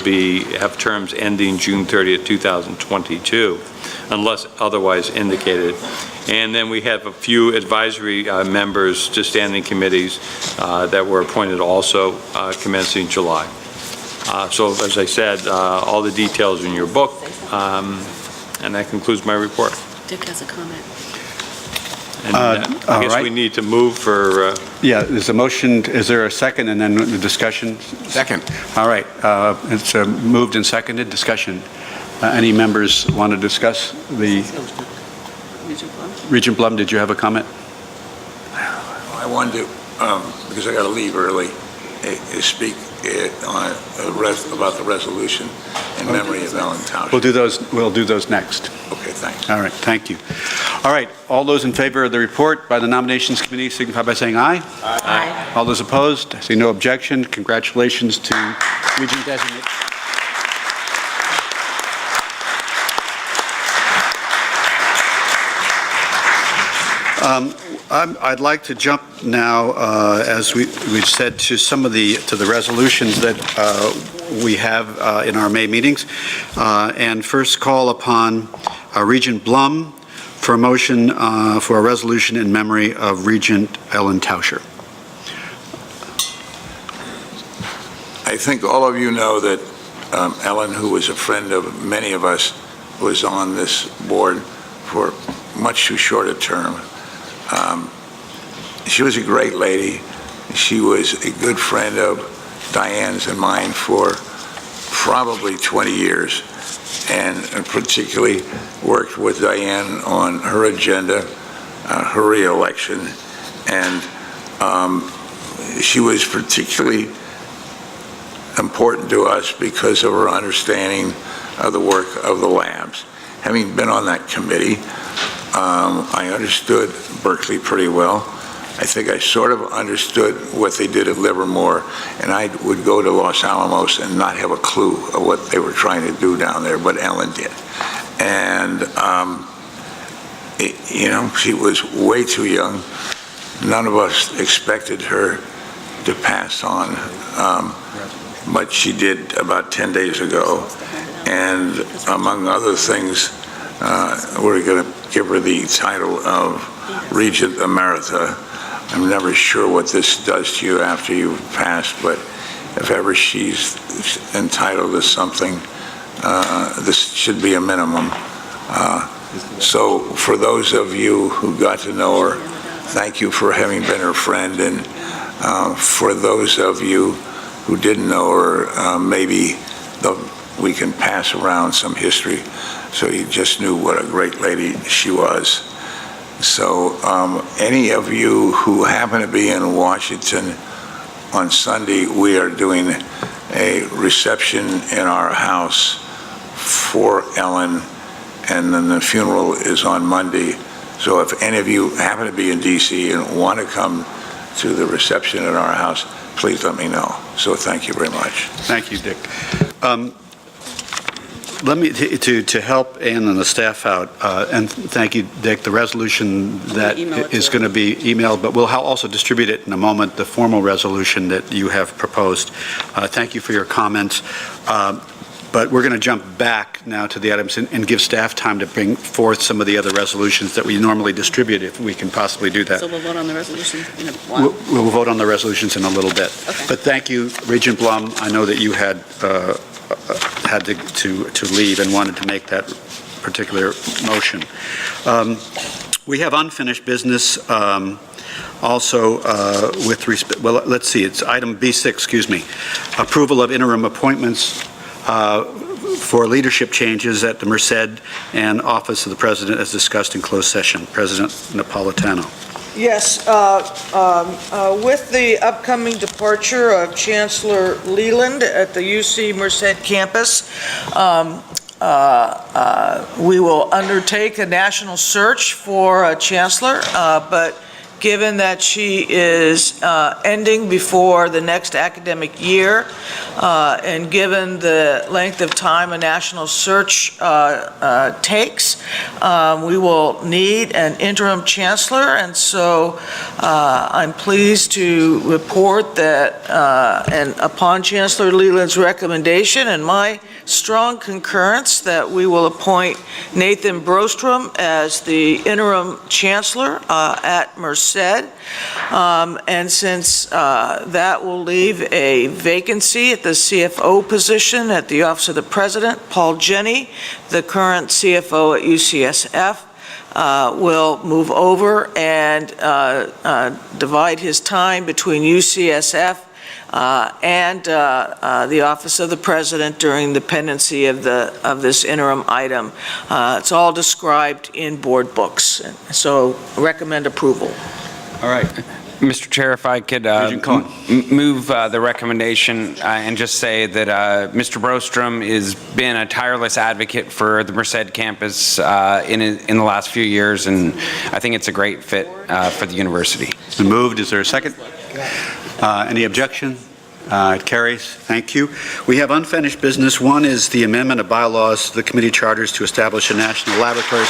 have terms ending June 30th, 2022, unless otherwise indicated. And then we have a few advisory members to standing committees that were appointed also commencing July. So as I said, all the details in your book, and that concludes my report. Dick has a comment. And I guess we need to move for... Yeah, there's a motion. Is there a second and then the discussion? Second. All right. It's moved and seconded. Discussion. Any members want to discuss the... Regent Blum, did you have a comment? I wanted to, because I got to leave early, speak about the resolution in memory of Ellen Tausch. We'll do those next. Okay, thanks. All right, thank you. All right, all those in favor of the report by the Nominations Committee signify by saying aye. Aye. All those opposed, I see no objection. Congratulations to Regent Designate. I'd like to jump now, as we've said, to some of the resolutions that we have in our May meetings, and first call upon Regent Blum for a motion for a resolution in memory of Regent Ellen Tauscher. I think all of you know that Ellen, who was a friend of many of us, was on this board for much too short a term. She was a great lady. She was a good friend of Diane's and mine for probably 20 years, and particularly worked with Diane on her agenda, her re-election, and she was particularly important to us because of her understanding of the work of the labs. Having been on that committee, I understood Berkeley pretty well. I think I sort of understood what they did at Livermore, and I would go to Los Alamos and not have a clue of what they were trying to do down there, but Ellen did. And, she was way too young. None of us expected her to pass on, but she did about 10 days ago. And among other things, we're going to give her the title of Regent Emerita. I'm never sure what this does to you after you've passed, but if ever she's entitled to something, this should be a minimum. So for those of you who got to know her, thank you for having been her friend, and for those of you who didn't know her, maybe we can pass around some history so you just knew what a great lady she was. So any of you who happen to be in Washington on Sunday, we are doing a reception in our house for Ellen, and then the funeral is on Monday. So if any of you happen to be in DC and want to come to the reception at our house, please let me know. So thank you very much. Thank you, Dick. Let me, to help Ann and the staff out, and thank you, Dick, the resolution that is going to be emailed, but we'll also distribute it in a moment, the formal resolution that you have proposed. Thank you for your comments. But we're going to jump back now to the items and give staff time to bring forth some of the other resolutions that we normally distribute, if we can possibly do that. So we'll vote on the resolution in a while? We'll vote on the resolutions in a little bit. Okay. But thank you, Regent Blum. I know that you had to leave and wanted to make that particular motion. We have unfinished business also with respect, well, let's see, it's item B6, excuse me. Approval of interim appointments for leadership changes at the Merced and Office of the President as discussed in closed session. President Napolitano. Yes, with the upcoming departure of Chancellor Leland at the UC Merced campus, we will undertake a national search for a chancellor, but given that she is ending before the next academic year, and given the length of time a national search takes, we will need an interim chancellor, and so I'm pleased to report that, and upon Chancellor Leland's recommendation and my strong concurrence, that we will appoint Nathan Brostrom as the interim chancellor at Merced. And since that will leave a vacancy at the CFO position at the Office of the President, Paul Jenny, the current CFO at UCSF, will move over and divide his time between UCSF and the Office of the President during the pendency of this interim item. It's all described in board books, so recommend approval. All right. Mr. Chair, if I could move the recommendation and just say that Mr. Brostrom has been a tireless advocate for the Merced campus in the last few years, and I think it's a great fit for the university. It's been moved. Is there a second? Any objection? It carries. Thank you. We have unfinished business. One is the amendment of bylaws to the committee charters to establish a national laboratory.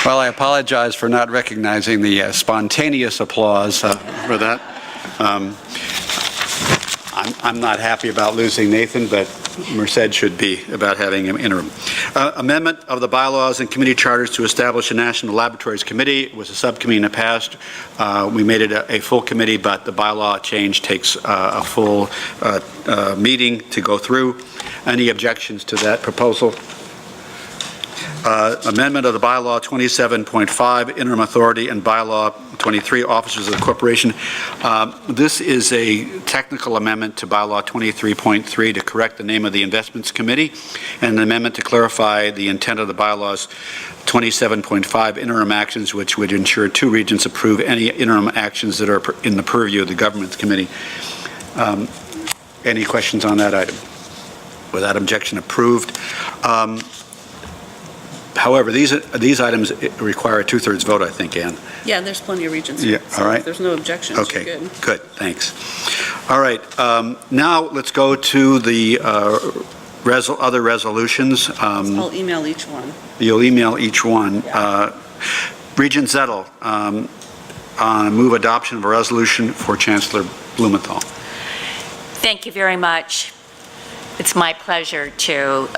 Well, I apologize for not recognizing the spontaneous applause for that. I'm not happy about losing Nathan, but Merced should be about having him interim. Amendment of the bylaws and committee charters to establish a National Laboratories Committee. It was a subcommittee in the past. We made it a full committee, but the bylaw change takes a full meeting to go through. Any objections to that proposal? Amendment of the bylaw 27.5, interim authority, and bylaw 23, officers of the corporation. This is a technical amendment to bylaw 23.3 to correct the name of the investments committee, and an amendment to clarify the intent of the bylaws 27.5, interim actions, which would ensure two regions approve any interim actions that are in the purview of the governance committee. Any questions on that item? Without objection, approved. However, these items require a two-thirds vote, I think, Ann. Yeah, there's plenty of regions. Yeah, So all right. if there's no objections, Okay, you're good. good, thanks. All right, now let's go to the other resolutions. I'll email each one. You'll email each one. Regent Zettel, move adoption of a resolution for Chancellor Blumenthal. Thank you very much. It's my pleasure to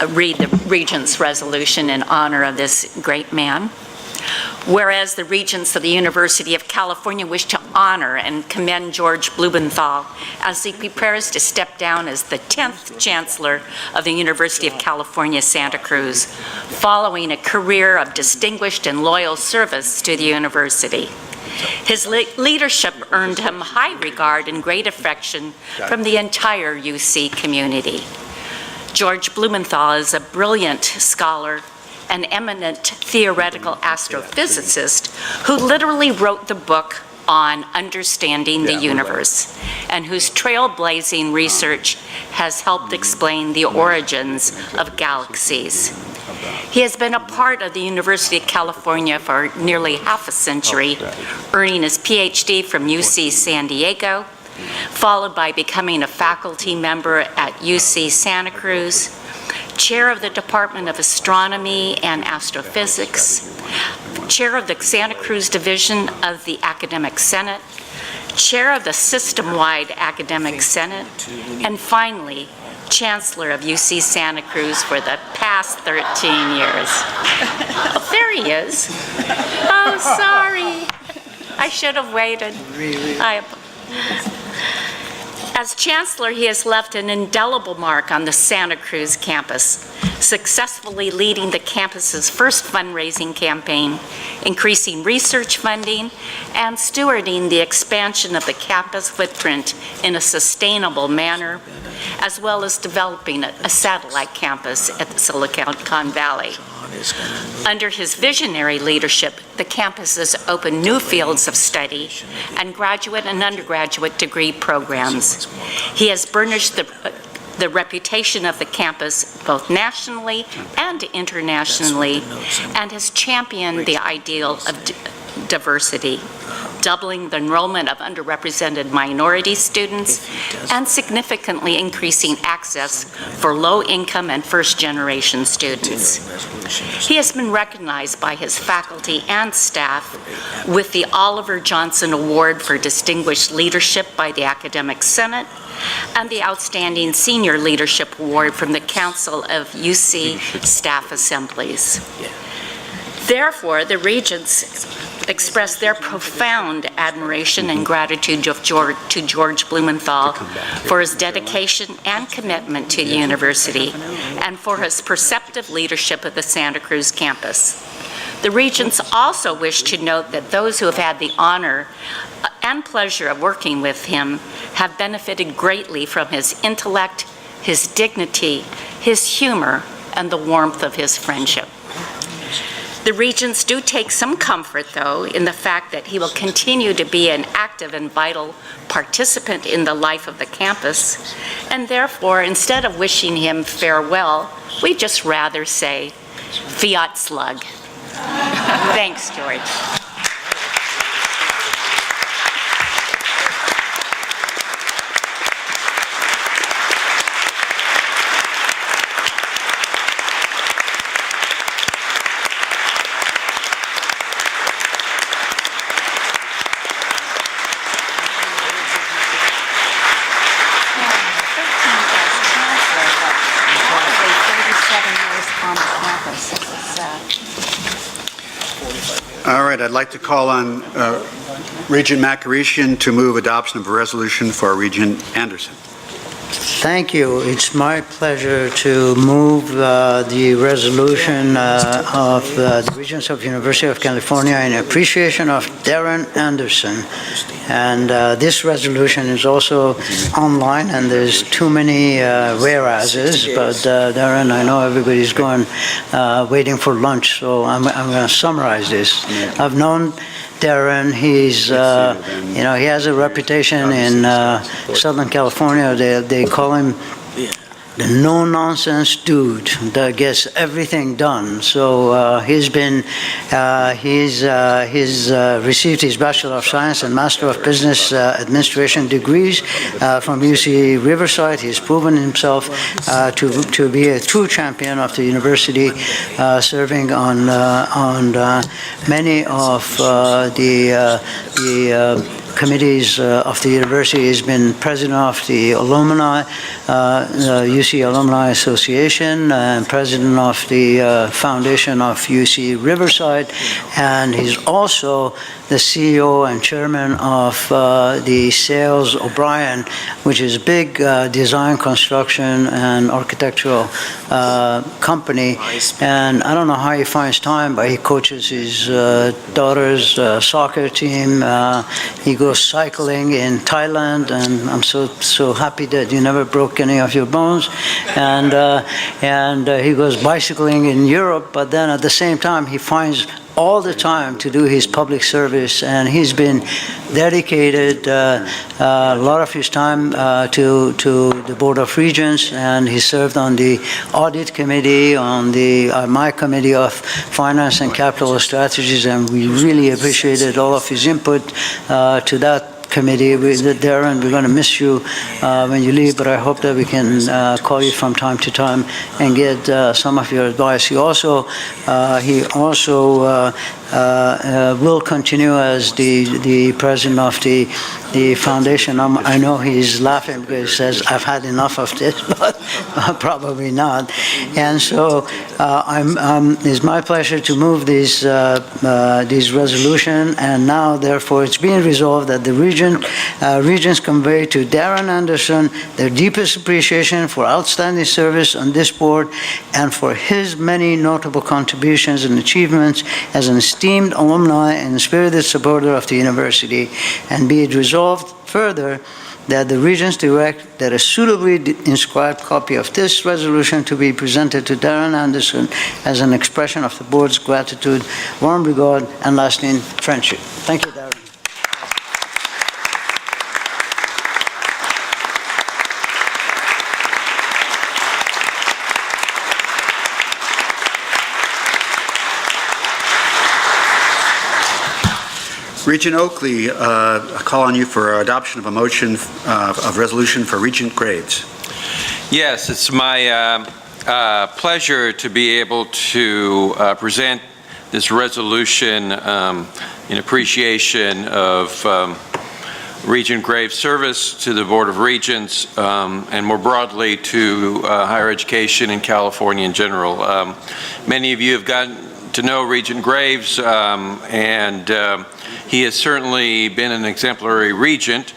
read the Regents' resolution in honor of this great man. Whereas the Regents of the University of California wish to honor and commend George Blumenthal as he prepares to step down as the 10th Chancellor of the University of California, Santa Cruz, following a career of distinguished and loyal service to the university. His leadership earned him high regard and great affection from the entire UC community. George Blumenthal is a brilliant scholar, an eminent theoretical astrophysicist who literally wrote the book on understanding the universe, and whose trailblazing research has helped explain the origins of galaxies. He has been a part of the University of California for nearly half a century, earning his PhD from UC San Diego, followed by becoming a faculty member at UC Santa Cruz, chair of the Department of Astronomy and Astrophysics, chair of the Santa Cruz Division of the Academic Senate, chair of the System-Wide Academic Senate, and finally, Chancellor of UC Santa Cruz for the past 13 years. Oh, there he is. Oh, sorry. I should have waited. As Chancellor, he has left an indelible mark on the Santa Cruz campus, successfully leading the campus's first fundraising campaign, increasing research funding, and stewarding the expansion of the campus footprint in a sustainable manner, as well as developing a satellite campus at Silicon Valley. Under his visionary leadership, the campus has opened new fields of study and graduate and undergraduate degree programs. He has burnished the reputation of the campus both nationally and internationally, and has championed the ideal of diversity, doubling the enrollment of underrepresented minority students and significantly increasing access for low-income and first-generation students. He has been recognized by his faculty and staff with the Oliver Johnson Award for Distinguished Leadership by the Academic Senate and the Outstanding Senior Leadership Award from the Council of UC Staff Assemblies. Therefore, the Regents express their profound admiration and gratitude to George Blumenthal for his dedication and commitment to the university and for his perceptive leadership of the Santa Cruz campus. The Regents also wish to note that those who have had the honor and pleasure of working with him have benefited greatly from his intellect, his dignity, his humor, and the warmth of his friendship. The Regents do take some comfort, though, in the fact that he will continue to be an active and vital participant in the life of the campus, and therefore, instead of wishing him farewell, we just rather say, fiat slug. Thanks, George. All right, I'd like to call on Regent Macarishian to move adoption of a resolution for Regent Anderson. Thank you. It's my pleasure to move the resolution of the Regents of University of California in appreciation of Darren Anderson. And this resolution is also online, and there's too many whereases, but Darren, I know everybody's going, waiting for lunch, so I'm going to summarize this. I've known Darren, he's, he has a reputation in Southern California. They call him the no-nonsense dude that gets everything done. So he's received his Bachelor of Science and Master of Business Administration degrees from UC Riverside. He's proven himself to be a true champion of the university, serving on many of the committees of the university. He's been president of the alumni, UC Alumni Association, and president of the foundation of UC Riverside, and he's also the CEO and chairman of the Sales O'Brien, which is a big design, construction, and architectural company. And I don't know how he finds time, but he coaches his daughter's soccer team. He goes cycling in Thailand, and I'm so happy that you never broke any of your bones. And he goes bicycling in Europe, but then at the same time he finds all the time to do his public service, and he's been dedicated a lot of his time to the Board of Regents, and he served on the Audit Committee, on the my Committee of Finance and Capital Strategies, and we really appreciated all of his input to that committee. Darren, we're going to miss you when you leave, but I hope that we can call you from time to time and get some of your advice. He also will continue as the president of the foundation. I know he's laughing because he says, I've had enough of this, but probably not. And so it's my pleasure to move this resolution, and now, therefore, it's being resolved that the Regents Regents convey to Darren Anderson their deepest appreciation for outstanding service on this board and for his many notable contributions and achievements as an esteemed alumni and spirited supporter of the university. And be it resolved further that the Regents direct that a suitably inscribed copy of this resolution to be presented to Darren Anderson as an expression of the board's gratitude, warm regard, and lasting friendship. Thank you, Darren. Regent Oakley, I call on you for adoption of a motion of resolution for Regent Graves. Yes, it's my pleasure to be able to present this resolution in appreciation of Regent Graves' service to the Board of Regents and more broadly to higher education in California in general. Many of you have gotten to know Regent Graves and he has certainly been an exemplary regent,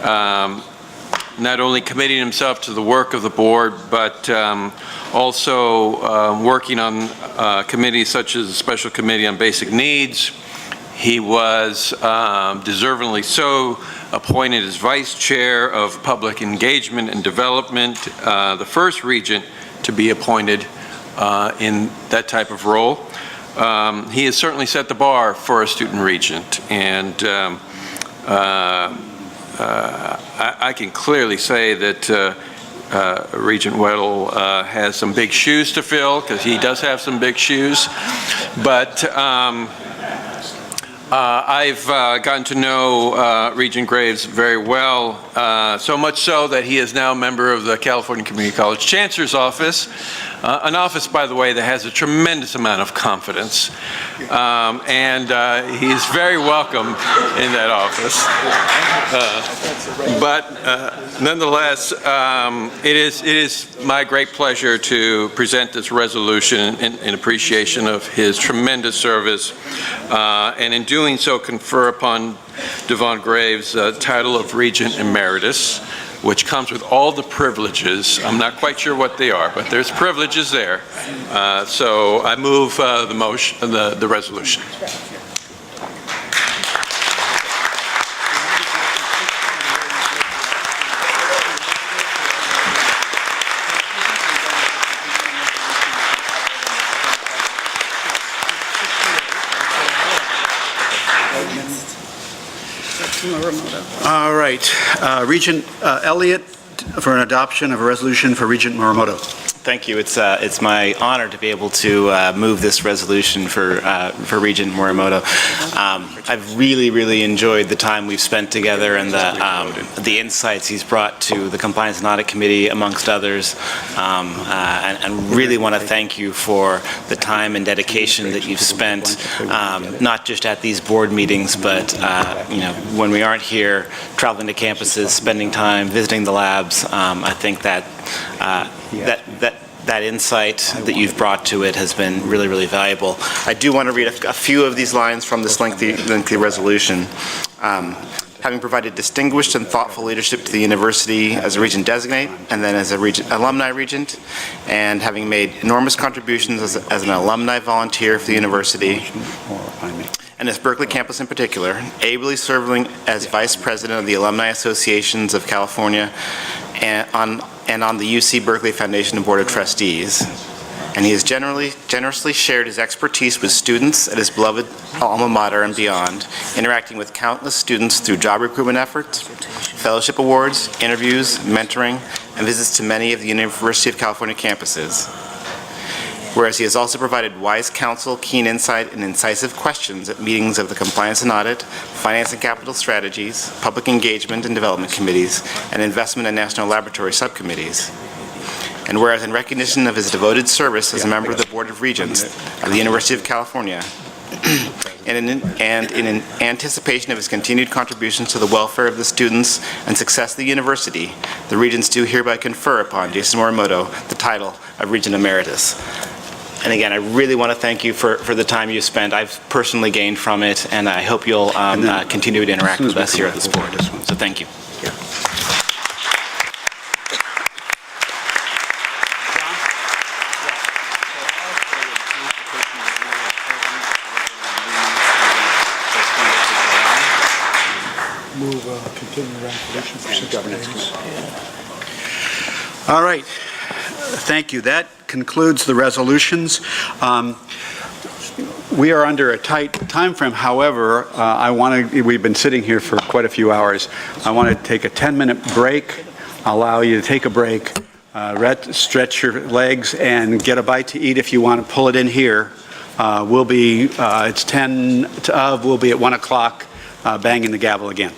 not only committing himself to the work of the board, but also working on committees such as the Special Committee on Basic Needs. He was deservingly so appointed as Vice Chair of Public Engagement and Development, the first regent to be appointed in that type of role. He has certainly set the bar for a student regent, and I can clearly say that Regent Weddle has some big shoes to fill, because he does have some big shoes, but I've gotten to know Regent Graves very well, so much so that he is now a member of the California Community College Chancellor's Office, an office, by the way, that has a tremendous amount of confidence, and he's very welcome in that office. But nonetheless, it is my great pleasure to present this resolution in appreciation of his tremendous service, and in doing so confer upon Devon Graves the title of Regent Emeritus, which comes with all the privileges. I'm not quite sure what they are, but there's privileges there. So I move the motion, the resolution. All right, Regent Elliott for an adoption of a resolution for Regent Morimoto. Thank you. It's my honor to be able to move this resolution for Regent Morimoto. I've really enjoyed the time we've spent together and the insights he's brought to the Compliance and Audit Committee, amongst others, and really want to thank you for the time and dedication that you've spent, not just at these board meetings, but when we aren't here, traveling to campuses, spending time visiting the labs. I think that that insight that you've brought to it has been really valuable. I do want to read a few of these lines from this lengthy resolution. Having provided distinguished and thoughtful leadership to the university as a regent designate and then as a alumni regent, and having made enormous contributions as an alumni volunteer for the university, and its Berkeley campus in particular, ably serving as vice president of the Alumni Associations of California and on the UC Berkeley Foundation and Board of Trustees. And he has generously shared his expertise with students at his beloved alma mater and beyond, interacting with countless students through job recruitment efforts, fellowship awards, interviews, mentoring, and visits to many of the University of California campuses. Whereas he has also provided wise counsel, keen insight, and incisive questions at meetings of the Compliance and Audit, Finance and Capital Strategies, Public Engagement and Development Committees, and Investment and National Laboratory Subcommittees. And whereas in recognition of his devoted service as a member of the Board of Regents of the University of California, and in anticipation of his continued contributions to the welfare of the students and success of the university, the Regents do hereby confer upon Jason Morimoto the title of Regent Emeritus. And again, I really want to thank you for the time you spent. I've personally gained from it, and I hope you'll continue to interact with us here at this board. So thank you. Move continuing resolution for 6 days. All right. Thank you. That concludes the resolutions. We are under a tight time frame. However, we've been sitting here for quite a few hours. I want to take a 10-minute break, allow you to take a break, stretch your legs, and get a bite to eat if you want to pull it in here. It's 10 of, we'll be at 1 o'clock, banging the gavel again.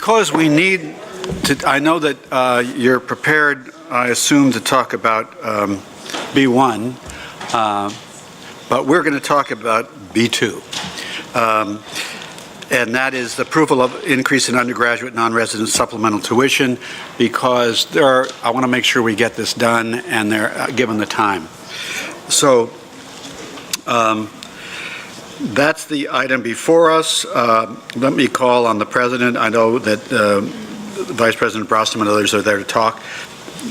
because we need to, I know that you're prepared, I assume, to talk about B1, but we're going to talk about B2. And that is the approval of increase in undergraduate non-resident supplemental tuition, because I want to make sure we get this done and they're given the time. So that's the item before us. Let me call on the president. I know that Vice President Brosnan and others are there to talk,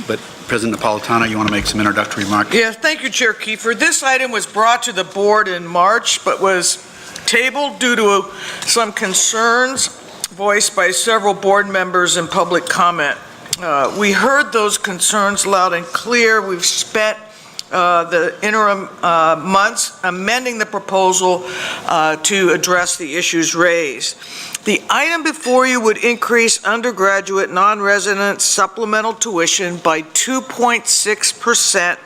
but President Napolitano, you want to make some introductory remarks? Yeah, thank you, Chair Kiefer. This item was brought to the board in March, but was tabled due to some concerns voiced by several board members in public comment. We heard those concerns loud and clear. We've spent the interim months amending the proposal to address the issues raised. The item before you would increase undergraduate non-resident supplemental tuition by 2.6%,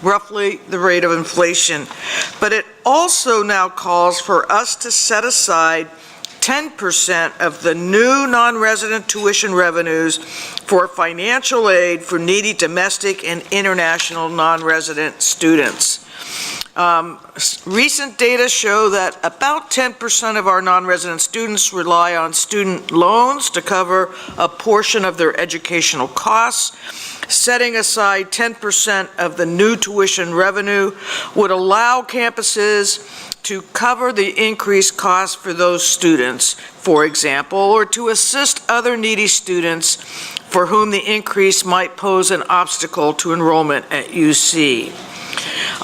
roughly the rate of inflation. But it also now calls for us to set aside 10% of the new non-resident tuition revenues for financial aid for needy domestic and international non-resident students. Recent data show that about 10% of our non-resident students rely on student loans to cover a portion of their educational costs. Setting aside 10% of the new tuition revenue would allow campuses to cover the increased costs for those students, for example, or to assist other needy students for whom the increase might pose an obstacle to enrollment at UC.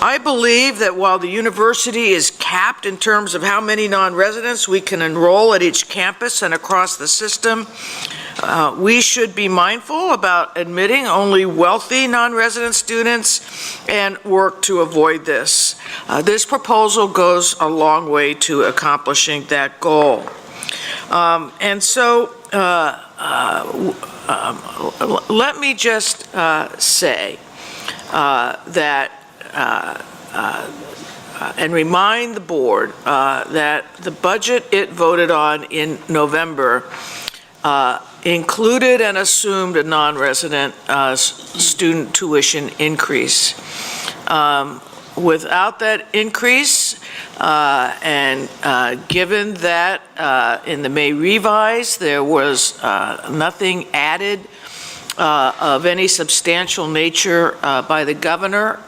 I believe that while the university is capped in terms of how many non-residents we can enroll at each campus and across the system, we should be mindful about admitting only wealthy non-resident students and work to avoid this. This proposal goes a long way to accomplishing that goal. Let me just say that and remind the board that the budget it voted on in November included and assumed a non-resident student tuition increase. Without that increase, and given that in the May revise there was nothing added of any substantial nature by the governor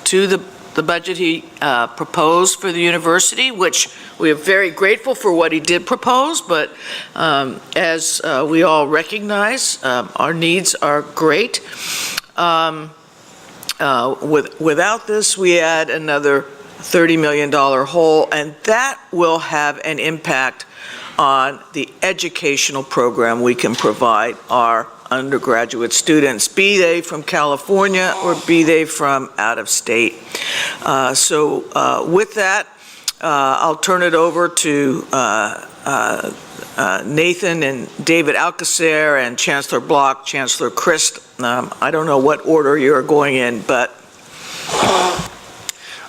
to the budget he proposed for the university, which we are very grateful for what he did propose, but as we all recognize, our needs are great. Without this, we add another $30 million hole, and that will have an impact on the educational program we can provide our undergraduate students, be they from California or be they from out of state. With that, I'll turn it over to Nathan and David Alcacer and Chancellor Block, Chancellor Christ. I don't know what order you're going in, but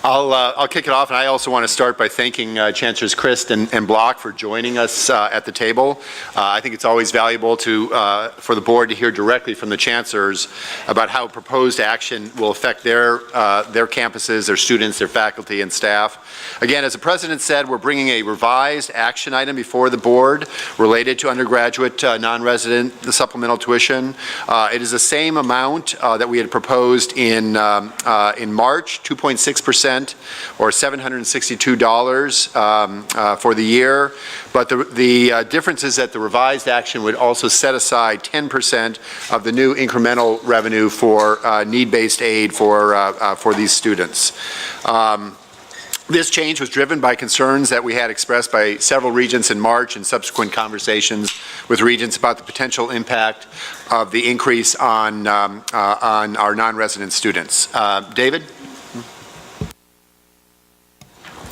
I'll kick it off, and I also want to start by thanking Chancellors Christ and Block for joining us at the table. I think it's always valuable for the board to hear directly from the chancellors about how proposed action will affect their campuses, their students, their faculty, and staff. Again, as the President said, we're bringing a revised action item before the board related to undergraduate non-resident supplemental tuition. It is the same amount that we had proposed in March, 2.6%. Or $762 for the year. But the difference is that the revised action would also set aside 10% of the new incremental revenue for need-based aid for these students. This change was driven by concerns that we had expressed by several regents in March and subsequent conversations with regents about the potential impact of the increase on our non-resident students. David?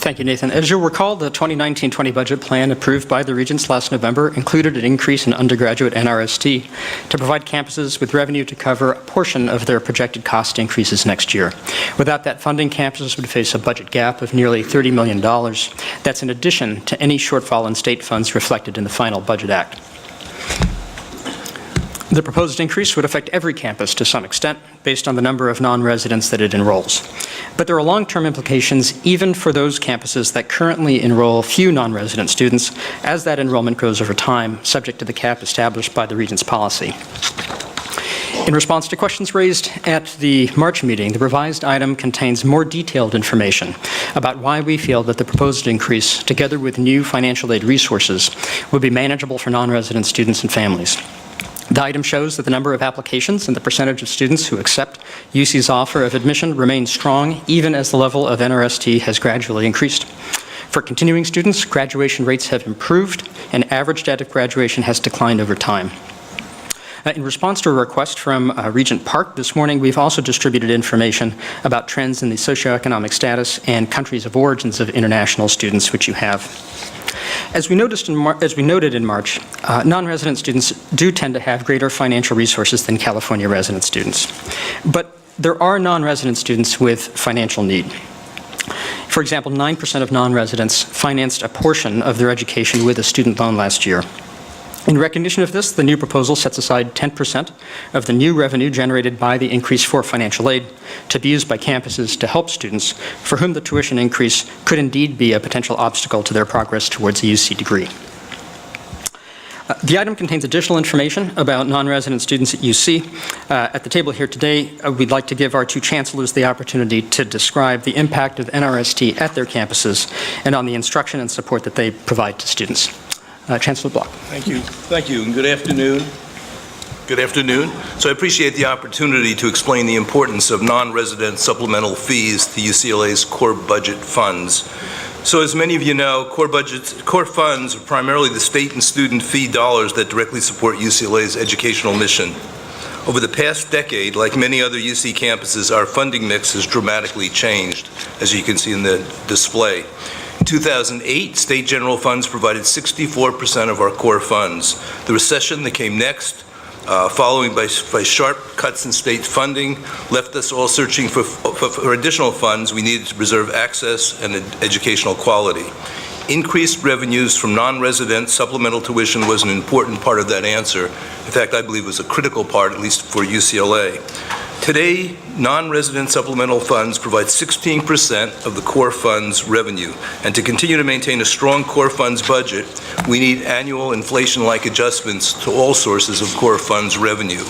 Thank you, Nathan. As you'll recall, the 2019-20 budget plan approved by the Regents last November included an increase in undergraduate NRST to provide campuses with revenue to cover a portion of their projected cost increases next year. Without that funding, campuses would face a budget gap of nearly $30 million. That's in addition to any shortfall in state funds reflected in the final Budget Act. The proposed increase would affect every campus to some extent, based on the number of non-residents that it enrolls. But there are long-term implications even for those campuses that currently enroll few non-resident students, as that enrollment grows over time, subject to the cap established by the Regent's policy. In response to questions raised at the March meeting, the revised item contains more detailed information about why we feel that the proposed increase, together with new financial aid resources, would be manageable for non-resident students and families. The item shows that the number of applications and the percentage of students who accept UC's offer of admission remains strong, even as the level of NRST has gradually increased. For continuing students, graduation rates have improved, and average date of graduation has declined over time. In response to a request from Regent Park this morning, we've also distributed information about trends in the socioeconomic status and countries of origins of international students, which you have. As we noted in March, non-resident students do tend to have greater financial resources than California resident students. But there are non-resident students with financial need. For example, 9% of non-residents financed a portion of their education with a student loan last year. In recognition of this, the new proposal sets aside 10% of the new revenue generated by the increase for financial aid to be used by campuses to help students for whom the tuition increase could indeed be a potential obstacle to their progress towards a UC degree. The item contains additional information about non-resident students at UC. At the table here today, we'd like to give our two chancellors the opportunity to describe the impact of NRST at their campuses and on the instruction and support that they provide to students. Chancellor Block. Thank you. Thank you, and good afternoon. Good afternoon. So I appreciate the opportunity to explain the importance of non-resident supplemental fees to UCLA's core budget funds. So as many of you know, core funds are primarily the state and student fee dollars that directly support UCLA's educational mission. Over the past decade, like many other UC campuses, our funding mix has dramatically changed, as you can see in the display. In 2008, state general funds provided 64% of our core funds. The recession that came next, following by sharp cuts in state funding, left us all searching for additional funds we needed to preserve access and educational quality. Increased revenues from non-resident supplemental tuition was an important part of that answer. In fact, I believe it was a critical part, at least for UCLA. Today, non-resident supplemental funds provide 16% of the core funds revenue. And to continue to maintain a strong core funds budget, we need annual inflation-like adjustments to all sources of core funds revenue.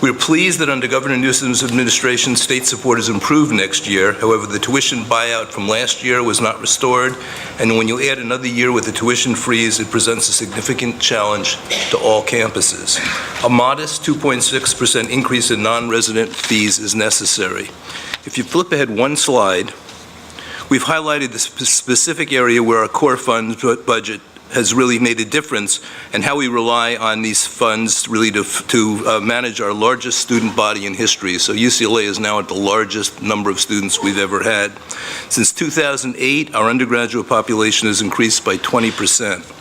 We're pleased that under Governor Newsom's administration, state support has improved next year. However, the tuition buyout from last year was not restored, and when you add another year with the tuition freeze, it presents a significant challenge to all campuses. A modest 2.6% increase in non-resident fees is necessary. If you flip ahead one slide, we've highlighted the specific area where our core funds budget has really made a difference, and how we rely on these funds really to manage our largest student body in history. So UCLA is now at the largest number of students we've ever had. Since 2008, our undergraduate population has increased by 20%.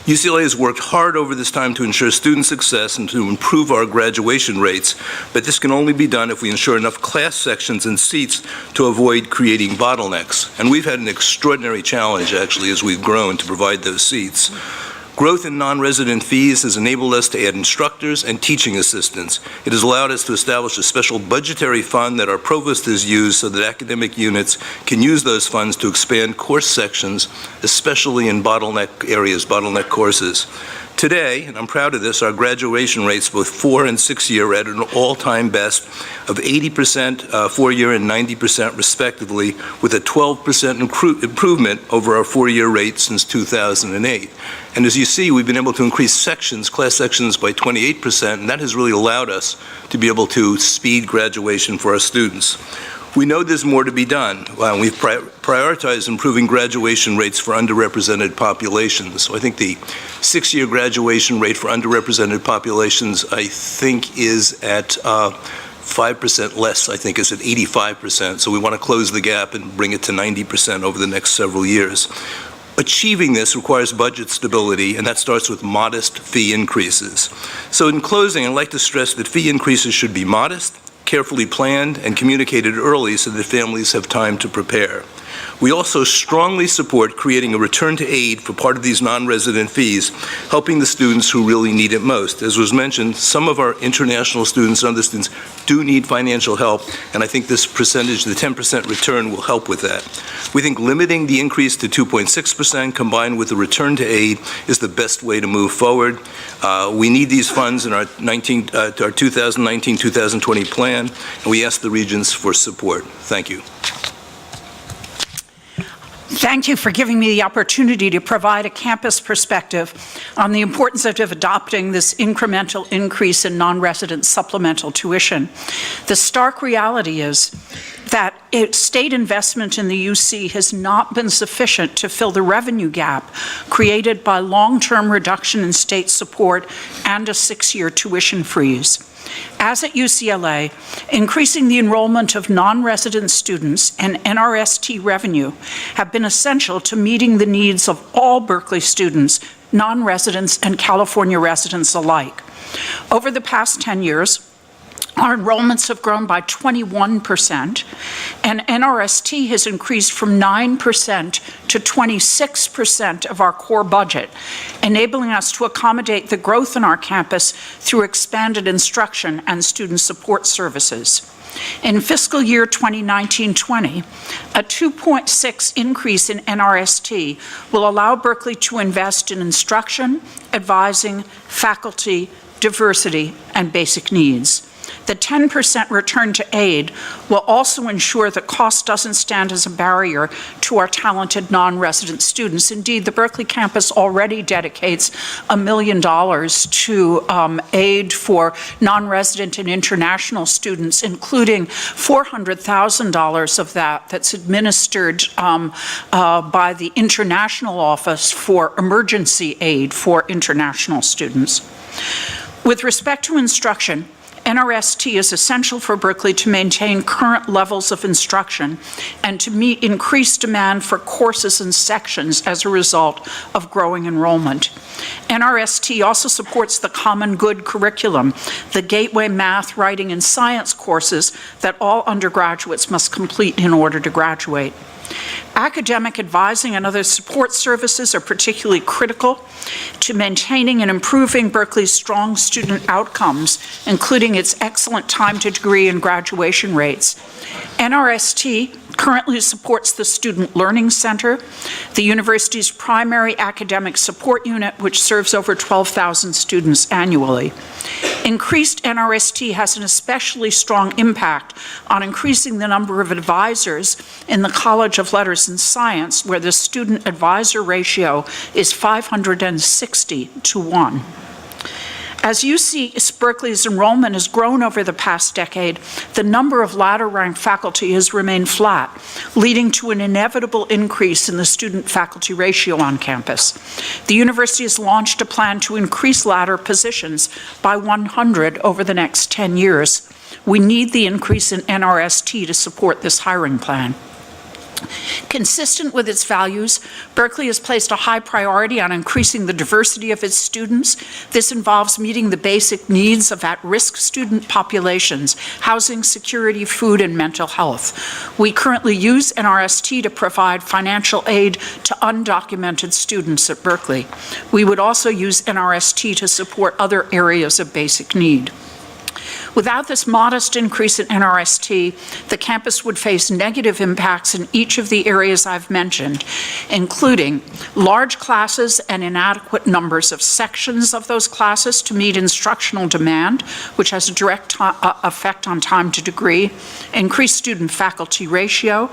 UCLA has worked hard over this time to ensure student success and to improve our graduation rates, but this can only be done if we ensure enough class sections and seats to avoid creating bottlenecks. And we've had an extraordinary challenge, actually, as we've grown to provide those seats. Growth in non-resident fees has enabled us to add instructors and teaching assistants. It has allowed us to establish a special budgetary fund that our provost has used so that academic units can use those funds to expand course sections, especially in bottleneck areas, bottleneck courses. Today, and I'm proud of this, our graduation rates, both 4- and 6-year, are at an all-time best of 80% 4-year and 90% respectively, with a 12% improvement over our 4-year rate since 2008. And as you see, we've been able to increase sections, class sections, by 28%, and that has really allowed us to be able to speed graduation for our students. We know there's more to be done. We've prioritized improving graduation rates for underrepresented populations. So I think the 6-year graduation rate for underrepresented populations, I think, is at 5% less. I think is at 85%. So we want to close the gap and bring it to 90% over the next several years. Achieving this requires budget stability, and that starts with modest fee increases. So in closing, I'd like to stress that fee increases should be modest, carefully planned, and communicated early so that families have time to prepare. We also strongly support creating a return to aid for part of these non-resident fees, helping the students who really need it most. As was mentioned, some of our international students and other students do need financial help, and I think this percentage, the 10% return, will help with that. We think limiting the increase to 2.6% combined with the return to aid is the best way to move forward. We need these funds in our 2019-2020 plan, and we ask the regents for support. Thank you. Thank you for giving me the opportunity to provide a campus perspective on the importance of adopting this incremental increase in non-resident supplemental tuition. The stark reality is that state investment in the UC has not been sufficient to fill the revenue gap created by long-term reduction in state support and a 6-year tuition freeze. As at UCLA, increasing the enrollment of non-resident students and NRST revenue have been essential to meeting the needs of all Berkeley students, non-residents and California residents alike. Over the past 10 years, our enrollments have grown by 21%, and NRST has increased from 9% to 26% of our core budget, enabling us to accommodate the growth in our campus through expanded instruction and student support services. In fiscal year 2019-20, a 2.6 increase in NRST will allow Berkeley to invest in instruction, advising, faculty, diversity, and basic needs. The 10% return to aid will also ensure that cost doesn't stand as a barrier to our talented non-resident students. Indeed, the Berkeley campus already dedicates $1 million to aid for non-resident and international students, including $400,000 of that's administered by the International Office for Emergency Aid for international students. With respect to instruction, NRST is essential for Berkeley to maintain current levels of instruction and to meet increased demand for courses and sections as a result of growing enrollment. NRST also supports the Common Good curriculum, the Gateway Math, Writing, and Science courses that all undergraduates must complete in order to graduate. Academic advising and other support services are particularly critical to maintaining and improving Berkeley's strong student outcomes, including its excellent time to degree and graduation rates. NRST currently supports the Student Learning Center, the university's primary academic support unit, which serves over 12,000 students annually. Increased NRST has an especially strong impact on increasing the number of advisors in the College of Letters and Science, where the student advisor ratio is 560 to 1. As UC Berkeley's enrollment has grown over the past decade, the number of ladder-ranked faculty has remained flat, leading to an inevitable increase in the student-faculty ratio on campus. The university has launched a plan to increase ladder positions by 100 over the next 10 years. We need the increase in NRST to support this hiring plan. Consistent with its values, Berkeley has placed a high priority on increasing the diversity of its students. This involves meeting the basic needs of at-risk student populations, housing, security, food, and mental health. We currently use NRST to provide financial aid to undocumented students at Berkeley. We would also use NRST to support other areas of basic need. Without this modest increase in NRST, the campus would face negative impacts in each of the areas I've mentioned, including large classes and inadequate numbers of sections of those classes to meet instructional demand, which has a direct effect on time to degree, increased student-faculty ratio,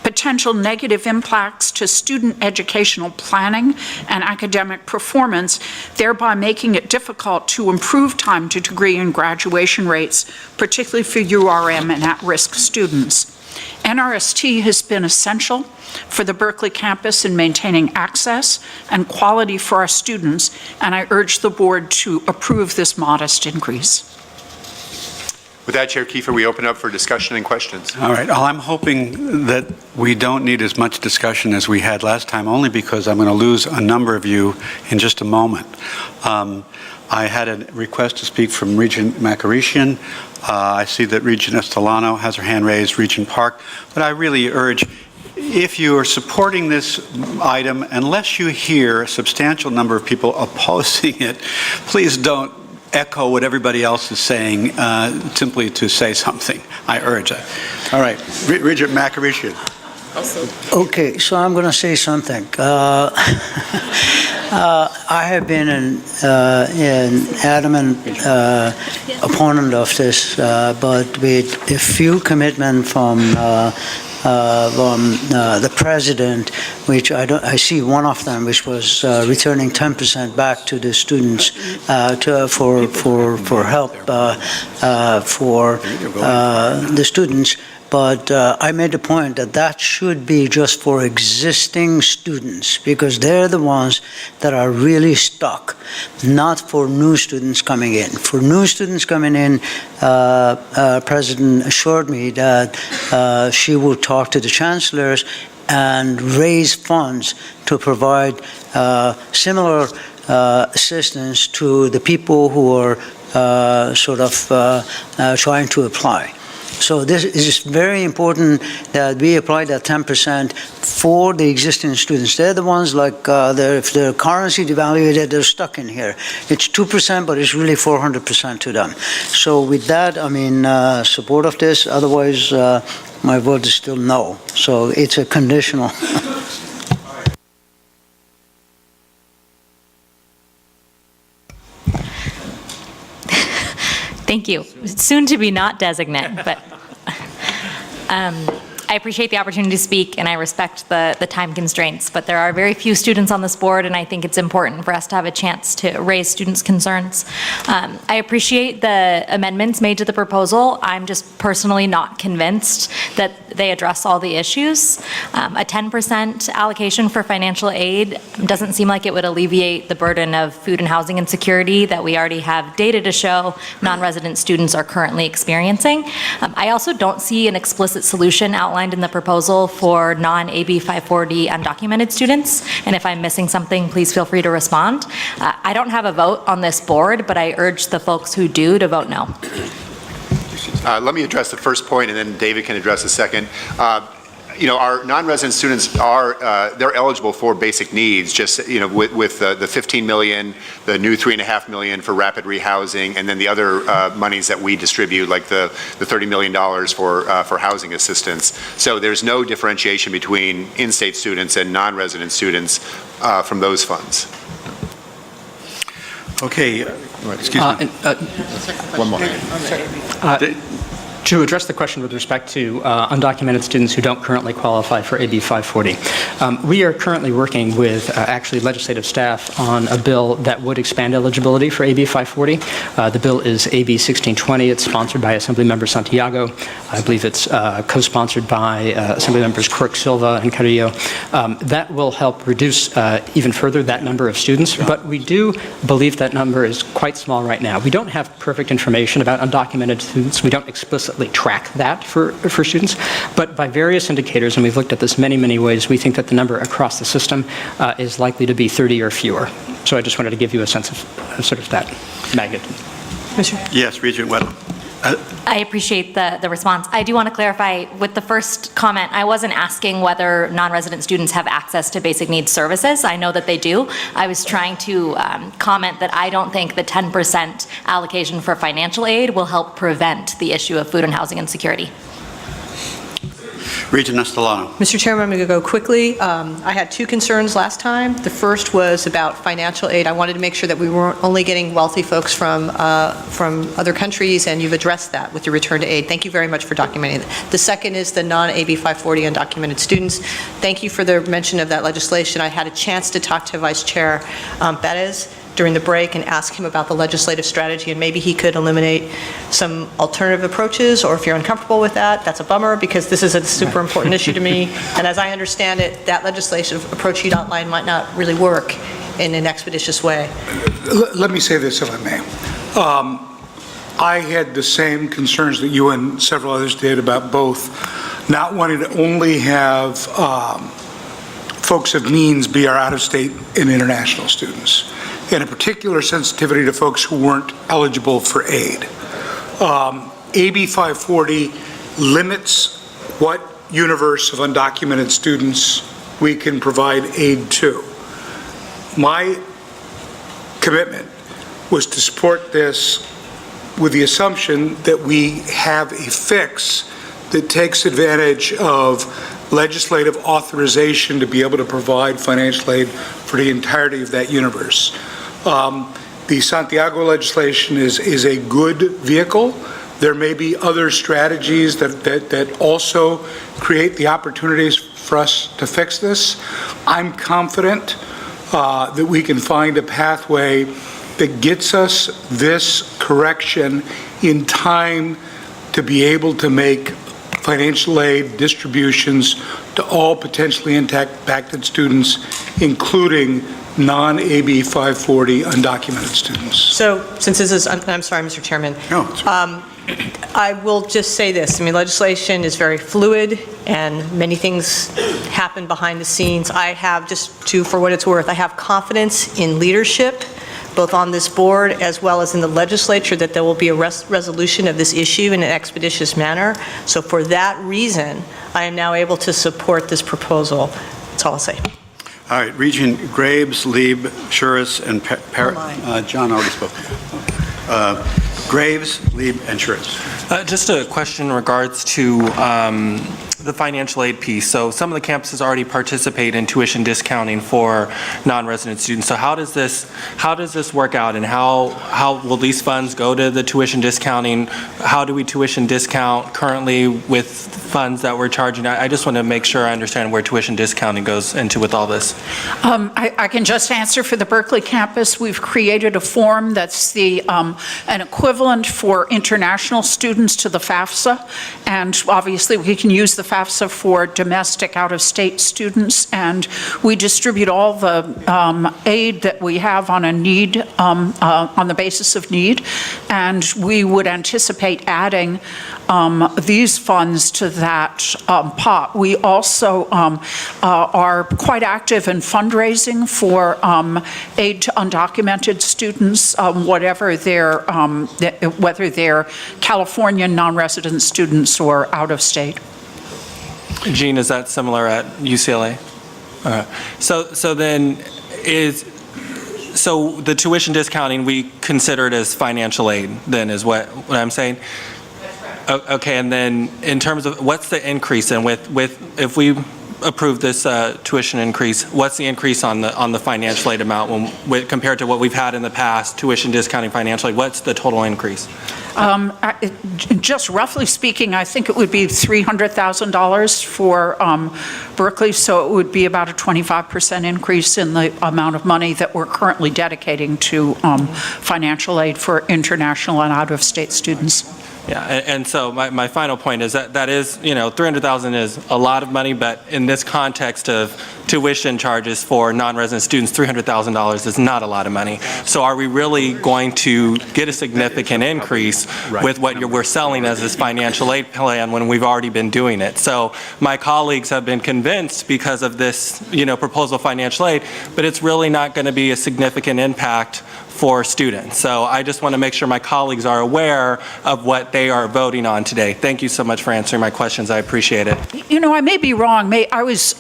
potential negative impacts to student educational planning and academic performance, thereby making it difficult to improve time to degree and graduation rates, particularly for URM and at-risk students. NRST has been essential for the Berkeley campus in maintaining access and quality for our students, and I urge the board to approve this modest increase. With that, Chair Kiefer, we open up for discussion and questions. All right. I'm hoping that we don't need as much discussion as we had last time, only because I'm going to lose a number of you in just a moment. I had a request to speak from Regent Macarishian. I see that Regent Estolano has her hand raised, Regent Park. But I really urge, if you are supporting this item, unless you hear a substantial number of people opposing it, please don't echo what everybody else is saying simply to say something. I urge that. All right, Regent McAreeshian. Okay, so I'm going to say something. I have been an adamant opponent of this, but with a few commitment from the president, which I see one of them, which was returning 10% back to the students for help for the students. But I made the point that that should be just for existing students, because they're the ones that are really stuck, not for new students coming in. For new students coming in, President assured me that she will talk to the chancellors and raise funds to provide similar assistance to the people who are trying to apply. So this is very important that we apply that 10% for the existing students. They're the ones if their currency devaluated, they're stuck in here. It's 2%, but it's really 400% to them. So with that, I'm in support of this. Otherwise, my vote is still no. So it's a conditional. Thank you. Soon to be not designate, but I appreciate the opportunity to speak and I respect the time constraints, but there are very few students on this board and I think it's important for us to have a chance to raise students' concerns. I appreciate the amendments made to the proposal. I'm just personally not convinced that they address all the issues. A 10% allocation for financial aid doesn't seem like it would alleviate the burden of food and housing insecurity that we already have data to show non-resident students are currently experiencing. I also don't see an explicit solution outlined in the proposal for non-AB 540 undocumented students, and if I'm missing something, please feel free to respond. I don't have a vote on this board, but I urge the folks who do to vote no. Let me address the first point, and then David can address the second. Our non-resident students they're eligible for basic needs, just, with the 15 million, the new 3.5 million for rapid rehousing, and then the other monies that we distribute, like the $30 million for housing assistance. So there's no differentiation between in-state students and non-resident students from those funds. Okay, excuse me. One more. To address the question with respect to undocumented students who don't currently qualify for AB 540, we are currently working with actually legislative staff on a bill that would expand eligibility for AB 540. The bill is AB 1620. It's sponsored by Assemblymember Santiago. I believe it's co-sponsored by Assemblymembers Quirk, Silva, and Carrillo. That will help reduce even further that number of students, but we do believe that number is quite small right now. We don't have perfect information about undocumented students. We don't explicitly track that for students, but by various indicators, and we've looked at this many ways, we think that the number across the system is likely to be 30 or fewer. So I just wanted to give you a sense of sort of that magnitude. Yes, Regent Weddle. I appreciate the response. I do want to clarify with the first comment, I wasn't asking whether non-resident students have access to basic needs services. I know that they do. I was trying to comment that I don't think the 10% allocation for financial aid will help prevent the issue of food and housing insecurity. Regent Estolano. Mr. Chairman, I'm going to go quickly. I had two concerns last time. The first was about financial aid. I wanted to make sure that we weren't only getting wealthy folks from other countries, and you've addressed that with your return to aid. Thank you very much for documenting that. The second is the non-AB 540 undocumented students. Thank you for the mention of that legislation. I had a chance to talk to Vice Chair Bettis during the break and ask him about the legislative strategy, and maybe he could eliminate some alternative approaches, or if you're uncomfortable with that, that's a bummer, because this is a super important issue to me. And as I understand it, that legislative approach you'd outlined might not really work in an expeditious way. Let me say this, if I may. I had the same concerns that you and several others did about both not wanting to only have folks of means be our out-of-state and international students, and a particular sensitivity to folks who weren't eligible for aid. AB 540 limits what universe of undocumented students we can provide aid to. My commitment was to support this with the assumption that we have a fix that takes advantage of legislative authorization to be able to provide financial aid for the entirety of that universe. The Santiago legislation is a good vehicle. There may be other strategies that also create the opportunities for us to fix this. I'm confident that we can find a pathway that gets us this correction in time to be able to make financial aid distributions to all potentially impacted students, including non-AB 540 undocumented students. So, since this is, I'm sorry, Mr. Chairman. No. I will just say this. I mean, legislation is very fluid, and many things happen behind the scenes. I have, for what it's worth, I have confidence in leadership, both on this board as well as in the legislature, that there will be a resolution of this issue in an expeditious manner. So for that reason, I am now able to support this proposal. That's all I'll say. All right, Regent Graves, Lieb, Shuras, and John already spoke. Graves, Lieb, and Shuras. Just a question in regards to the financial aid piece. So some of the campuses already participate in tuition discounting for non-resident students. So how does this work out, and how will these funds go to the tuition discounting? How do we tuition discount currently with funds that we're charging? I just want to make sure I understand where tuition discounting goes into with all this. I can just answer for the Berkeley campus. We've created a form that's an equivalent for international students to the FAFSA, and obviously we can use the FAFSA for domestic out-of-state students, and we distribute all the aid that we have on a need, on the basis of need, and we would anticipate adding these funds to that pot. We also are quite active in fundraising for aid to undocumented students, whether they're California non-resident students or out-of-state. Gene, is that similar at UCLA? So then so the tuition discounting we consider it as financial aid then is what I'm saying? Okay, and then in terms of what's the increase, and if we approve this tuition increase, what's the increase on the financial aid amount compared to what we've had in the past, tuition discounting financial aid? What's the total increase? Just roughly speaking, I think it would be $300,000 for Berkeley, so it would be about a 25% increase in the amount of money that we're currently dedicating to financial aid for international and out-of-state students. Yeah, and so my final point is that is, $300,000 is a lot of money, but in this context of tuition charges for non-resident students, $300,000 is not a lot of money. So are we really going to get a significant increase with what we're selling as this financial aid plan when we've already been doing it? So my colleagues have been convinced because of this, proposal financial aid, but it's really not going to be a significant impact for students. So I just want to make sure my colleagues are aware of what they are voting on today. Thank you so much for answering my questions. I appreciate it. I may be wrong. I was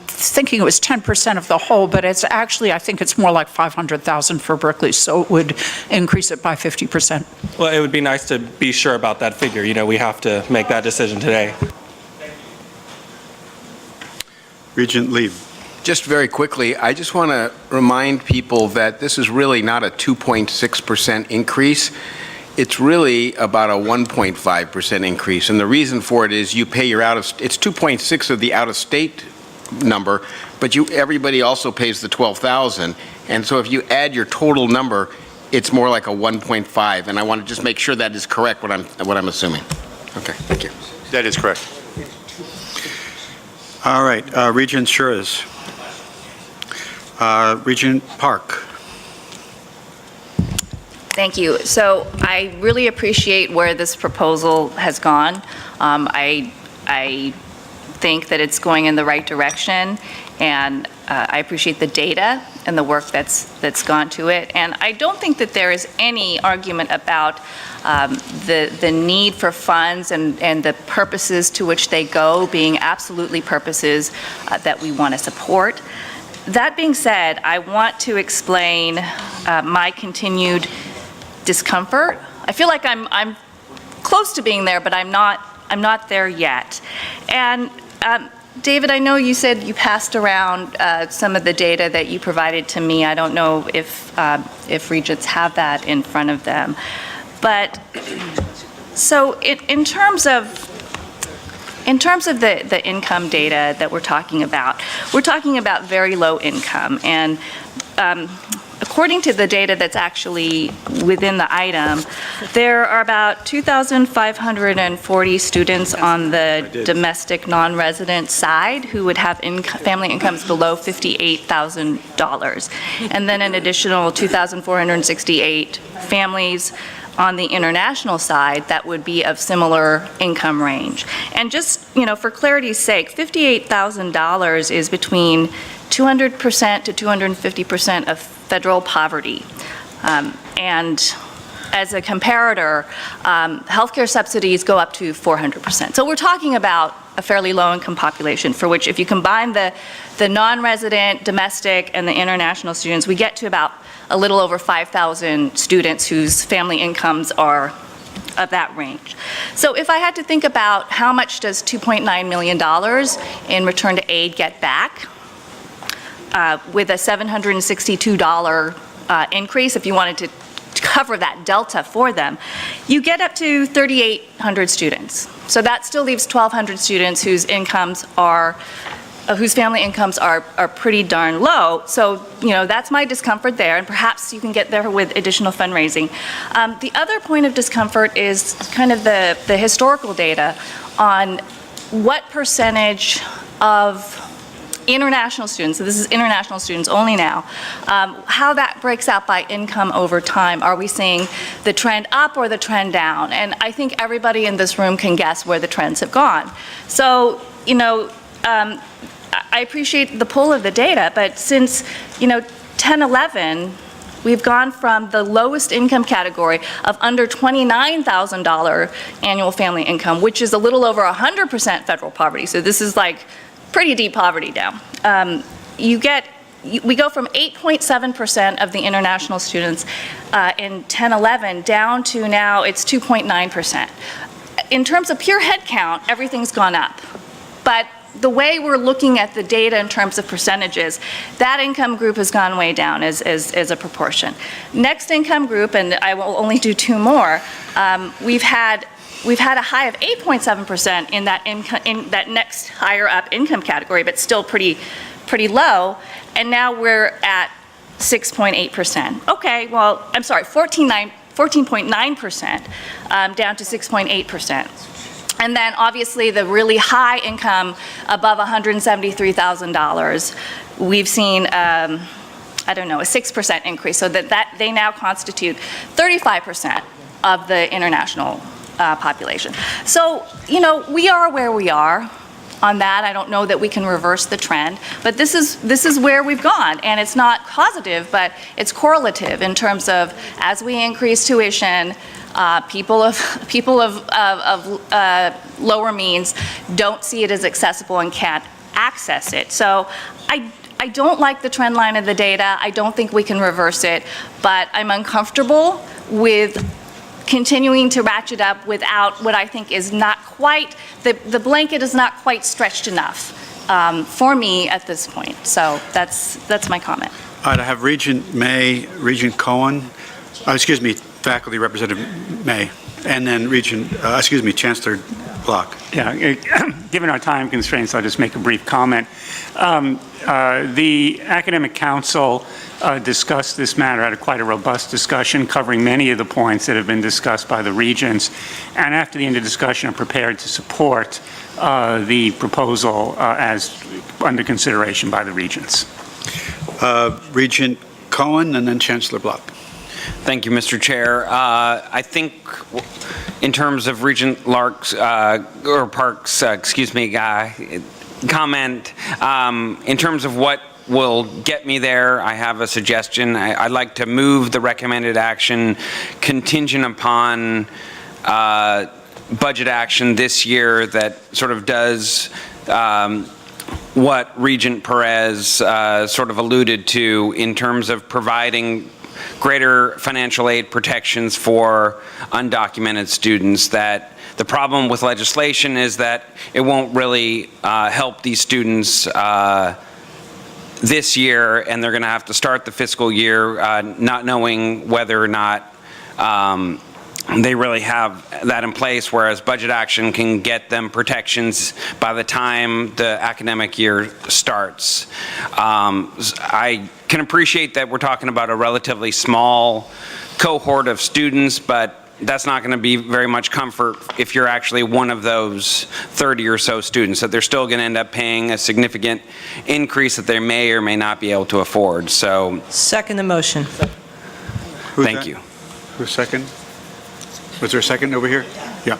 thinking it was 10% of the whole, but it's actually, I think it's more like $500,000 for Berkeley, so it would increase it by 50%. Well, it would be nice to be sure about that figure. We have to make that decision today. Regent Lieb. Just very quickly, I just want to remind people that this is really not a 2.6% increase. It's really about a 1.5% increase. And the reason for it is you pay your it's 2.6 of the out-of-state number, but everybody also pays the $12,000. And so if you add your total number, it's more like a 1.5. And I want to just make sure that is correct, what I'm assuming. Okay, thank you. That is correct. All right, Regent Shuras. Regent Park. Thank you. So I really appreciate where this proposal has gone. I think that it's going in the right direction, and I appreciate the data and the work that's gone to it. And I don't think that there is any argument about the need for funds and the purposes to which they go being absolutely purposes that we want to support. That being said, I want to explain my continued discomfort. I feel like I'm close to being there, but I'm not there yet. And David, I know you said you passed around some of the data that you provided to me. I don't know if regents have that in front of them. But so in terms of the income data that we're talking about very low income. And according to the data that's actually within the item, there are about 2,540 students on the domestic non-resident side who would have family incomes below $58,000. And then an additional 2,468 families on the international side that would be of similar income range. And just, for clarity's sake, $58,000 is between 200% to 250% of federal poverty. And as a comparator, healthcare subsidies go up to 400%. So we're talking about a fairly low-income population for which, if you combine the non-resident, domestic, and the international students, we get to about a little over 5,000 students whose family incomes are of that range. So if I had to think about how much does $2.9 million in return to aid get back, with a $762 increase, if you wanted to cover that delta for them, you get up to 3,800 students. So that still leaves 1,200 students whose family incomes are pretty darn low. So, that's my discomfort there, and perhaps you can get there with additional fundraising. The other point of discomfort is kind of the historical data on what percentage of international students, so this is international students only now, how that breaks out by income over time. Are we seeing the trend up or the trend down? And I think everybody in this room can guess where the trends have gone. So, I appreciate the pull of the data, but since, 10-11, we've gone from the lowest income category of under $29,000 annual family income, which is a little over 100% federal poverty. So this is like pretty deep poverty now. We go from 8.7% of the international students in 10-11 down to now it's 2.9%. In terms of pure head count, everything's gone up. But the way we're looking at the data in terms of percentages, that income group has gone way down as a proportion. Next income group, and I will only do two more, we've had a high of 8.7% in that next higher up income category, but still pretty low, and now we're at 6.8%. Okay, well, I'm sorry, 14.9% down to 6.8%. And then obviously the really high income above $173,000, we've seen, a 6% increase, so that they now constitute 35% of the international population. So, we are where we are on that. I don't know that we can reverse the trend, but this is where we've gone, and it's not causative, but it's correlative in terms of as we increase tuition, people of lower means don't see it as accessible and can't access it. So I don't like the trend line of the data. I don't think we can reverse it, but I'm uncomfortable with continuing to ratchet up without what I think is not quite, the blanket is not quite stretched enough for me at this point. So that's my comment. All right, I have Regent May, Regent Cohen, Faculty Representative May, and then Chancellor Block. Yeah, given our time constraints, I'll just make a brief comment. The Academic Council discussed this matter, had quite a robust discussion covering many of the points that have been discussed by the regents, and after the end of discussion, are prepared to support the proposal as under consideration by the regents. Regent Cohen, and then Chancellor Block. Thank you, Mr. Chair. I think in terms of Regent Parks' comment, in terms of what will get me there. I have a suggestion. I'd like to move the recommended action contingent upon budget action this year that sort of does what Regent Perez sort of alluded to in terms of providing greater financial aid protections for undocumented students. That the problem with legislation is that it won't really help these students this year, and they're going to have to start the fiscal year not knowing whether or not they really have that in place, whereas budget action can get them protections by the time the academic year starts. I can appreciate that we're talking about a relatively small cohort of students, but that's not going to be very much comfort if you're actually one of those 30 or so students, that they're still going to end up paying a significant increase that they may or may not be able to afford. So, Second the motion. thank you. Who's second? Was there a second over here? Yeah.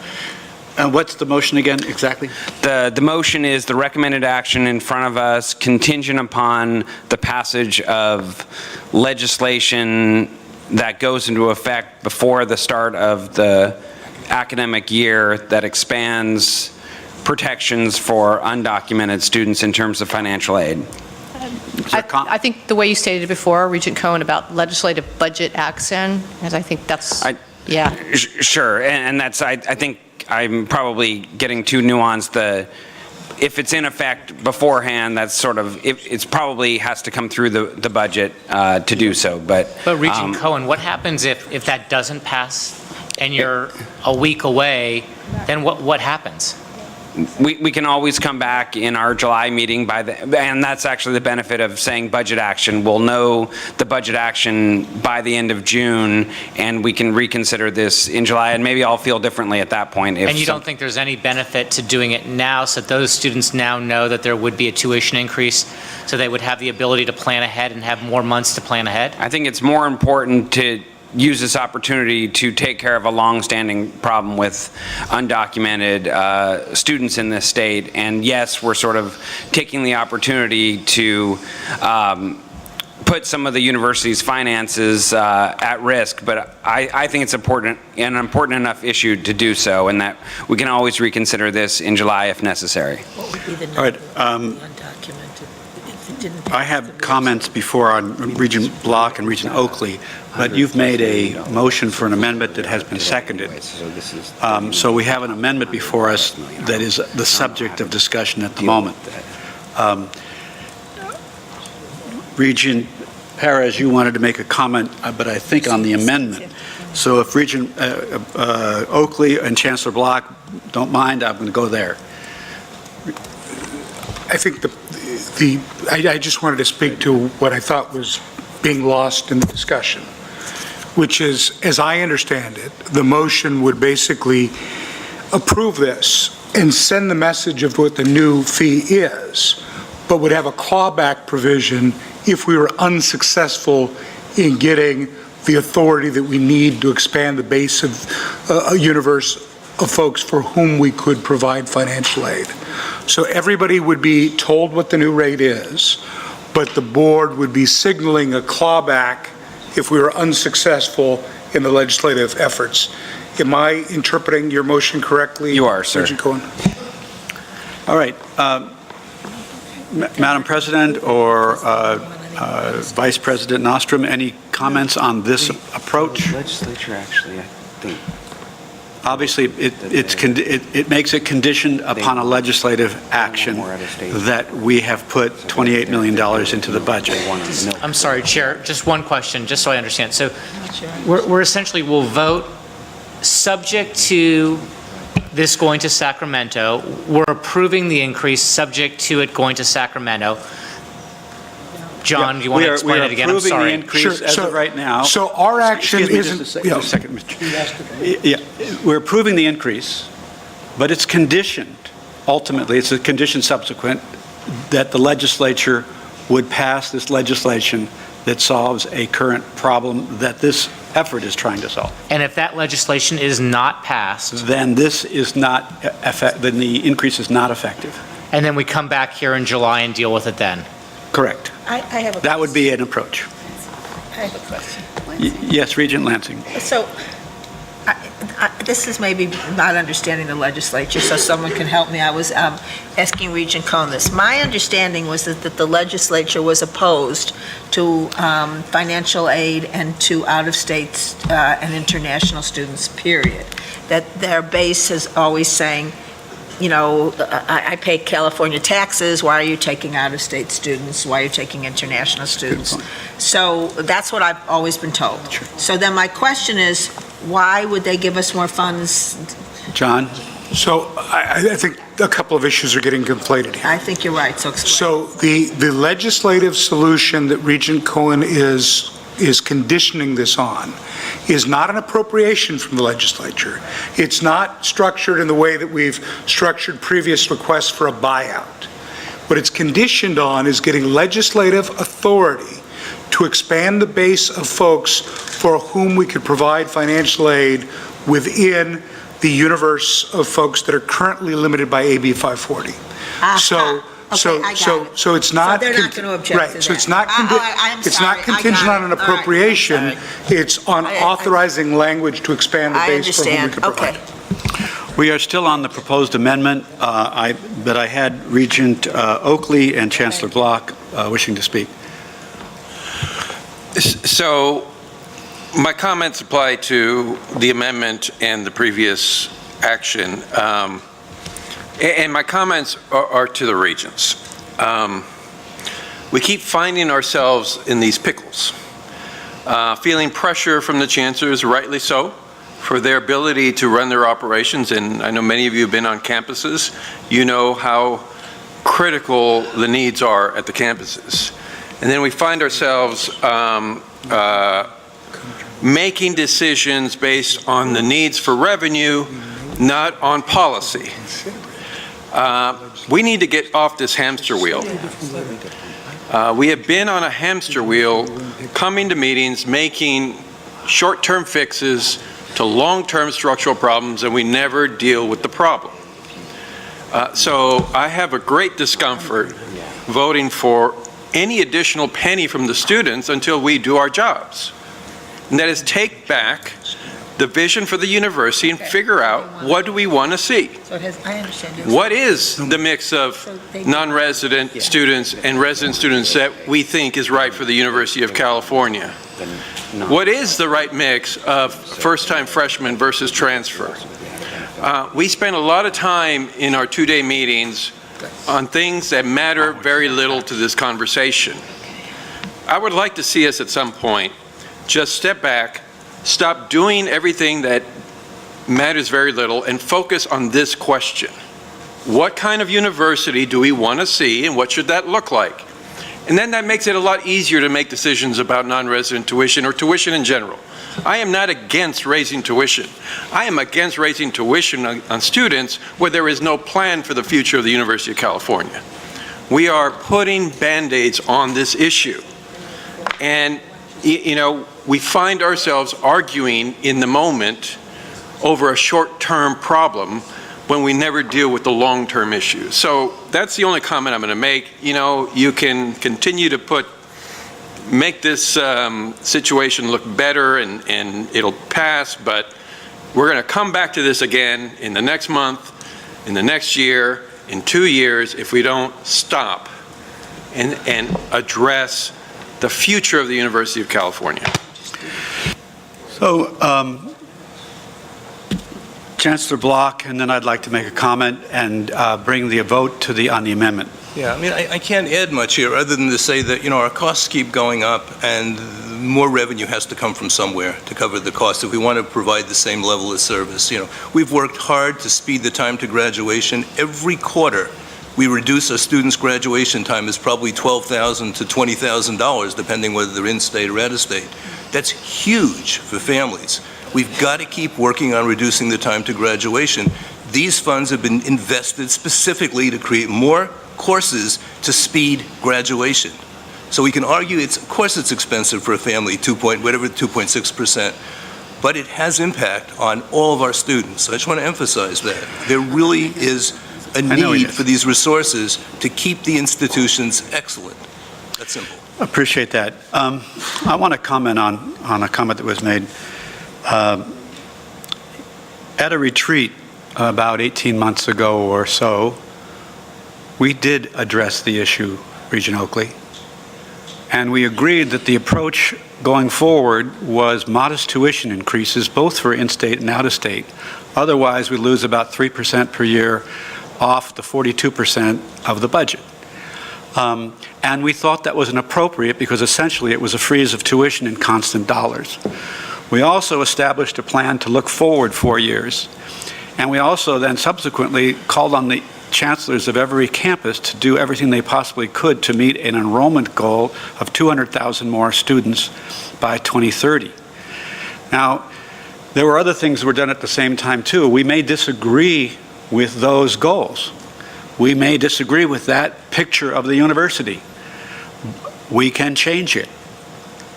What's the motion again, exactly? The motion is the recommended action in front of us contingent upon the passage of legislation that goes into effect before the start of the academic year that expands protections for undocumented students in terms of financial aid. I think the way you stated it before, Regent Cohen, about legislative budget action, as I think that's, yeah. Sure, and that's, I think I'm probably getting too nuanced. If it's in effect beforehand, that's sort of, it's probably has to come through the budget to do so, but. But Regent Cohen, what happens if that doesn't pass and you're a week away, then what happens? We can always come back in our July meeting and that's actually the benefit of saying budget action. We'll know the budget action by the end of June, and we can reconsider this in July, and maybe I'll feel differently at that point. And you don't think there's any benefit to doing it now, so those students now know that there would be a tuition increase, so they would have the ability to plan ahead and have more months to plan ahead? I think it's more important to use this opportunity to take care of a long-standing problem with undocumented students in this state. And yes, we're sort of taking the opportunity to put some of the university's finances at risk, but I think it's important, an important enough issue to do so, and that we can always reconsider this in July if necessary. What would be the All right. number of undocumented if it didn't I have comments before on Regent Block and Regent Oakley, but you've made a motion for an amendment that has been seconded. So we have an amendment before us that is the subject of discussion at the moment. Regent Perez, you wanted to make a comment, but I think on the amendment. So if Regent Oakley and Chancellor Block don't mind, I'm going to go there. I think I just wanted to speak to what I thought was being lost in the discussion, which is, as I understand it, the motion would basically approve this and send the message of what the new fee is, but would have a clawback provision if we were unsuccessful in getting the authority that we need to expand the base of a universe of folks for whom we could provide financial aid. So everybody would be told what the new rate is, but the board would be signaling a clawback if we were unsuccessful in the legislative efforts. Am I interpreting your motion correctly? You are, sir. Regent Cohen? All right. Madam President or Vice President Nostrom, any comments on this approach? The legislature actually, I think. Obviously, it makes it conditioned upon a legislative action that we have put $28 million into the budget. I'm sorry, Chair, just one question, just so I understand. So we're essentially, we'll vote subject to this going to Sacramento. We're approving the increase subject to it going to Sacramento. John, do you want to explain it again? I'm sorry. We are approving the increase as of right now. So our action isn't... Just a second, Mr. Yeah, we're approving the increase, but it's conditioned, ultimately, it's a condition subsequent, that the legislature would pass this legislation that solves a current problem that this effort is trying to solve. And if that legislation is not passed... Then this is not, then the increase is not effective. And then we come back here in July and deal with it then? Correct. I have a. That would be an approach. I have a question. Yes, Regent Lansing. So, this is maybe not understanding the legislature, so someone can help me. I was asking Regent Cohn this. My understanding was that the legislature was opposed to financial aid and to out-of-state and international students, period. That their base is always saying, you know, I pay California taxes, why are you taking out-of-state students, why are you taking international students? So that's what I've always been told. So then my question is, why would they give us more funds? John? So I think a couple of issues are getting conflated here. I think you're right, so explain. So the legislative solution that Regent Cohen is conditioning this on is not an appropriation from the legislature. It's not structured in the way that we've structured previous requests for a buyout. What it's conditioned on is getting legislative authority to expand the base of folks for whom we could provide financial aid within the universe of folks that are currently limited by AB 540. So it's not. So they're not going to object right, to so that. it's not. It's not sorry, contingent on an appropriation. It's on authorizing language to expand the base for whom we could provide. Okay. We are still on the proposed amendment, but I had Regent Oakley and Chancellor Block wishing to speak. So my comments apply to the amendment and the previous action. And my comments are to the regents. We keep finding ourselves in these pickles, feeling pressure from the chancellors, rightly so, for their ability to run their operations. And I know many of you have been on campuses. You know how critical the needs are at the campuses. And then we find ourselves making decisions based on the needs for revenue, not on policy. We need to get off this hamster wheel. We have been on a hamster wheel, coming to meetings, making short-term fixes to long-term structural problems, and we never deal with the problem. So I have a great discomfort voting for any additional penny from the students until we do our jobs. And that is take back the vision for the university and figure out what do we want to see. So it has, I understand. What is the mix of non-resident students and resident students that we think is right for the University of California? What is the right mix of first-time freshmen versus transfer? We spend a lot of time in our two-day meetings on things that matter very little to this conversation. I would like to see us at some point just step back, stop doing everything that matters very little, and focus on this question. What kind of university do we want to see, and what should that look like? And then that makes it a lot easier to make decisions about non-resident tuition or tuition in general. I am not against raising tuition. I am against raising tuition on students where there is no plan for the future of the University of California. We are putting Band-Aids on this issue. And, you know, we find ourselves arguing in the moment over a short-term problem when we never deal with the long-term issues. So that's the only comment I'm going to make. You know, you can continue to make this situation look better and it'll pass, but we're going to come back to this again in the next month, in the next year, in 2 years, if we don't stop and address the future of the University of California. So, Chancellor Block, and then I'd like to make a comment and bring the vote on the amendment. Yeah, I mean, I can't add much here other than to say that, you know, our costs keep going up and more revenue has to come from somewhere to cover the cost if we want to provide the same level of service. You know, we've worked hard to speed the time to graduation. Every quarter, we reduce our students' graduation time is probably $12,000 to $20,000, depending whether they're in-state or out-of-state. That's huge for families. We've got to keep working on reducing the time to graduation. These funds have been invested specifically to create more courses to speed graduation. So we can argue of course it's expensive for a family, 2.6%, but it has impact on all of our students. So I just want to emphasize that. There really is a need for these resources to keep the institutions excellent. that simple. Appreciate that. I want to comment on a comment that was made. At a retreat about 18 months ago or so, we did address the issue, Regent Oakley, and we agreed that the approach going forward was modest tuition increases, both for in-state and out-of-state. Otherwise, we lose about 3% per year off the 42% of the budget. And we thought that was inappropriate because essentially it was a freeze of tuition in constant dollars. We also established a plan to look forward 4 years. And we also then subsequently called on the chancellors of every campus to do everything they possibly could to meet an enrollment goal of 200,000 more students by 2030. Now, there were other things that were done at the same time too. We may disagree with those goals. We may disagree with that picture of the university. We can change it,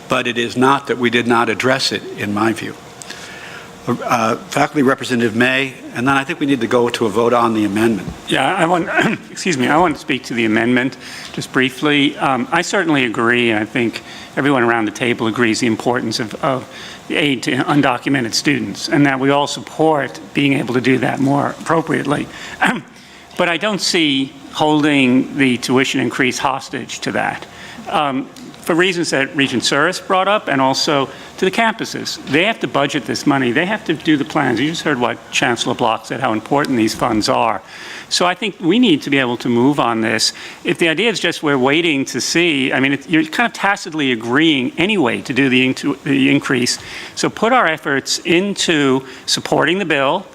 but it is not that we did not address it, in my view. Faculty Representative May, and then I think we need to go to a vote on the amendment. Yeah, I want, excuse me, I want to speak to the amendment just briefly. I certainly agree, and I think everyone around the table agrees the importance of the aid to undocumented students, and that we all support being able to do that more appropriately. But I don't see holding the tuition increase hostage to that. For reasons that Regent Suris brought up, and also to the campuses. They have to budget this money. They have to do the plans. You just heard what Chancellor Block said, how important these funds are. So I think we need to be able to move on this. If the idea is just we're waiting to see, I mean, you're kind of tacitly agreeing anyway to do the increase. So put our efforts into supporting the bill,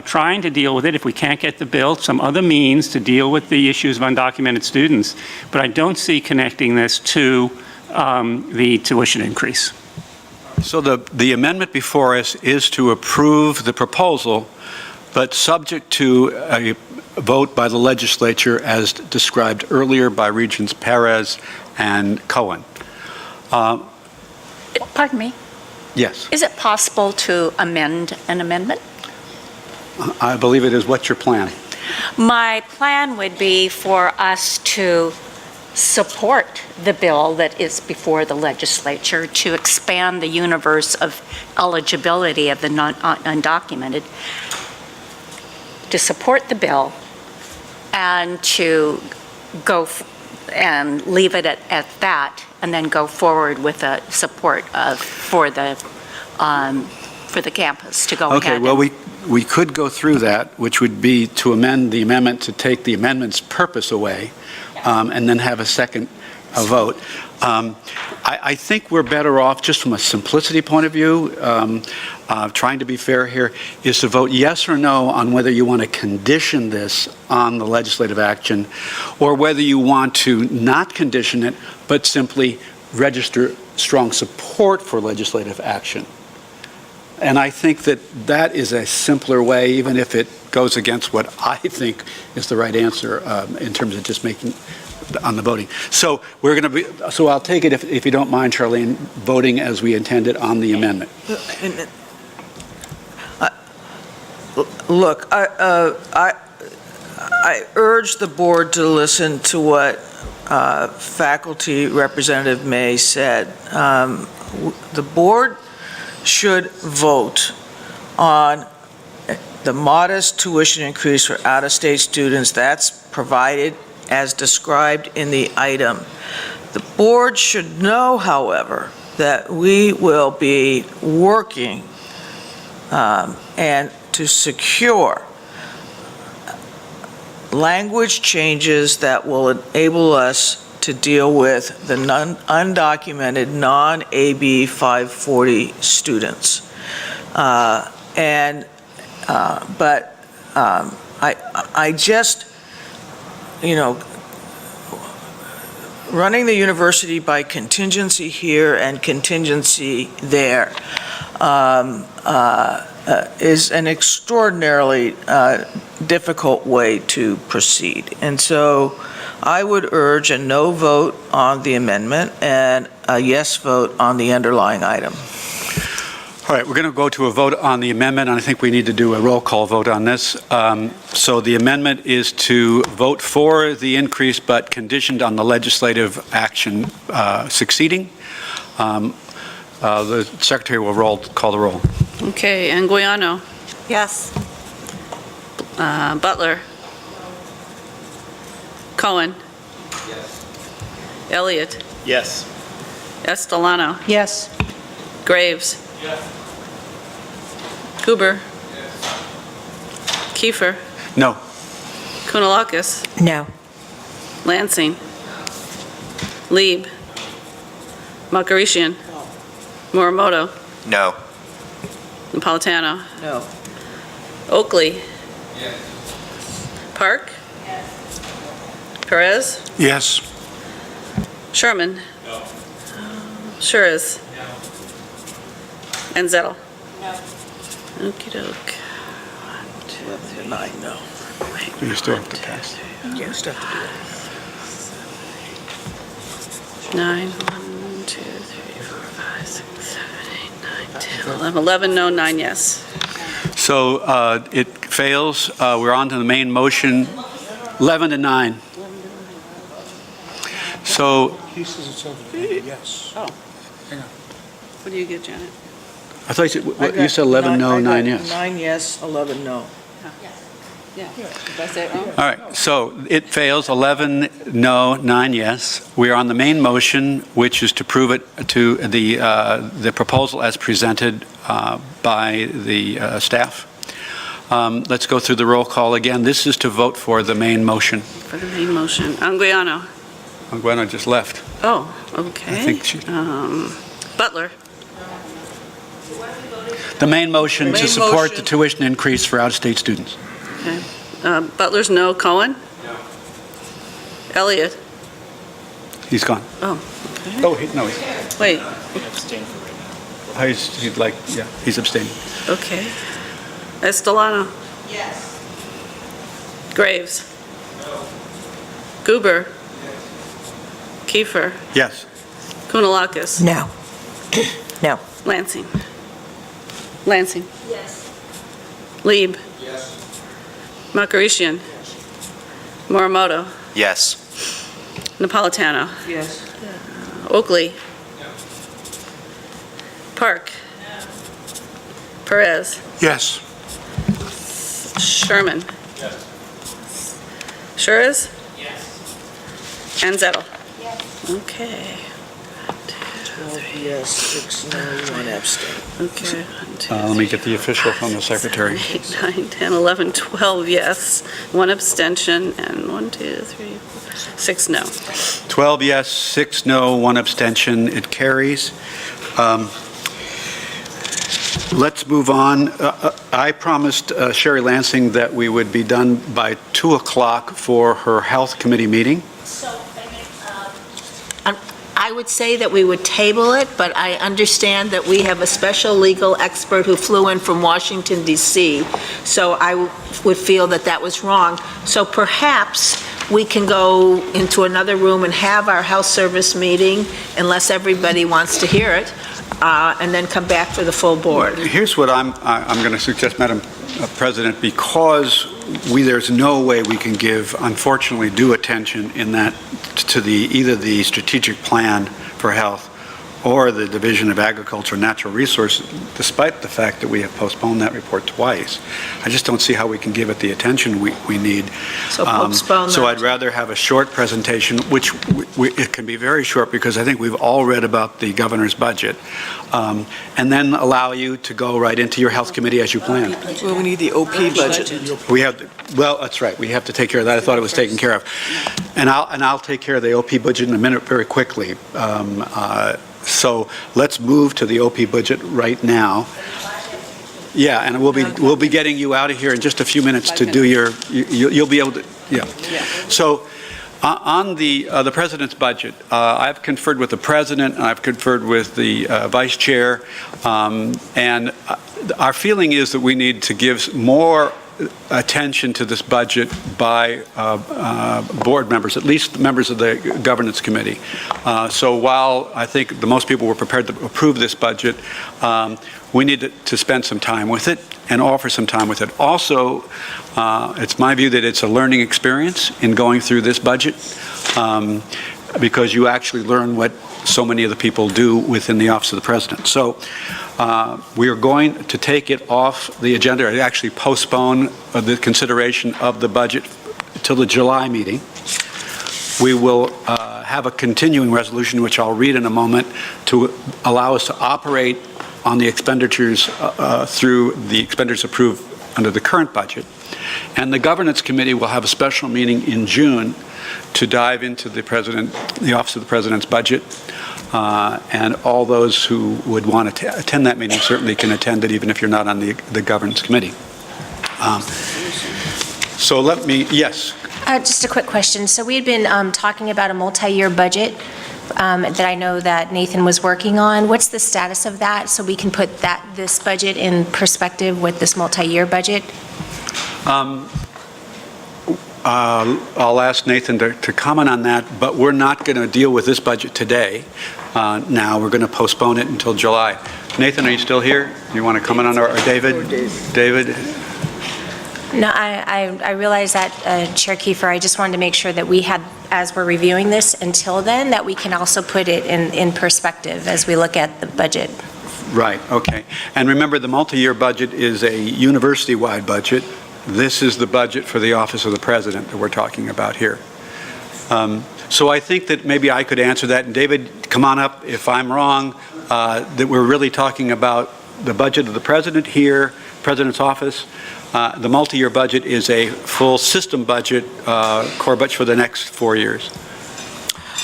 trying to deal with it. If we can't get the bill, some other means to deal with the issues of undocumented students. But I don't see connecting this to the tuition increase. So the amendment before us is to approve the proposal, but subject to a vote by the legislature as described earlier by Regents Perez and Cohen. Pardon me? Yes. Is it possible to amend an amendment? I believe it is. What's your plan? My plan would be for us to support the bill that is before the legislature to expand the universe of eligibility of the undocumented, to support the bill and to go and leave it at that, and then go forward with a support for the campus to go ahead. Okay, well, we could go through that, which would be to amend the amendment to take the amendment's purpose away, and then have a second vote. I think we're better off, just from a simplicity point of view, trying to be fair here, is to vote yes or no on whether you want to condition this on the legislative action, or whether you want to not condition it, but simply register strong support for legislative action. And I think that is a simpler way, even if it goes against what I think is the right answer in terms of just making on the voting. So so I'll take it, if you don't mind, Charlene, voting as we intended on the amendment. Look, I urge the board to listen to what Faculty Representative May said. The board should vote on the modest tuition increase for out-of-state students that's provided as described in the item. The board should know, however, that we will be working and to secure language changes that will enable us to deal with the undocumented non-AB 540 students. I just, running the university by contingency here and contingency there is an extraordinarily difficult way to proceed. And so I would urge a no vote on the amendment and a yes vote on the underlying item. All right, we're going to go to a vote on the amendment, and I think we need to do a roll call vote on this. So the amendment is to vote for the increase, but conditioned on the legislative action succeeding. The Secretary will call the roll. Okay, Anguiano. Yes. Butler. Cohen. Elliott. Yes. Estelano. Yes. Graves. Cooper. Kiefer. No. Kunalakis. No. Lansing. Lieb. Makarishian. Morimoto. No. Napolitano. No. Oakley. Park. Perez. Yes. Sherman. Sures. And Zettel. Okey doke. 9, no. You still have to pass. You still have to do it. 9, 1, 2, 3, 4, 5, 6, 7, 8, 9, 10, 11. 11 no, 9 yes. So it fails. We're on to the main motion, 11 to 9. So He says it's over to yes. Oh. Hang on. What do you get, Janet? I thought you said 11 no, 9 yes. 9 yes, 11 no. Yeah. Did I say it wrong? All right, so it fails, 11 no, 9 yes. We are on the main motion, which is to prove it to the proposal as presented by the staff. Let's go through the roll call again. This is to vote for the main motion. For the main motion. Anguiano. Gwen just left. Oh, okay. I think she... Butler. The main motion to Main support motion. the tuition increase for out-of-state students. Okay. Butler's no. Cohen? No. Elliott? He's gone. Oh, okay. Oh, no, Wait, he's abstaining. okay. Estelano? Yes. Graves? No. Goober? Kiefer? Yes. Kunalakis? No. No. Lansing? Lansing? Yes. Lieb? Yes. Makarishian? Morimoto? Yes. Napolitano? Yes. Oakley? Park? Perez? Yes. Sherman? Yes. Sures? Yes. And Zettel? Yes. Okay. 12 yes, 6 no, 1 abstain. Okay. 1, 2, Let me get the official from the Secretary. 8, 9, 10, 11, 12 yes, 1 abstention, and 1, 2, 3, 4, 6 no. 12 yes, 6 no, 1 abstention. It carries. Let's move on. I promised Sherry Lansing that we would be done by 2 o'clock for her Health Committee meeting. I would say that we would table it, but I understand that we have a special legal expert who flew in from Washington, D.C., so I would feel that that was wrong. So perhaps we can go into another room and have our Health Service meeting, unless everybody wants to hear it, and then come back for the full board. Here's what I'm going to suggest, Madam President, because there's no way we can give, unfortunately, due attention in that to either the strategic plan for health or the Division of Agriculture and Natural Resources, despite the fact that we have postponed that report twice. I just don't see how we can give it the attention we need. So postpone So that. I'd rather have a short presentation, which it can be very short because I think we've all read about the governor's budget, and then allow you to go right into your health committee as you plan. Well, we need the OP budget. Well, that's right. We have to take care of that. I thought it was taken care of. And I'll take care of the OP budget in a minute very quickly. So let's move to the OP budget right now. Yeah, and we'll be getting you out of here in just a few minutes to do you'll be able to, yeah. So on the President's budget, I've conferred with the President, and I've conferred with the Vice Chair, and our feeling is that we need to give more attention to this budget by board members, at least members of the governance committee. So while I think the most people were prepared to approve this budget, we need to spend some time with it and offer some time with it. Also, it's my view that it's a learning experience in going through this budget, because you actually learn what so many of the people do within the Office of the President. So we are going to take it off the agenda, or actually postpone the consideration of the budget till the July meeting. We will have a continuing resolution, which I'll read in a moment, to allow us to operate on the expenditures through the expenditures approved under the current budget. And the Governance Committee will have a special meeting in June to dive into the Office of the President's budget. And all those who would want to attend that meeting certainly can attend it, even if you're not on the Governance Committee. So let me, yes. Just a quick question. So we had been talking about a multi-year budget that I know that Nathan was working on. What's the status of that, so we can put this budget in perspective with this multi-year budget? I'll ask Nathan to comment on that, but we're not going to deal with this budget today. Now we're going to postpone it until July. Nathan, are you still here? You want to comment on or David? David? No, I realize that, Chair Kiefer, I just wanted to make sure that we had, as we're reviewing this until then, that we can also put it in perspective as we look at the budget. Right, okay. And remember, the multi-year budget is a university-wide budget. This is the budget for the Office of the President that we're talking about here. So I think that maybe I could answer that. And David, come on up if I'm wrong, that we're really talking about the budget of the President here, President's office. The multi-year budget is a full system budget, core budget for the next 4 years.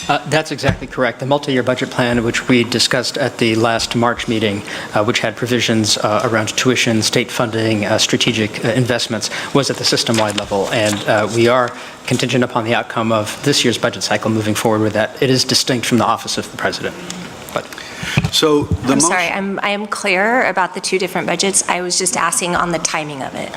That's exactly correct. The multi-year budget plan, which we discussed at the last March meeting, which had provisions around tuition, state funding, strategic investments, was at the system-wide level. And we are contingent upon the outcome of this year's budget cycle moving forward with that. It is distinct from the Office of the President. But so I'm sorry, I am clear about the two different budgets. I was just asking on the timing of it.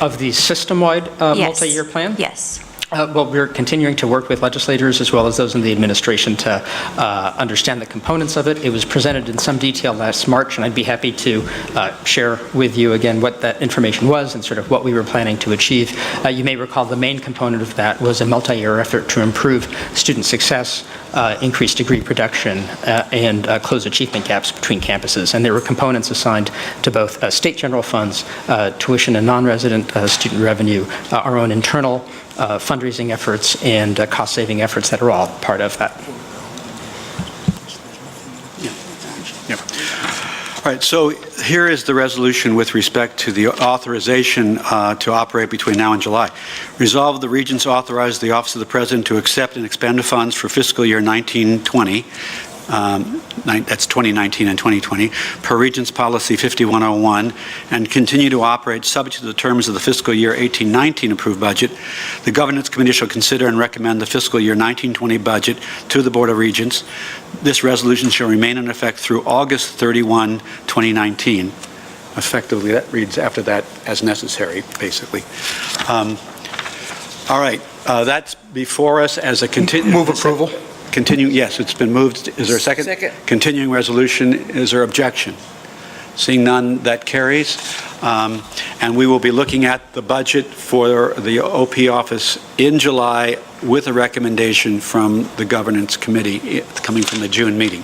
Of the system-wide Yes. multi-year plan? Yes. Well, we're continuing to work with legislators as well as those in the administration to understand the components of it. It was presented in some detail last March, and I'd be happy to share with you again what that information was and sort of what we were planning to achieve. You may recall the main component of that was a multi-year effort to improve student success, increase degree production, and close achievement gaps between campuses. And there were components assigned to both state general funds, tuition and non-resident student revenue, our own internal fundraising efforts, and cost-saving efforts that are all part of that. All right, so here is the resolution with respect to the authorization to operate between now and July. Resolve the Regents authorize the Office of the President to accept and expend funds for fiscal year 1920, that's 2019 and 2020, per Regents Policy 5101, and continue to operate subject to the terms of the fiscal year 1819 approved budget. The Governance Committee shall consider and recommend the fiscal year 1920 budget to the Board of Regents. This resolution shall remain in effect through August 31, 2019. Effectively, that reads after that as necessary, basically. All right, that's before us as a continuing. Move approval. Continuing, yes, it's been moved. Is there a second? Second. Continuing resolution, is there objection? Seeing none, that carries. And we will be looking at the budget for the OP office in July with a recommendation from the Governance Committee coming from the June meeting.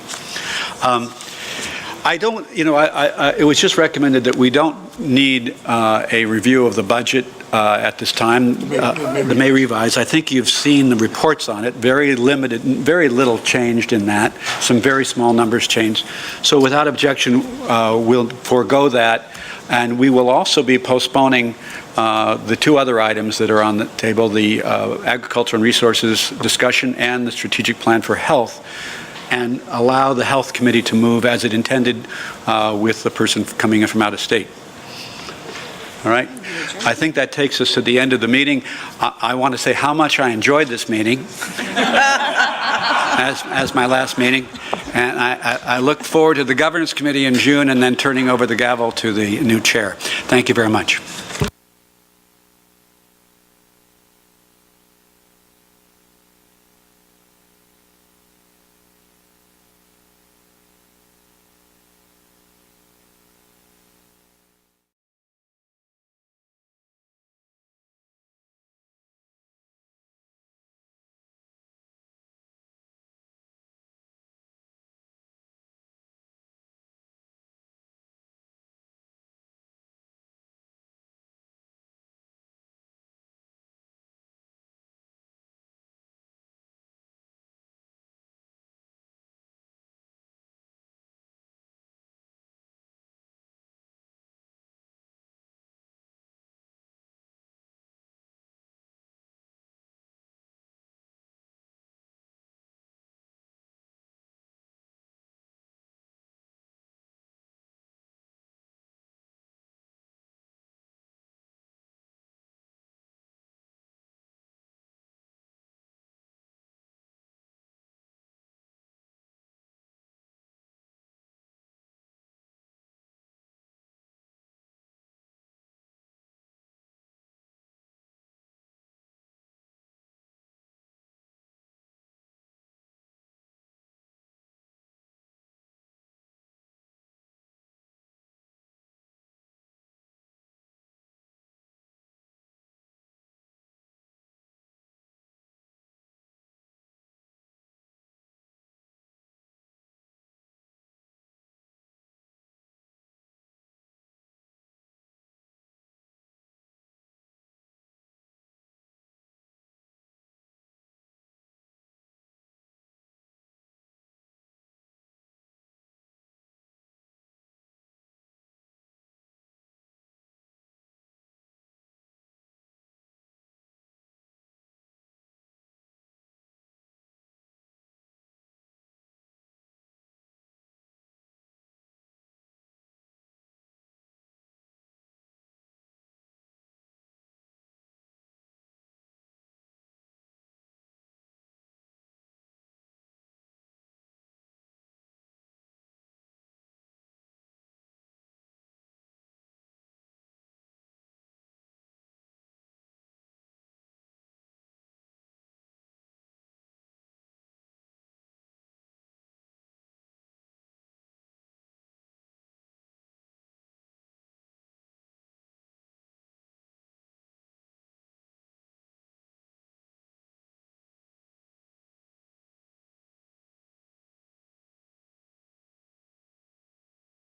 I don't, it was just recommended that we don't need a review of the budget at this time, the May revise. I think you've seen the reports on it, very limited, very little changed in that, some very small numbers changed. So without objection, we'll forego that, and we will also be postponing the two other items that are on the table, the agriculture and resources discussion and the strategic plan for health, and allow the Health Committee to move as it intended with the person coming in from out of state. All right? I think that takes us to the end of the meeting. I want to say how much I enjoyed this meeting as my last meeting. And I look forward to the Governance Committee in June and then turning over the gavel to the new chair. Thank you very much.